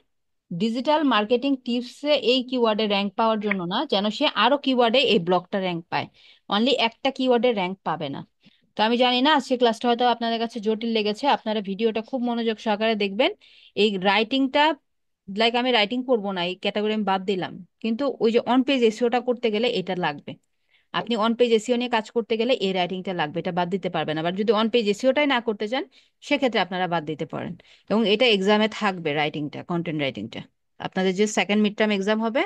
ডিজিটাল মার্কেটিং টিপসে এই কিওয়ার্ডে র্যাঙ্ক পাওয়ার জন্য না, যেন সে আরো কিওয়ার্ডে এই ব্লকটা র্যাঙ্ক পায়। অনলি একটা কিওয়ার্ডে র্যাঙ্ক পাবে না। তো আমি জানি না আজকে ক্লাসটা হয়তো আপনাদের কাছে জটিল লেগেছে, আপনারা ভিডিওটা খুব মনোযোগ সহকারে দেখবেন। এই রাইটিংটা, লাইক আমি রাইটিং করবো না, এই ক্যাটাগরি আমি বাদ দিলাম, কিন্তু ওই যে অন পেজ এসিওটা করতে গেলে এটা লাগবে। আপনি অন পেজ এসিও নিয়ে কাজ করতে গেলে এই রাইটিংটা লাগবে, এটা বাদ দিতে পারবেন। আবার যদি অন পেজ এসিওটাই না করতে চান, সেক্ষেত্রে আপনারা বাদ দিতে পারেন। এবং এটা এক্সামে থাকবে, রাইটিংটা, কন্টেন্ট রাইটিংটা আপনাদের যে সেকেন্ড মিড টার্ম এক্সাম হবে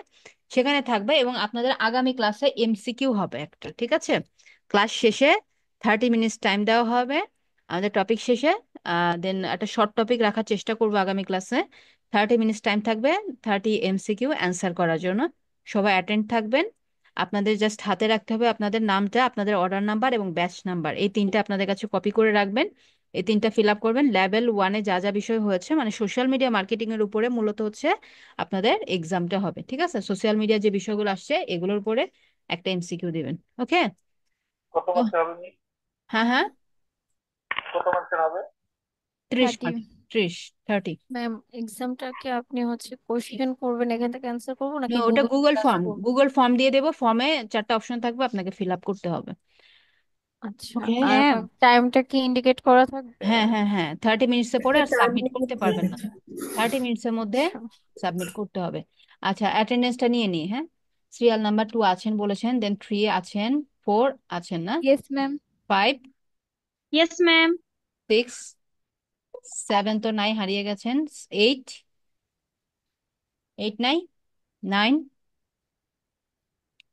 সেখানে থাকবে। এবং আপনাদের আগামী ক্লাসে এমসিকিউ হবে একটা, ঠিক আছে? ক্লাস শেষে 30 মিনিটস টাইম দেওয়া হবে আমাদের টপিক শেষে। দেন একটা শর্ট টপিক রাখার চেষ্টা করবো আগামী ক্লাসে। 30 মিনিটস টাইম থাকবে 30 এমসিকিউ অ্যান্সার করার জন্য। সবাই অ্যাটেন্ড থাকবেন। আপনাদের জাস্ট হাতে রাখতে হবে আপনাদের নামটা, আপনাদের অর্ডার নাম্বার এবং ব্যাচ নাম্বার, এই তিনটা আপনাদের কাছে কপি করে রাখবেন। এই তিনটা ফিল আপ করবেন। লেভেল 1-এ যা যা বিষয় হয়েছে, মানে সোশ্যাল মিডিয়া মার্কেটিং এর উপরে মূলত হচ্ছে আপনাদের এক্সামটা হবে, ঠিক আছে? সোশ্যাল মিডিয়া যে বিষয়গুলো আসছে এগুলোর উপরে একটা এমসিকিউ দিবেন। ওকে? কত মার্কের হবে নি? হ্যাঁ হ্যাঁ, কত মার্কের হবে? 30 30। মার্ক, 30। ম্যাম, এক্সামটা কি আপনি কোশ্চেন করবেন এখান থেকে অ্যান্সার করবো নাকি ওটা গুগল গুগল ক্লাস ফর্ম, করবো? গুগল ফর্ম দিয়ে দেবো। ফর্মে 4টা অপশন থাকবে, আপনাকে ফিল আপ করতে হবে। আচ্ছা, ওকে? আর ম্যাম, টাইমটা কি ইন্ডিকেট করা থাকবে? হ্যাঁ হ্যাঁ হ্যাঁ, 30 মিনিটসে পরে আর সাবমিট করতে পারবেন না, 30 মিনিটসের মধ্যে আচ্ছা, সাবমিট করতে হবে। আচ্ছা, অ্যাটেন্ডেন্সটা নিয়ে নিই। হ্যাঁ, সিরিয়াল নাম্বার 2 আছেন বলেছেন, দেন 3 আছেন, 4 আছেন না, ইয়েস ম্যাম। 5, yes ma'am. 6, 7 তো নাই, হারিয়ে গেছেন। 8, 8 নাই, 9,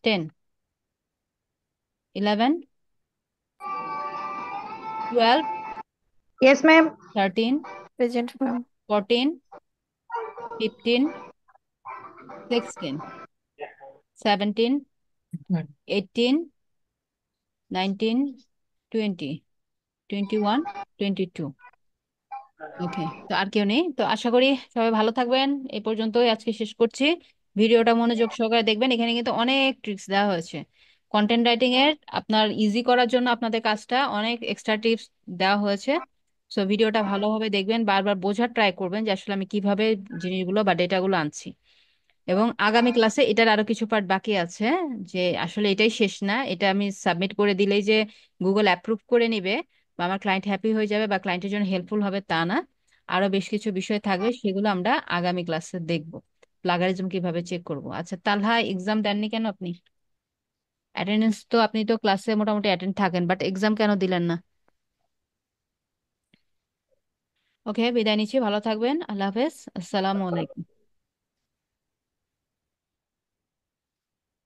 10, 11, 12, ইয়েস ম্যাম। 13, present ma'am. 14, 15, 16, 17, 18, 19, 20, 21, 22। ওকে, তো আর কেউ নেই তো? আশা করি সবাই ভালো থাকবেন। এই পর্যন্তই আজকে শেষ করছি। ভিডিওটা মনোযোগ সহকারে দেখবেন, এখানে কিন্তু অনেক ট্রিক্স দেওয়া হয়েছে কন্টেন্ট রাইটিং এর। আপনার ইজি করার জন্য আপনাদের কাজটা অনেক এক্সট্রা টিপস দেওয়া হয়েছে। সো ভিডিওটা ভালোভাবে দেখবেন, বারবার বোঝার ট্রাই করবেন যে আসলে আমি কিভাবে জিনিসগুলো বা ডেটাগুলো আনছি। এবং আগামী ক্লাসে এটার আরো কিছু পার্ট বাকি আছে, যে আসলে এটাই শেষ না। এটা আমি সাবমিট করে দিলেই যে গুগল অ্যাপ্রুভ করে নিবে বা আমার ক্লায়েন্ট হ্যাপি হয়ে যাবে বা ক্লায়েন্টের জন্য হেল্পফুল হবে তা না। আরো বেশ কিছু বিষয় থাকবে, সেগুলো আমরা আগামী ক্লাসে দেখবো। প্লাগারিজম কিভাবে চেক করব। আচ্ছা, তালহা এক্সাম দেননি কেন আপনি? অ্যাটেন্ডেন্স তো, আপনি তো ক্লাসে মোটামুটি অ্যাটেন্ড থাকেন, বাট এক্সাম কেন দিলেন না? ওকে, বিদায় নিচ্ছি, ভালো থাকবেন, আল্লাহ হাফেজ, আসসালামু আলাইকুম।